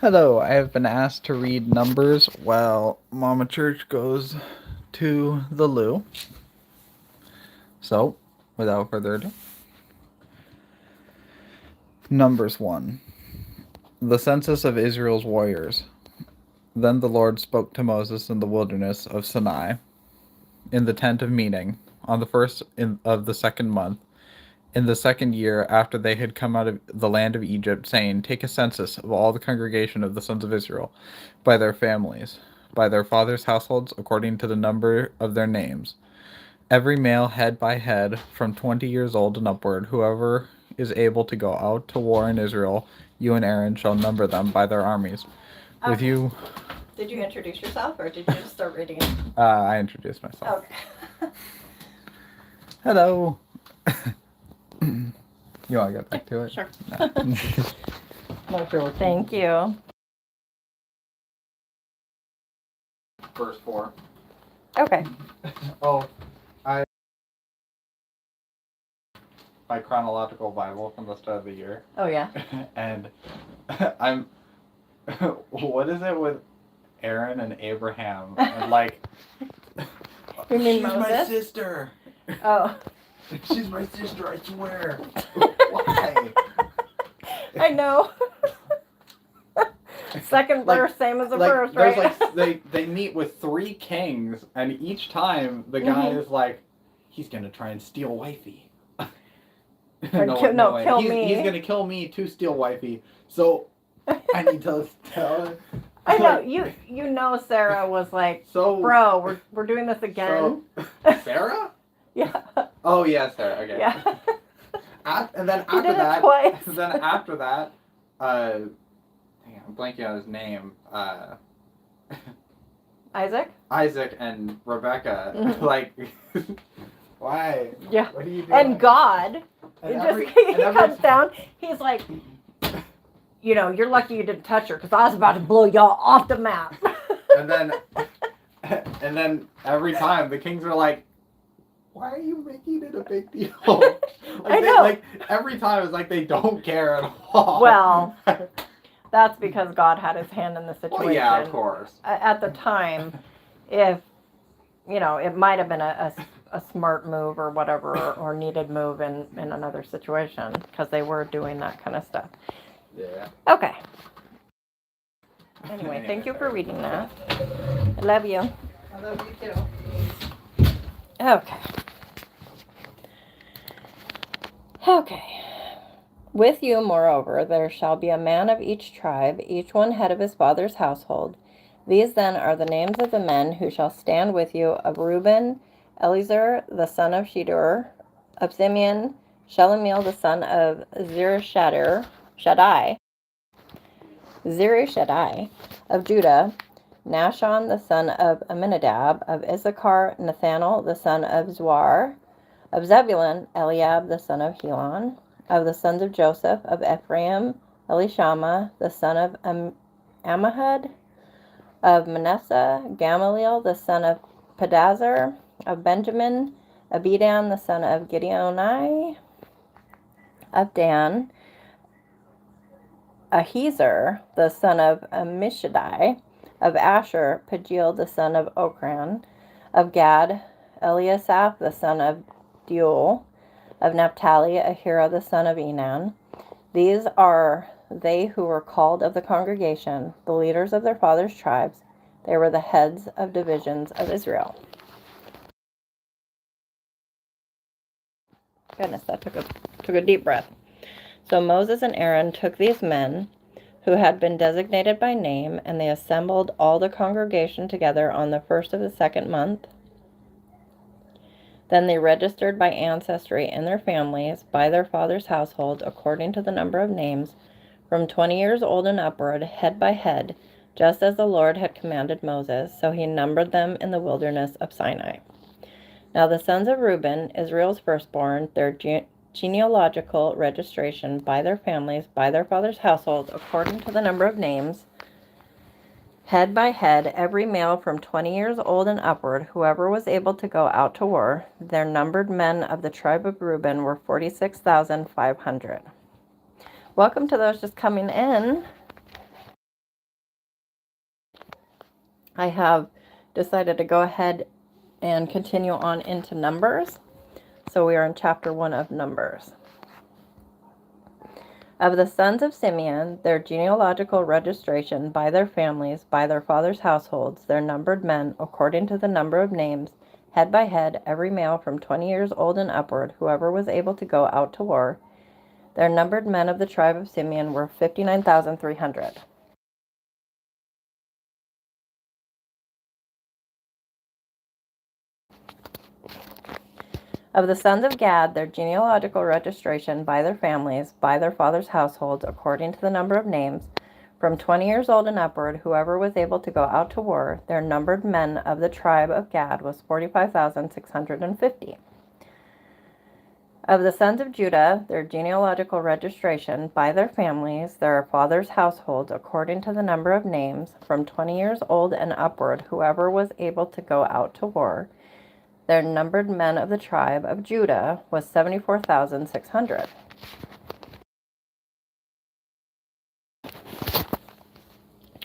Hello, I have been asked to read Numbers while Mama Church goes to the loo. So, without further ado, Numbers 1. The census of Israel's warriors. Then the Lord spoke to Moses in the wilderness of Sinai, in the tent of meeting, on the first of the second month, in the second year after they had come out of the land of Egypt, saying, Take a census of all the congregation of the sons of Israel, by their families, by their fathers' households, according to the number of their names. Every male head by head, from 20 years old and upward, whoever is able to go out to war in Israel, you and Aaron shall number them by their armies. With Okay. you... Did you introduce yourself or did you just start reading? I introduced myself. Okay. Hello. You want to get back to it? Sure. No. Not sure what. Thank you. Verse 4. Okay. Oh, my chronological Bible from the start of the year, Oh, yeah. and I'm. What is it with Aaron and Abraham? And like, You mean she's my Moses? sister. Oh. She's my sister, I swear. Why? I know. Second verse, same as the first, there's right? they meet with 3 kings, and each time the guy is like, he's gonna try and steal wifey. Kill me. He's gonna kill me to steal wifey. So I need to tell her. I know you know Sarah was like, So bro, we're doing this again. So, Sarah? Yeah. Oh yeah, Sarah. Okay. Yeah. And then He after did it that, twice. then after that, dang it, I'm blanking on his name. Isaac? Isaac and Rebecca. Mhm. Like, why? Yeah. What are you doing? And God, And he comes down. He's like, you're lucky you didn't touch her because I was about to blow y'all off the map. and then every time the kings are like, why are you making it a big deal? I know. Like every time it's like they don't care at all. Well, that's because God had his hand in the situation. Well, yeah, of course. At the time, if, it might have been a smart move or whatever, or needed move in another situation, because they were doing that kind of stuff. Yeah. Okay. Anyway, thank you for reading that. I love you. I love you too. Okay. Okay. With you, moreover, there shall be a man of each tribe, each one head of his father's household. These then are the names of the men who shall stand with you: of Reuben, Eliezer the son of Shedeur; of Simeon, Shelumiel the son of Shaddai; of Judah, Nashon the son of Amminadab; of Issachar, Nathanael the son of Zuar; of Zebulun, Eliab the son of Helon; of the sons of Joseph; of Ephraim, Elishama the son of Ammihud; of Manasseh, Gamaliel the son of Pedazur; of Benjamin, Abidan the son of Gideoni; of Dan, Ahiezer the son of Ammishaddai; of Asher, Pagiel the son of Okran; of Gad, Eliasaph the son of Deuel; of Naphtali, Ahira the son of Enan; These are they who were called of the congregation, the leaders of their fathers' tribes. They were the heads of divisions of Israel. Goodness, that took a deep breath. So Moses and Aaron took these men who had been designated by name, and they assembled all the congregation together on the first of the second month. Then they registered by ancestry in their families, by their fathers' households, according to the number of names, from 20 years old and upward, head by head, just as the Lord had commanded Moses. So he numbered them in the wilderness of Sinai. Now the sons of Reuben, Israel's firstborn, their genealogical registration by their families, by their fathers' households, according to the number of names, head by head, every male from 20 years old and upward, whoever was able to go out to war, their numbered men of the tribe of Reuben were 46,500. Welcome to those just coming in. I have decided to go ahead and continue on into Numbers. So we are in chapter 1 of Numbers. Of the sons of Simeon, their genealogical registration by their families, by their fathers' households, their numbered men, according to the number of names, head by head, every male from 20 years old and upward, whoever was able to go out to war, their numbered men of the tribe of Simeon were 59,300. Of the sons of Gad, their genealogical registration by their families, by their fathers' households, according to the number of names, from 20 years old and upward, whoever was able to go out to war, their numbered men of the tribe of Gad was 45,650. Of the sons of Judah, their genealogical registration by their families, their fathers' households, according to the number of names, from 20 years old and upward, whoever was able to go out to war, their numbered men of the tribe of Judah was 74,600.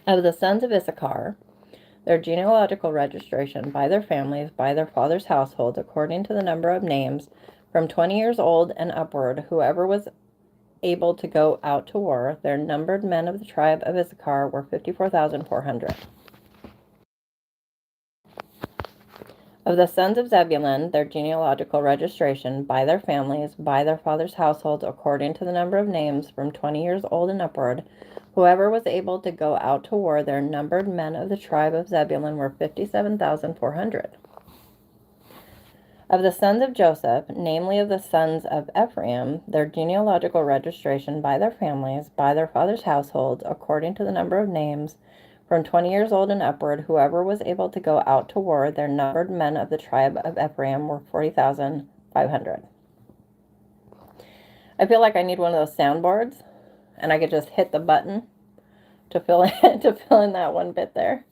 Of the sons of Issachar, their genealogical registration by their families, by their fathers' households, according to the number of names, from 20 years old and upward, whoever was able to go out to war, their numbered men of the tribe of Issachar were 54,400. Of the sons of Zebulun, their genealogical registration by their families, by their fathers' households, according to the number of names, from 20 years old and upward, whoever was able to go out to war, their numbered men of the tribe of Zebulun were 57,400. Of the sons of Joseph, namely of the sons of Ephraim, their genealogical registration by their families, by their fathers' households, according to the number of names, from 20 years old and upward, whoever was able to go out to war, their numbered men of the tribe of Ephraim were 40,500. I feel like I need one of those soundboards, and I could just hit the button to fill in that one bit there.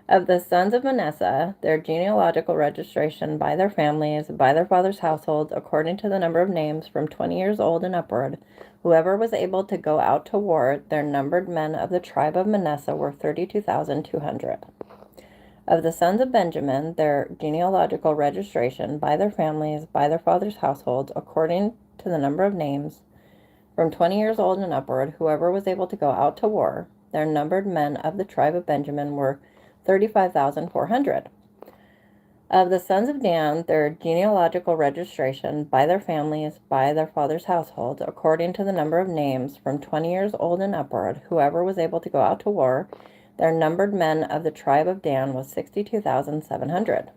Of the sons of Manasseh, their genealogical registration by their families, by their fathers' households, according to the number of names, from 20 years old and upward, whoever was able to go out to war, their numbered men of the tribe of Manasseh were 32,200. Of the sons of Benjamin, their genealogical registration by their families, by their fathers' households, according to the number of names, from 20 years old and upward, whoever was able to go out to war, their numbered men of the tribe of Benjamin were 35,400. Of the sons of Dan, their genealogical registration by their families, by their fathers' households, according to the number of names, from 20 years old and upward, whoever was able to go out to war, their numbered men of the tribe of Dan was 62,700.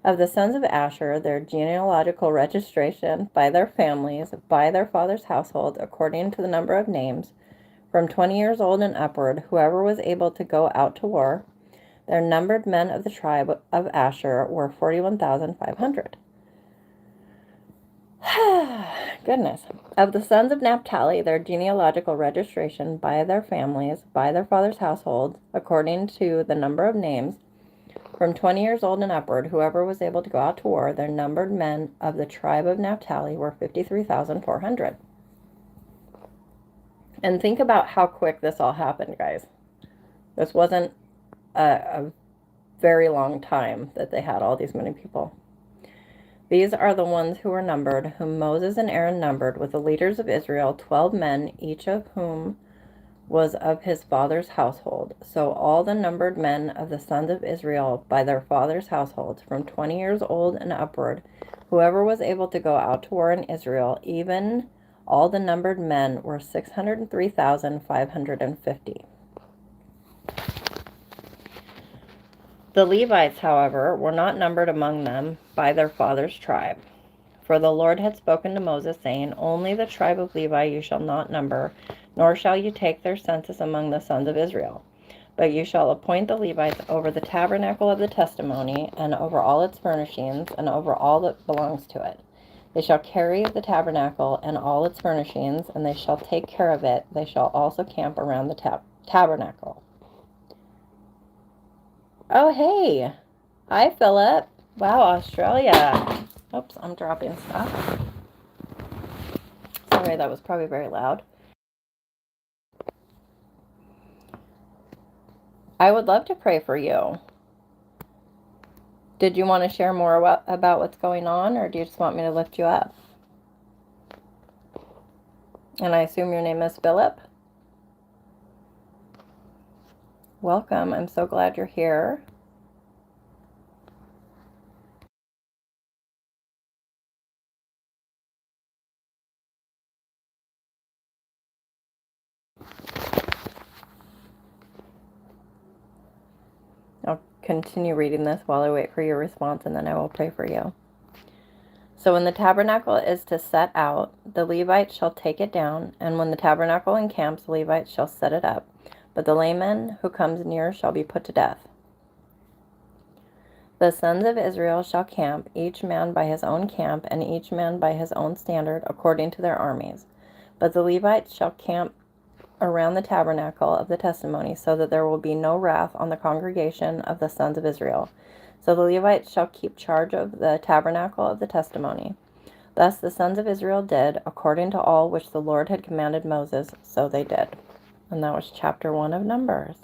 Of the sons of Asher, their genealogical registration by their families, by their fathers' households, according to the number of names, from 20 years old and upward, whoever was able to go out to war, their numbered men of the tribe of Asher were 41,500. Goodness. Of the sons of Naphtali, their genealogical registration by their families, by their fathers' households, according to the number of names, from 20 years old and upward, whoever was able to go out to war, their numbered men of the tribe of Naphtali were 53,400. And think about how quick this all happened, guys. This wasn't a very long time that they had all these many people. These are the ones who were numbered, whom Moses and Aaron numbered with the leaders of Israel, 12 men, each of whom was of his father's household. So all the numbered men of the sons of Israel by their fathers' households, from 20 years old and upward, whoever was able to go out to war in Israel, even all the numbered men were 603,550. The Levites, however, were not numbered among them by their father's tribe. For the Lord had spoken to Moses, saying, Only the tribe of Levi you shall not number, nor shall you take their census among the sons of Israel. But you shall appoint the Levites over the tabernacle of the testimony, and over all its furnishings, and over all that belongs to it. They shall carry the tabernacle and all its furnishings, and they shall take care of it. They shall also camp around the tabernacle. Oh, hey. Hi, Philip. Wow, Australia. Oops, I'm dropping stuff. Sorry, that was probably very loud. I would love to pray for you. Did you want to share more about what's going on, or do you just want me to lift you up? And I assume your name is Philip? Welcome. I'm so glad you're here. I'll continue reading this while I wait for your response, and then I will pray for you. So when the tabernacle is to set out, the Levites shall take it down, and when the tabernacle encamps, the Levites shall set it up. But the layman who comes near shall be put to death. The sons of Israel shall camp, each man by his own camp, and each man by his own standard, according to their armies. But the Levites shall camp around the tabernacle of the testimony, so that there will be no wrath on the congregation of the sons of Israel. So the Levites shall keep charge of the tabernacle of the testimony. Thus the sons of Israel did, according to all which the Lord had commanded Moses, so they did. And that was chapter 1 of Numbers.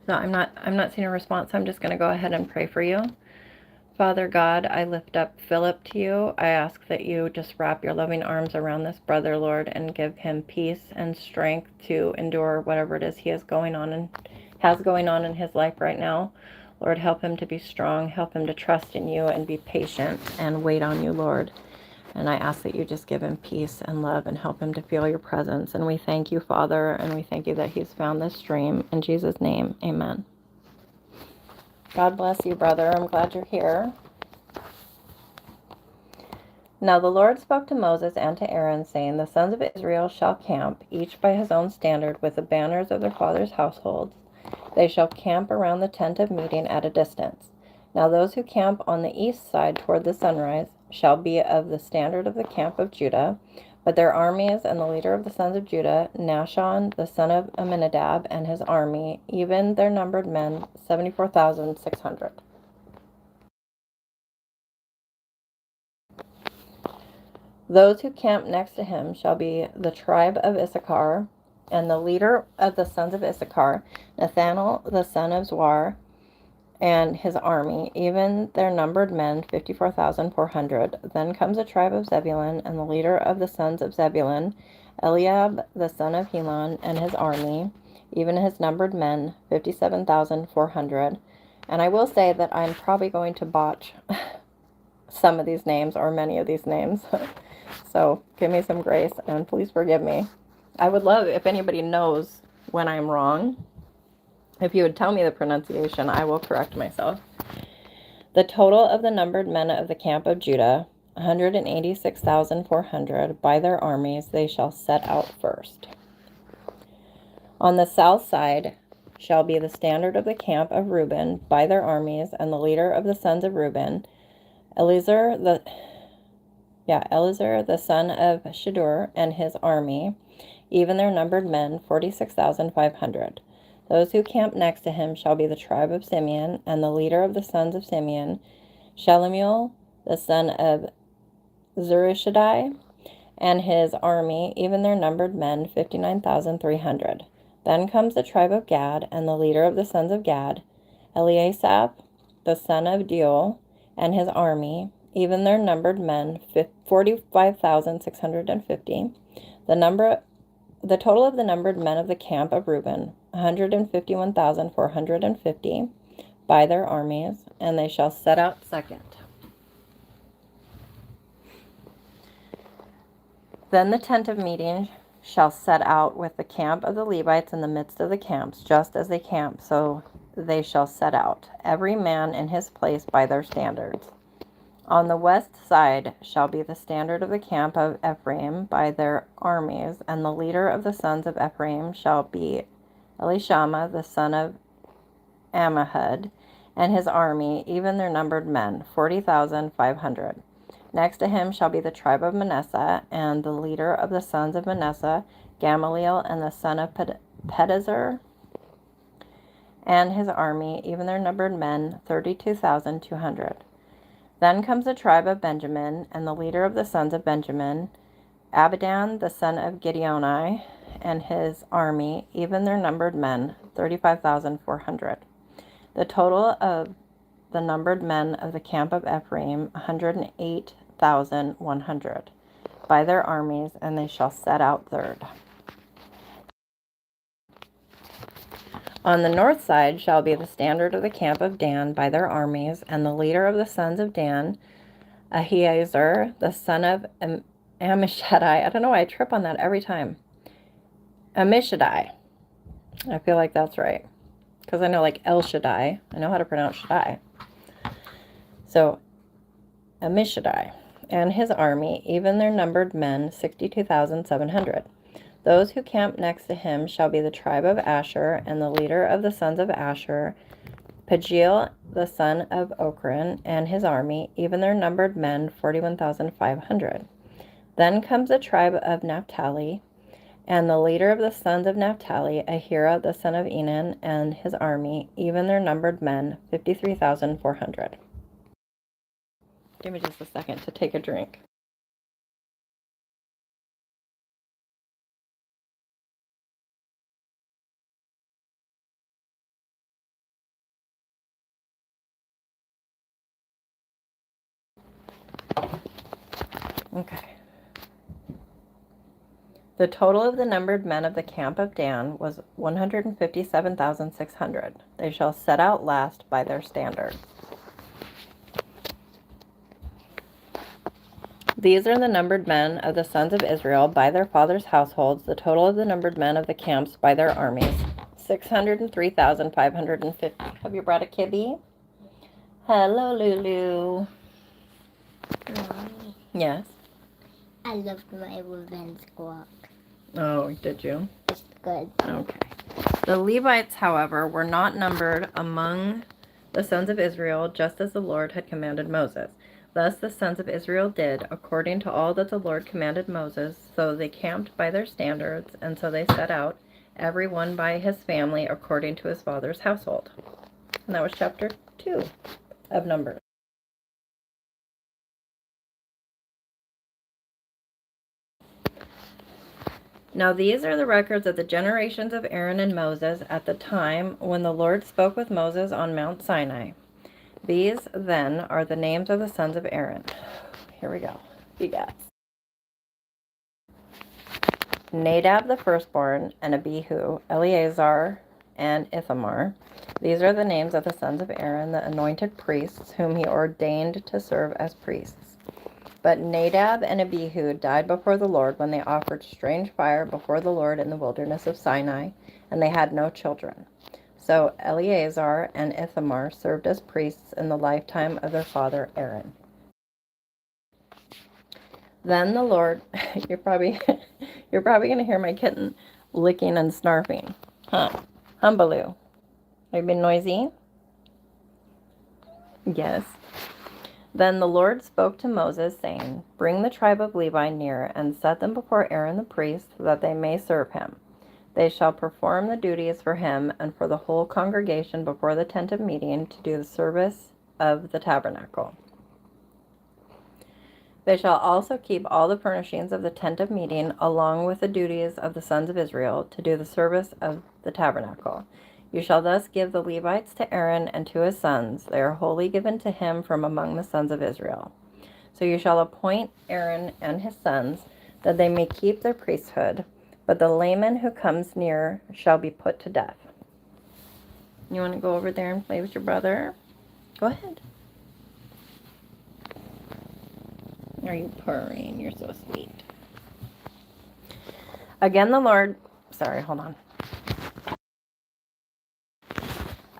So I'm not seeing a response. I'm just going to go ahead and pray for you. Father God, I lift up Philip to you. I ask that you just wrap your loving arms around this brother, Lord, and give him peace and strength to endure whatever it is he has going on in his life right now. Lord, help him to be strong, help him to trust in you and be patient and wait on you, Lord. And I ask that you just give him peace and love and help him to feel your presence. And we thank you, Father, and we thank you that he's found this stream. In Jesus' name, amen. God bless you, brother. I'm glad you're here. Now the Lord spoke to Moses and to Aaron, saying, The sons of Israel shall camp, each by his own standard, with the banners of their fathers' households. They shall camp around the tent of meeting at a distance. Now those who camp on the east side toward the sunrise shall be of the standard of the camp of Judah, but their armies and the leader of the sons of Judah, Nahshon, the son of Amminadab, and his army, even their numbered men, 74,600. Those who camp next to him shall be the tribe of Issachar, and the leader of the sons of Issachar, Nathanael, the son of Zuar, and his army, even their numbered men, 54,400. Then comes the tribe of Zebulun, and the leader of the sons of Zebulun, Eliab, the son of Helon, and his army, even his numbered men, 57,400. And I will say that I'm probably going to botch some of these names, or many of these names. So give me some grace, and please forgive me. I would love if anybody knows when I'm wrong. If you would tell me the pronunciation, I will correct myself. The total of the numbered men of the camp of Judah, 186,400, by their armies, they shall set out first. On the south side shall be the standard of the camp of Reuben, by their armies, and the leader of the sons of Reuben, Eliezer the son of Shedeur, and his army, even their numbered men, 46,500. Those who camp next to him shall be the tribe of Simeon, and the leader of the sons of Simeon, Shelumiel, the son of Zurishaddai, and his army, even their numbered men, 59,300. Then comes the tribe of Gad, and the leader of the sons of Gad, Eliasaph, the son of Deuel, and his army, even their numbered men, 45,650. The total of the numbered men of the camp of Reuben, 151,450, by their armies, and they shall set out second. Then the tent of meeting shall set out with the camp of the Levites in the midst of the camps, just as they camp, so they shall set out, every man in his place by their standards. On the west side shall be the standard of the camp of Ephraim by their armies, and the leader of the sons of Ephraim shall be Elishama, the son of Ammihud, and his army, even their numbered men, 40,500. Next to him shall be the tribe of Manasseh, and the leader of the sons of Manasseh, Gamaliel, and the son of Pedazur, and his army, even their numbered men, 32,200. Then comes the tribe of Benjamin, and the leader of the sons of Benjamin, Abidan, the son of Gideoni, and his army, even their numbered men, 35,400. The total of the numbered men of the camp of Ephraim, 108,100, by their armies, and they shall set out third. On the north side shall be the standard of the camp of Dan by their armies, and the leader of the sons of Dan, Ahiezer, the son of Ammishaddai. I don't know why I trip on that every time. Ammishaddai. I feel like that's right. Because I know like El Shaddai. I know how to pronounce Shaddai. So, Ammishaddai and his army, even their numbered men, 62,700. Those who camp next to him shall be the tribe of Asher, and the leader of the sons of Asher, Pagiel, the son of Ochran, and his army, even their numbered men, 41,500. Then comes the tribe of Naphtali, and the leader of the sons of Naphtali, Ahira, the son of Enan, and his army, even their numbered men, 53,400. Give me just a second to take a drink. Okay. The total of the numbered men of the camp of Dan was 157,600. They shall set out last by their standards. These are the numbered men of the sons of Israel by their fathers' households, the total of the numbered men of the camps by their armies, 603,550. Have you brought a kibby? Hello, Lulu. Mommy, Yes. I loved my revenge squawk. Oh, did you? It's good. Okay. The Levites, however, were not numbered among the sons of Israel, just as the Lord had commanded Moses. Thus the sons of Israel did, according to all that the Lord commanded Moses. So they camped by their standards, and so they set out, every one by his family, according to his father's household. And that was chapter 2 of Numbers. Now these are the records of the generations of Aaron and Moses at the time when the Lord spoke with Moses on Mount Sinai. These, then, are the names of the sons of Aaron. Here we go. You guys. Nadab the firstborn, and Abihu, Eleazar, and Ithamar. These are the names of the sons of Aaron, the anointed priests, whom he ordained to serve as priests. But Nadab and Abihu died before the Lord when they offered strange fire before the Lord in the wilderness of Sinai, and they had no children. So Eleazar and Ithamar served as priests in the lifetime of their father Aaron. Then the Lord, you're probably going to hear my kitten licking and snarfing. Huh? Humbaloo. Have you been noisy? Yes. Then the Lord spoke to Moses, saying, "Bring the tribe of Levi near, and set them before Aaron the priest, that they may serve him. They shall perform the duties for him and for the whole congregation before the tent of meeting to do the service of the tabernacle. They shall also keep all the furnishings of the tent of meeting, along with the duties of the sons of Israel, to do the service of the tabernacle. You shall thus give the Levites to Aaron and to his sons. They are wholly given to him from among the sons of Israel. So you shall appoint Aaron and his sons, that they may keep their priesthood, but the layman who comes near shall be put to death. You want to go over there and play with your brother? Go ahead. Are you purring? You're so sweet. Again the Lord, hold on.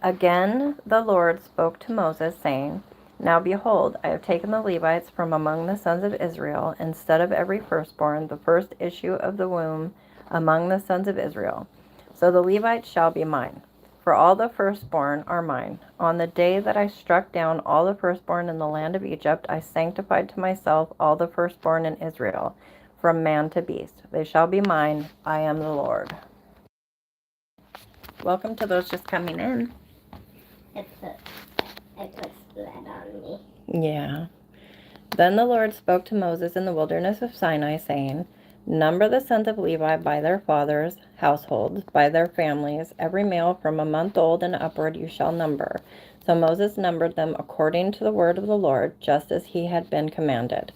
Again the Lord spoke to Moses, saying, Now behold, I have taken the Levites from among the sons of Israel, instead of every firstborn, the first issue of the womb among the sons of Israel. So the Levites shall be mine, for all the firstborn are mine. On the day that I struck down all the firstborn in the land of Egypt, I sanctified to myself all the firstborn in Israel, from man to beast. They shall be mine. I am the Lord. Welcome to those just coming in. I put that on me. Yeah. Then the Lord spoke to Moses in the wilderness of Sinai, saying, Number the sons of Levi by their fathers' households, by their families, every male from a month old and upward you shall number. So Moses numbered them according to the word of the Lord, just as he had been commanded.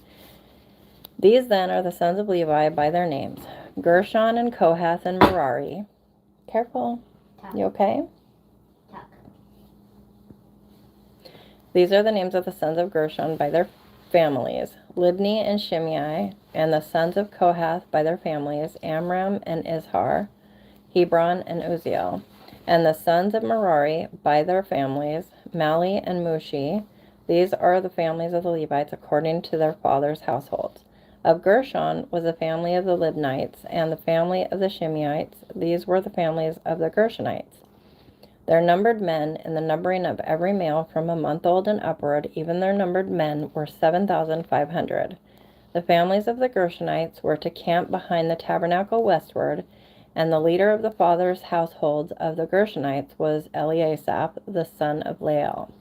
These then are the sons of Levi by their names, Gershon and Kohath and Merari. Careful. You okay? Tuck. These are the names of the sons of Gershon by their families, Libni and Shimei, and the sons of Kohath by their families, Amram and Izhar, Hebron and Uzziel, and the sons of Merari by their families, Mali and Mushi. These are the families of the Levites according to their fathers' households. Of Gershon was the family of the Libnites, and the family of the Shimeites. These were the families of the Gershonites. Their numbered men, in the numbering of every male from a month old and upward, even their numbered men, were 7,500. The families of the Gershonites were to camp behind the tabernacle westward, and the leader of the fathers' households of the Gershonites was Eliasaph, the son of Lael.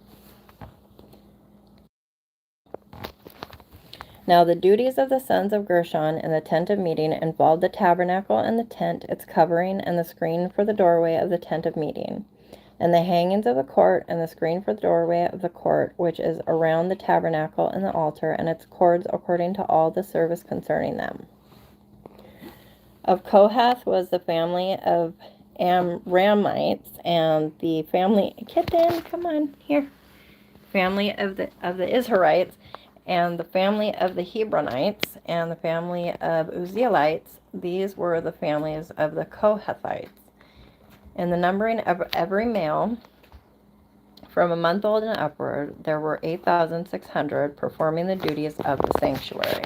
Now the duties of the sons of Gershon in the tent of meeting involved the tabernacle and the tent, its covering, and the screen for the doorway of the tent of meeting, and the hangings of the court, and the screen for the doorway of the court, which is around the tabernacle and the altar, and its cords according to all the service concerning them. Of Kohath was the family of Amramites, and the family, Kitten, come on, here, family of the Israelites, and the family of the Hebronites, and the family of Uzzielites. These were the families of the Kohathites. In the numbering of every male from a month old and upward, there were 8,600 performing the duties of the sanctuary.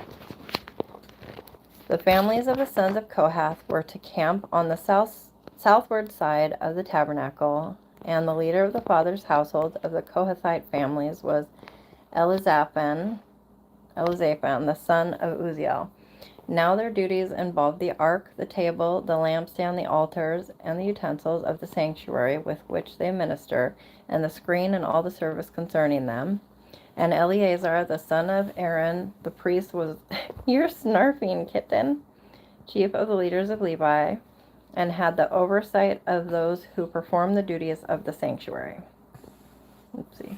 The families of the sons of Kohath were to camp on the southward side of the tabernacle, and the leader of the fathers' household of the Kohathite families was Elizaphan, the son of Uzziel. Now their duties involved the ark, the table, the lampstand, the altars, and the utensils of the sanctuary with which they minister, and the screen and all the service concerning them. And Eleazar, the son of Aaron, the priest, was, you're snarfing, kitten, chief of the leaders of Levi, and had the oversight of those who performed the duties of the sanctuary. Oopsie.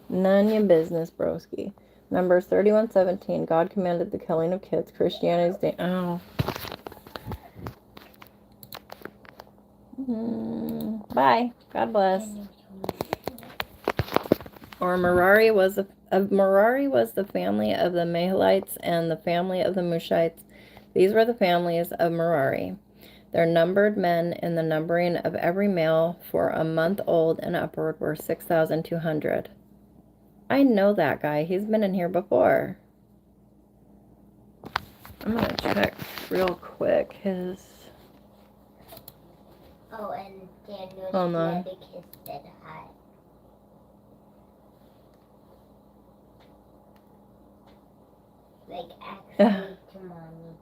None your business, broski. Numbers 31:17. God commanded the killing of kids. Christianity's day. Oh. Bye. God bless. Or Merari was the family of the Mahalites and the family of the Mushites. These were the families of Merari. Their numbered men in the numbering of every male for a month old and upward were 6,200. I know that guy. He's been in here before. I'm going to check real quick his... Oh, and Daniel's Hold on. Leviticus said hi. Like, actually to mommy.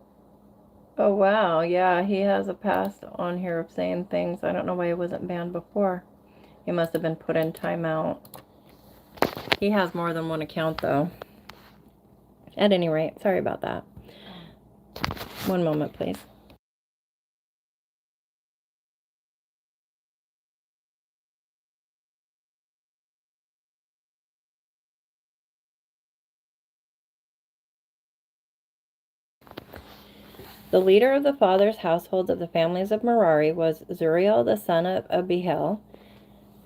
Oh, wow. Yeah, he has a past on here of saying things. I don't know why he wasn't banned before. He must have been put in timeout. He has more than one account, though. At any rate, sorry about that. One moment, please. The leader of the fathers' households of the families of Merari was Zuriel, the son of Abihail.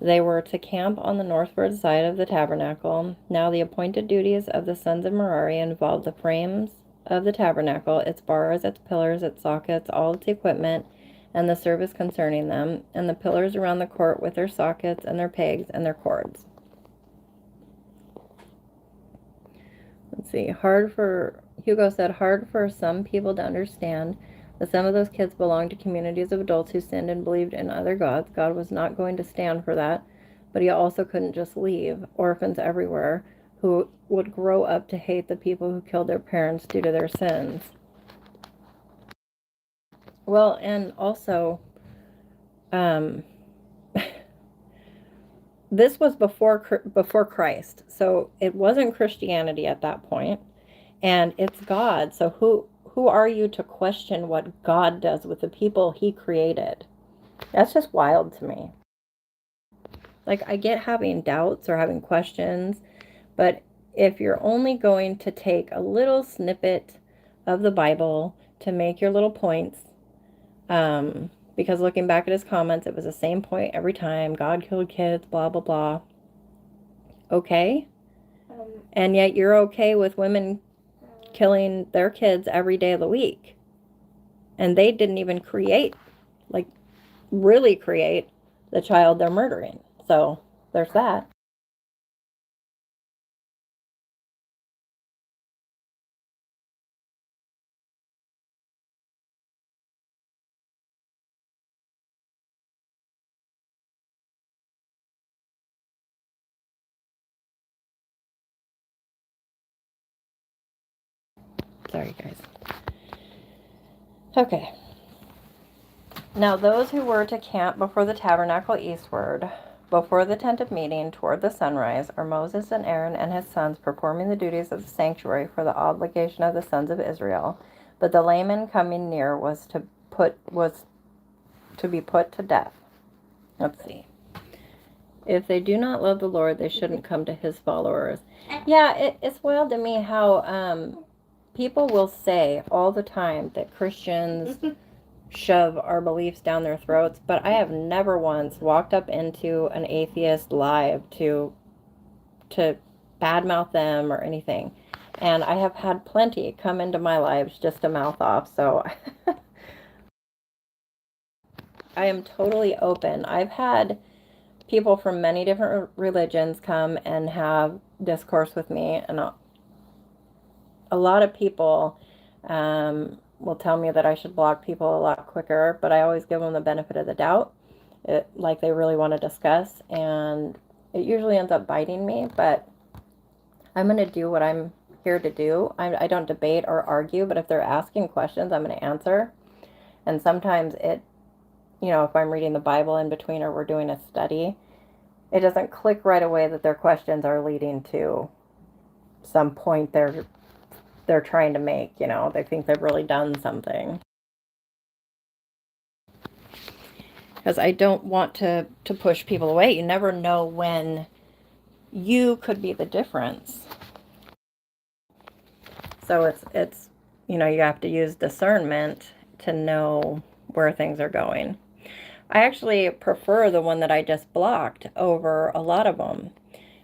They were to camp on the northward side of the tabernacle. Now the appointed duties of the sons of Merari involved the frames of the tabernacle, its bars, its pillars, its sockets, all its equipment, and the service concerning them, and the pillars around the court with their sockets and their pegs and their cords. Let's see, Hugo said, hard for some people to understand that some of those kids belonged to communities of adults who sinned and believed in other gods. God was not going to stand for that, but he also couldn't just leave orphans everywhere who would grow up to hate the people who killed their parents due to their sins. Well, and also, this was before Christ, so it wasn't Christianity at that point. And it's God. So who are you to question what God does with the people he created? That's just wild to me. Like, I get having doubts or having questions, but if you're only going to take a little snippet of the Bible to make your little points, because looking back at his comments, it was the same point every time. God killed kids, blah, blah, blah. Okay. And yet you're okay with women killing their kids every day of the week. And they didn't even really create the child they're murdering. So there's that. Sorry, guys. Okay. Now those who were to camp before the tabernacle eastward, before the tent of meeting toward the sunrise, are Moses and Aaron and his sons performing the duties of the sanctuary for the obligation of the sons of Israel. But the layman coming near was to be put to death. Let's see. If they do not love the Lord, they shouldn't come to his followers. Yeah, it's wild to me how people will say all the time that Christians shove our beliefs down their throats, but I have never once walked up into an atheist live to badmouth them or anything. And I have had plenty come into my lives just to mouth off, so I am totally open. I've had people from many different religions come and have discourse with me, and a lot of people will tell me that I should block people a lot quicker, but I always give them the benefit of the doubt, like they really want to discuss, and it usually ends up biting me, but I'm going to do what I'm here to do. I don't debate or argue, but if they're asking questions, I'm going to answer. And sometimes if I'm reading the Bible in between or we're doing a study, it doesn't click right away that their questions are leading to some point they're trying to make. They think they've really done something. Because I don't want to push people away. You never know when you could be the difference. So it's you have to use discernment to know where things are going. I actually prefer the one that I just blocked over a lot of them,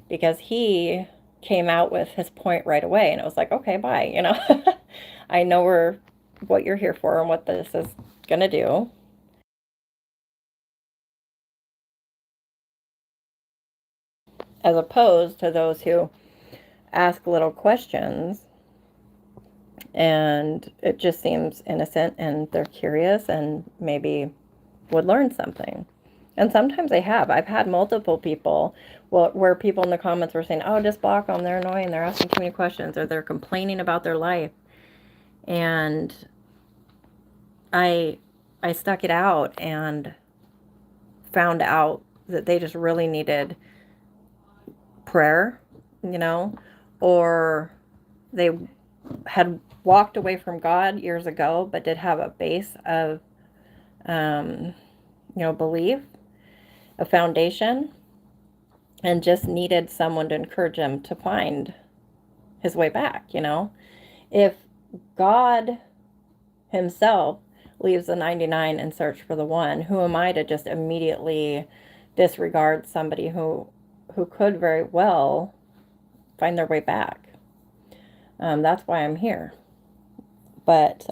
because he came out with his point right away, and it was like, okay, bye, I know what you're here for and what this is gonna do. As opposed to those who ask little questions and it just seems innocent and they're curious and maybe would learn something. And sometimes they have. I've had multiple people where people in the comments were saying, oh, just block them, they're annoying, they're asking too many questions, or they're complaining about their life. And I stuck it out and found out that they just really needed prayer, or they had walked away from God years ago, but did have a base of, belief, a foundation, and just needed someone to encourage him to find his way back. If God himself leaves the 99 and search for the one, who am I to just immediately disregard somebody who could very well find their way back? That's why I'm here. But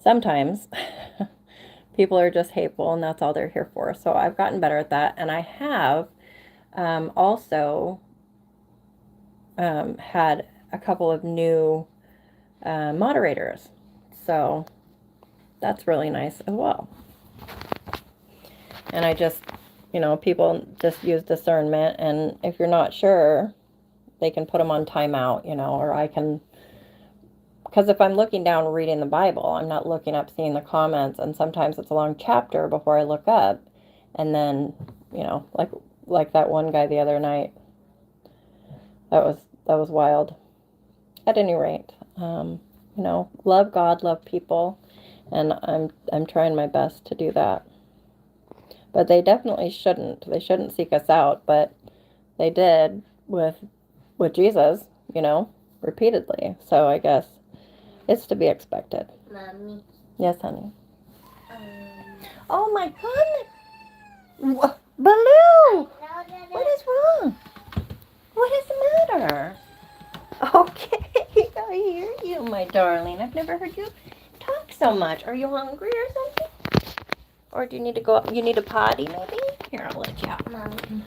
sometimes people are just hateful, and that's all they're here for. So I've gotten better at that, and I have also had a couple of new moderators. So that's really nice as well. And I just, people just use discernment, and if you're not sure, they can put them on timeout, or I can, because if I'm looking down reading the Bible, I'm not looking up seeing the comments, and sometimes it's a long chapter before I look up, and then, like that one guy the other night, that was wild. At any rate, love God, love people, and I'm trying my best to do that. But they definitely shouldn't. They shouldn't seek us out, but they did with Jesus, repeatedly. So I guess it's to be expected. Mommy. Yes, honey. Oh my goodness, Baloo! What is wrong? What is the matter? Okay, I hear you, my darling. I've never heard you talk so much. Are you hungry or something? Or do you need to go up? You need a potty, maybe? Here, I'll let you out. Mommy.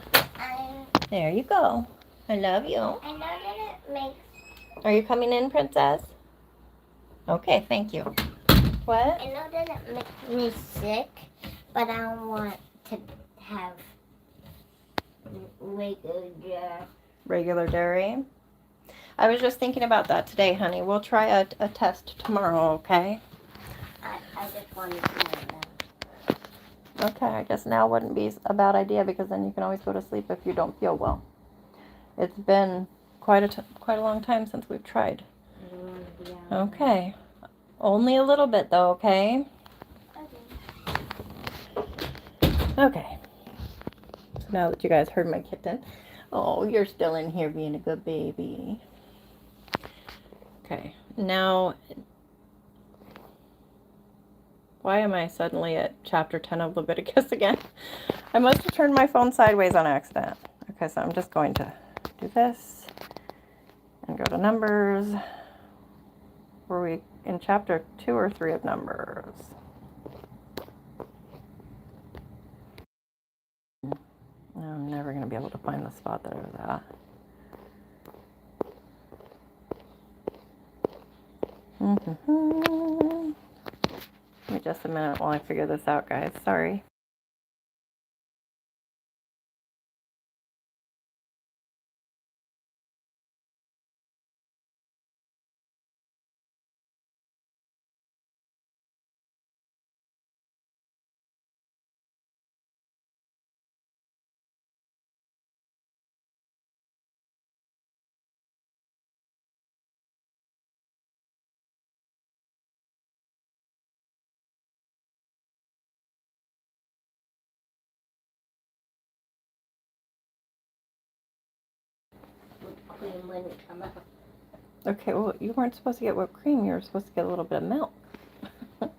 There you go. I love you. I know that it makes... Are you coming in, princess? Okay, thank you. What? I know that it makes me sick, but I don't want to have Regular dairy? I was just thinking about that today, honey. We'll try a test tomorrow, okay? I just wanted to know that. Okay, I guess now wouldn't be a bad idea, because then you can always go to sleep if you don't feel well. It's been quite a long time since we've tried. Yeah. Okay. Only a little bit though, okay? Okay. So now that you guys heard my kitten. Oh, you're still in here being a good baby. Okay. Now, why am I suddenly at chapter 10 of Leviticus again? I must have turned my phone sideways on accident. Okay, so I'm just going to do this and go to Numbers. Were we in chapter 2 or 3 of Numbers? I'm never going to be able to find the spot that I was at. Give me just a minute while I figure this out, guys. Sorry. Cream wouldn't come up. Okay, well, you weren't supposed to get whipped cream. You were supposed to get a little bit of milk.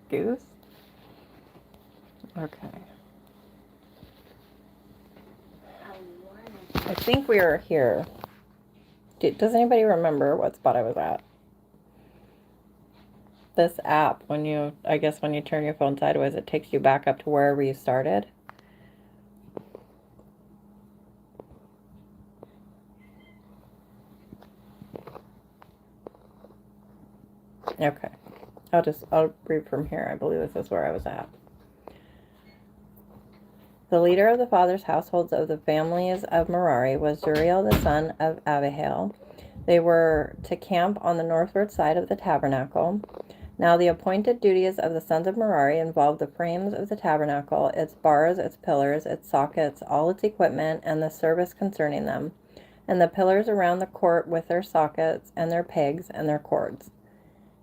Goose. Okay. I think we are here. Does anybody remember what spot I was at? This app, I guess when you turn your phone sideways, it takes you back up to wherever you started. Okay. I'll read from here. I believe this is where I was at. The leader of the fathers' households of the families of Merari was Jeriel the son of Abihail. They were to camp on the northward side of the tabernacle. Now the appointed duties of the sons of Merari involved the frames of the tabernacle, its bars, its pillars, its sockets, all its equipment, and the service concerning them, and the pillars around the court with their sockets and their pegs and their cords.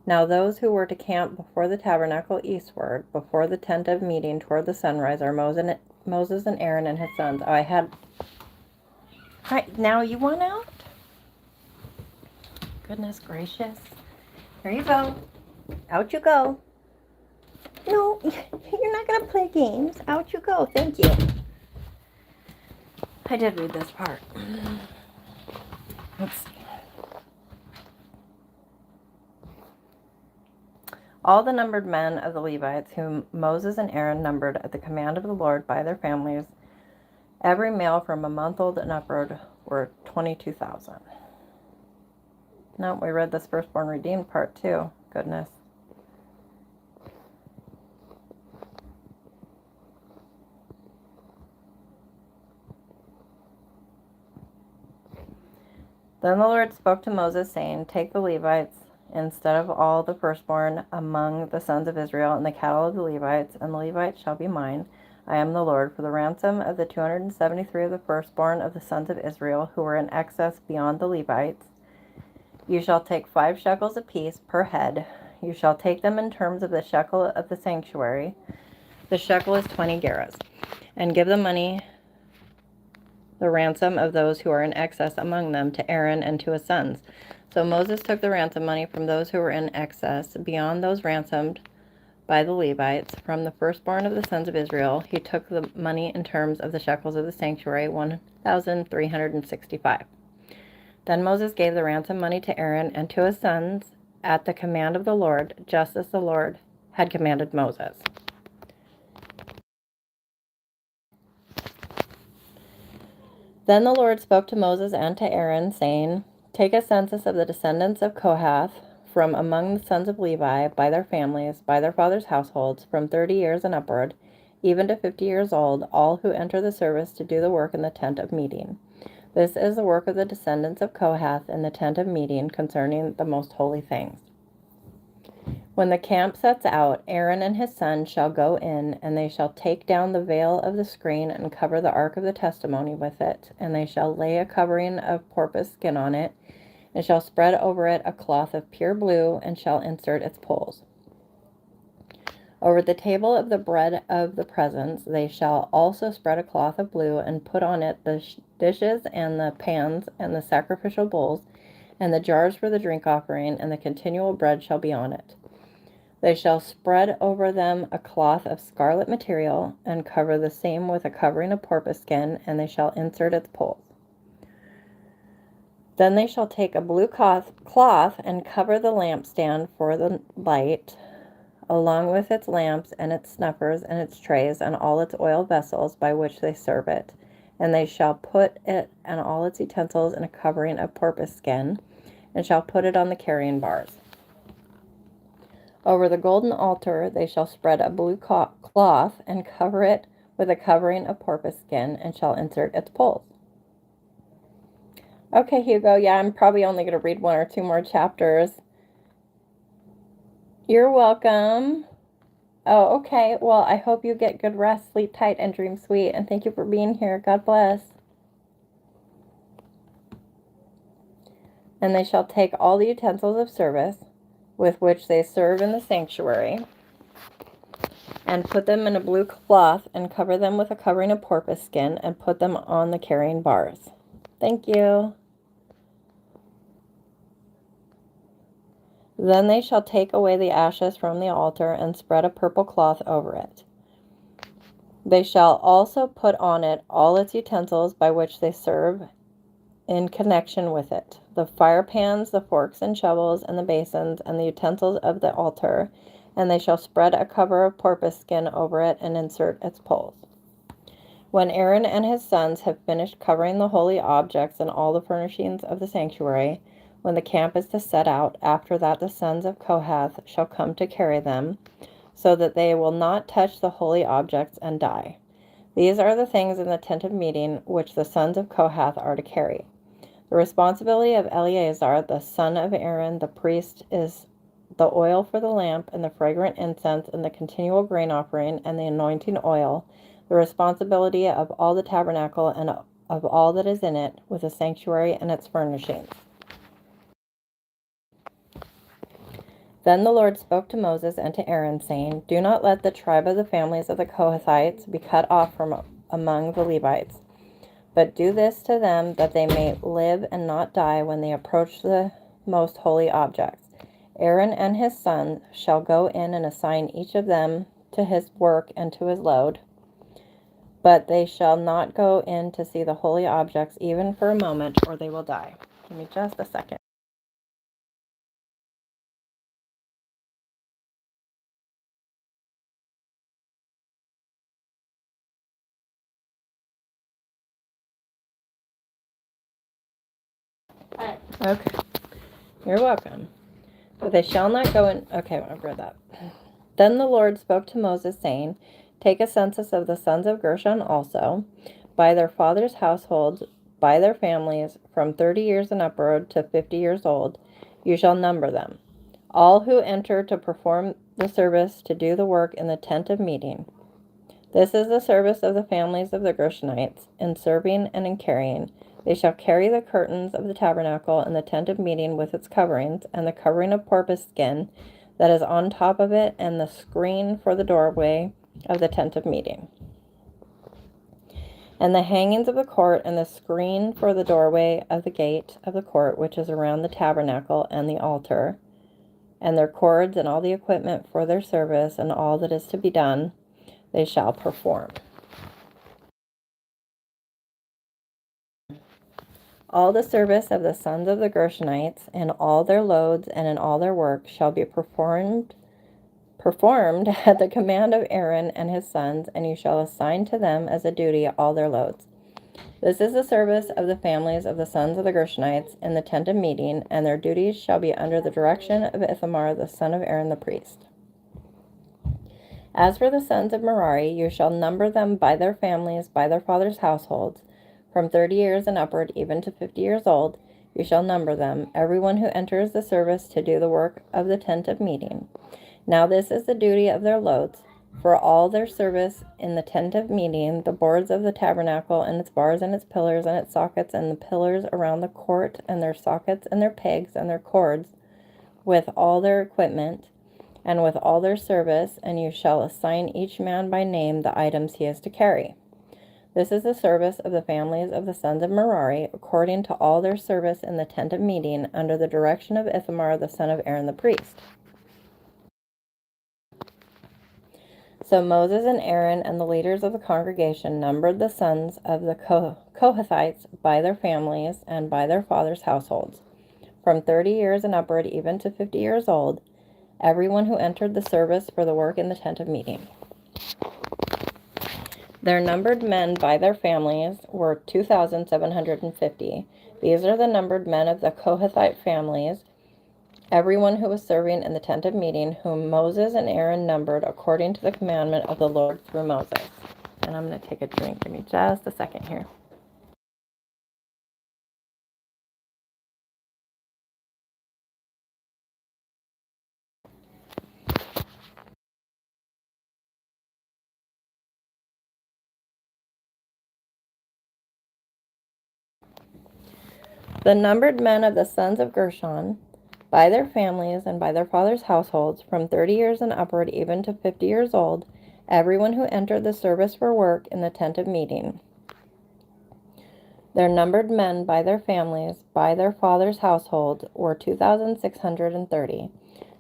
Now those who were to camp before the tabernacle eastward, before the tent of meeting toward the sunrise, are Moses and Aaron and his sons. Oh, Hi, now you want out? Goodness gracious. Here you go. Out you go. No, you're not going to play games. Out you go. Thank you. I did read this part. Let's see. All the numbered men of the Levites, whom Moses and Aaron numbered at the command of the Lord by their families, every male from a month old and upward, were 22,000. No, we read this firstborn redeemed part too. Goodness. Then the Lord spoke to Moses, saying, Take the Levites instead of all the firstborn among the sons of Israel, and the cattle of the Levites, and the Levites shall be mine. I am the Lord, for the ransom of the 273 of the firstborn of the sons of Israel, who were in excess beyond the Levites. You shall take 5 shekels apiece per head. You shall take them in terms of the shekel of the sanctuary. The shekel is 20 gerahs. And give the money, the ransom of those who are in excess among them, to Aaron and to his sons. So Moses took the ransom money from those who were in excess, beyond those ransomed by the Levites, from the firstborn of the sons of Israel. He took the money in terms of the shekels of the sanctuary, 1,365. Then Moses gave the ransom money to Aaron and to his sons at the command of the Lord, just as the Lord had commanded Moses. Then the Lord spoke to Moses and to Aaron, saying, Take a census of the descendants of Kohath from among the sons of Levi, by their families, by their fathers' households, from 30 years and upward, even to 50 years old, all who enter the service to do the work in the tent of meeting. This is the work of the descendants of Kohath in the tent of meeting concerning the most holy things. When the camp sets out, Aaron and his sons shall go in, and they shall take down the veil of the screen and cover the ark of the testimony with it, and they shall lay a covering of porpoise skin on it, and shall spread over it a cloth of pure blue, and shall insert its poles. Over the table of the bread of the presence they shall also spread a cloth of blue, and put on it the dishes and the pans and the sacrificial bowls, and the jars for the drink offering, and the continual bread shall be on it. They shall spread over them a cloth of scarlet material, and cover the same with a covering of porpoise skin, and they shall insert its poles. Then they shall take a blue cloth and cover the lampstand for the light, along with its lamps and its snuffers and its trays and all its oil vessels by which they serve it. And they shall put it and all its utensils in a covering of porpoise skin, and shall put it on the carrying bars. Over the golden altar they shall spread a blue cloth and cover it with a covering of porpoise skin, and shall insert its poles. Okay, Hugo, yeah, I'm probably only going to read 1 or 2 more chapters. You're welcome. Oh, okay. Well, I hope you get good rest, sleep tight, and dream sweet. And thank you for being here. God bless. And they shall take all the utensils of service with which they serve in the sanctuary, and put them in a blue cloth, and cover them with a covering of porpoise skin, and put them on the carrying bars. Thank you. Then they shall take away the ashes from the altar, and spread a purple cloth over it. They shall also put on it all its utensils by which they serve in connection with it, the fire pans, the forks and shovels, and the basins, and the utensils of the altar, and they shall spread a cover of porpoise skin over it, and insert its poles. When Aaron and his sons have finished covering the holy objects and all the furnishings of the sanctuary, when the camp is to set out, after that the sons of Kohath shall come to carry them, so that they will not touch the holy objects and die. These are the things in the tent of meeting which the sons of Kohath are to carry. The responsibility of Eleazar, the son of Aaron, the priest, is the oil for the lamp, and the fragrant incense, and the continual grain offering, and the anointing oil. The responsibility of all the tabernacle and of all that is in it, with the sanctuary and its furnishings. Then the Lord spoke to Moses and to Aaron, saying, Do not let the tribe of the families of the Kohathites be cut off from among the Levites, but do this to them, that they may live and not die when they approach the most holy objects. Aaron and his sons shall go in and assign each of them to his work and to his load, but they shall not go in to see the holy objects even for a moment, or they will die. Give me just a second. Okay. You're welcome. But they shall not go in. Okay, I've read that. Then the Lord spoke to Moses, saying, Take a census of the sons of Gershon also, by their fathers' households, by their families, from 30 years and upward to 50 years old. You shall number them. All who enter to perform the service to do the work in the tent of meeting. This is the service of the families of the Gershonites, in serving and in carrying. They shall carry the curtains of the tabernacle and the tent of meeting with its coverings, and the covering of porpoise skin that is on top of it, and the screen for the doorway of the tent of meeting. And the hangings of the court, and the screen for the doorway of the gate of the court, which is around the tabernacle and the altar, and their cords and all the equipment for their service, and all that is to be done, they shall perform. All the service of the sons of the Gershonites, in all their loads and in all their work, shall be performed at the command of Aaron and his sons, and you shall assign to them as a duty all their loads. This is the service of the families of the sons of the Gershonites in the tent of meeting, and their duties shall be under the direction of Ithamar the son of Aaron the priest. As for the sons of Merari, you shall number them by their families, by their fathers' households, from 30 years and upward, even to 50 years old. You shall number them, everyone who enters the service to do the work of the tent of meeting. Now this is the duty of their loads, for all their service in the tent of meeting, the boards of the tabernacle, and its bars, and its pillars, and its sockets, and the pillars around the court, and their sockets, and their pegs, and their cords, with all their equipment, and with all their service, and you shall assign each man by name the items he is to carry. This is the service of the families of the sons of Merari, according to all their service in the tent of meeting, under the direction of Ithamar the son of Aaron the priest. So Moses and Aaron and the leaders of the congregation numbered the sons of the Kohathites by their families and by their fathers' households, from 30 years and upward, even to 50 years old, everyone who entered the service for the work in the tent of meeting. Their numbered men by their families were 2,750. These are the numbered men of the Kohathite families, everyone who was serving in the tent of meeting, whom Moses and Aaron numbered according to the commandment of the Lord through Moses. And I'm going to take a drink. Give me just a second here. The numbered men of the sons of Gershon, by their families and by their fathers' households, from 30 years and upward, even to 50 years old, everyone who entered the service for work in the tent of meeting. Their numbered men by their families, by their fathers' households, were 2,630.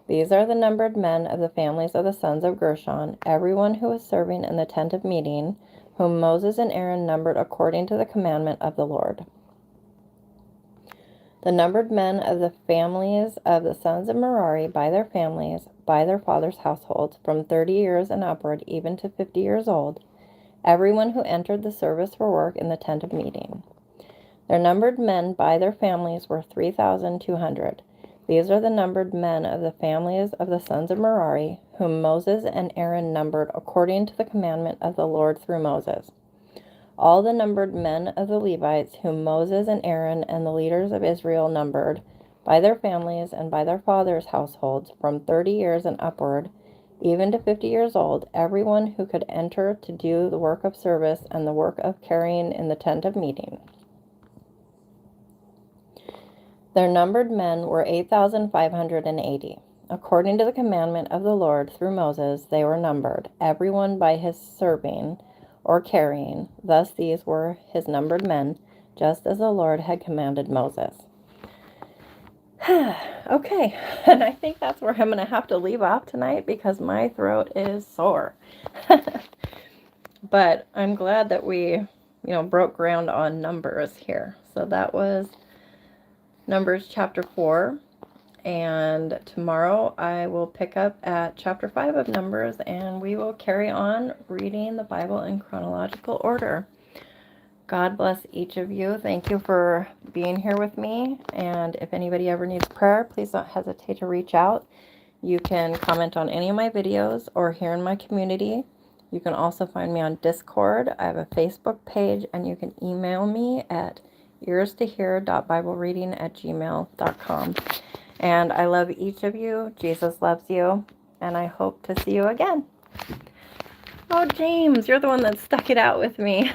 These are the numbered men of the families of the sons of Gershon, everyone who was serving in the tent of meeting, whom Moses and Aaron numbered according to the commandment of the Lord. The numbered men of the families of the sons of Merari by their families, by their fathers' households, from 30 years and upward, even to 50 years old, everyone who entered the service for work in the tent of meeting. Their numbered men by their families were 3,200. These are the numbered men of the families of the sons of Merari, whom Moses and Aaron numbered according to the commandment of the Lord through Moses. All the numbered men of the Levites, whom Moses and Aaron and the leaders of Israel numbered, by their families and by their fathers' households, from 30 years and upward, even to 50 years old, everyone who could enter to do the work of service and the work of carrying in the tent of meeting. Their numbered men were 8,580. According to the commandment of the Lord through Moses, they were numbered, everyone by his serving or carrying. Thus these were his numbered men, just as the Lord had commanded Moses. Okay, and I think that's where I'm going to have to leave off tonight because my throat is sore. But I'm glad that we, broke ground on Numbers here. So that was Numbers chapter 4. And tomorrow I will pick up at chapter 5 of Numbers, and we will carry on reading the Bible in chronological order. God bless each of you. Thank you for being here with me. And if anybody ever needs prayer, please don't hesitate to reach out. You can comment on any of my videos or here in my community. You can also find me on Discord. I have a Facebook page, and you can email me at earstohear.biblereading@gmail.com. And I love each of you. Jesus loves you. And I hope to see you again. Oh, James, you're the one that stuck it out with me.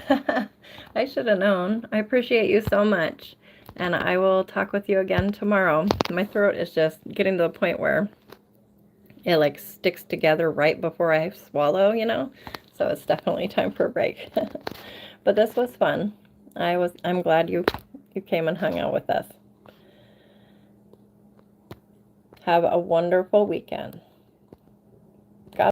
I should have known. I appreciate you so much. And I will talk with you again tomorrow. My throat is just getting to the point where it like sticks together right before I swallow, So it's definitely time for a break. But this was fun. I'm glad you came and hung out with us. Have a wonderful weekend.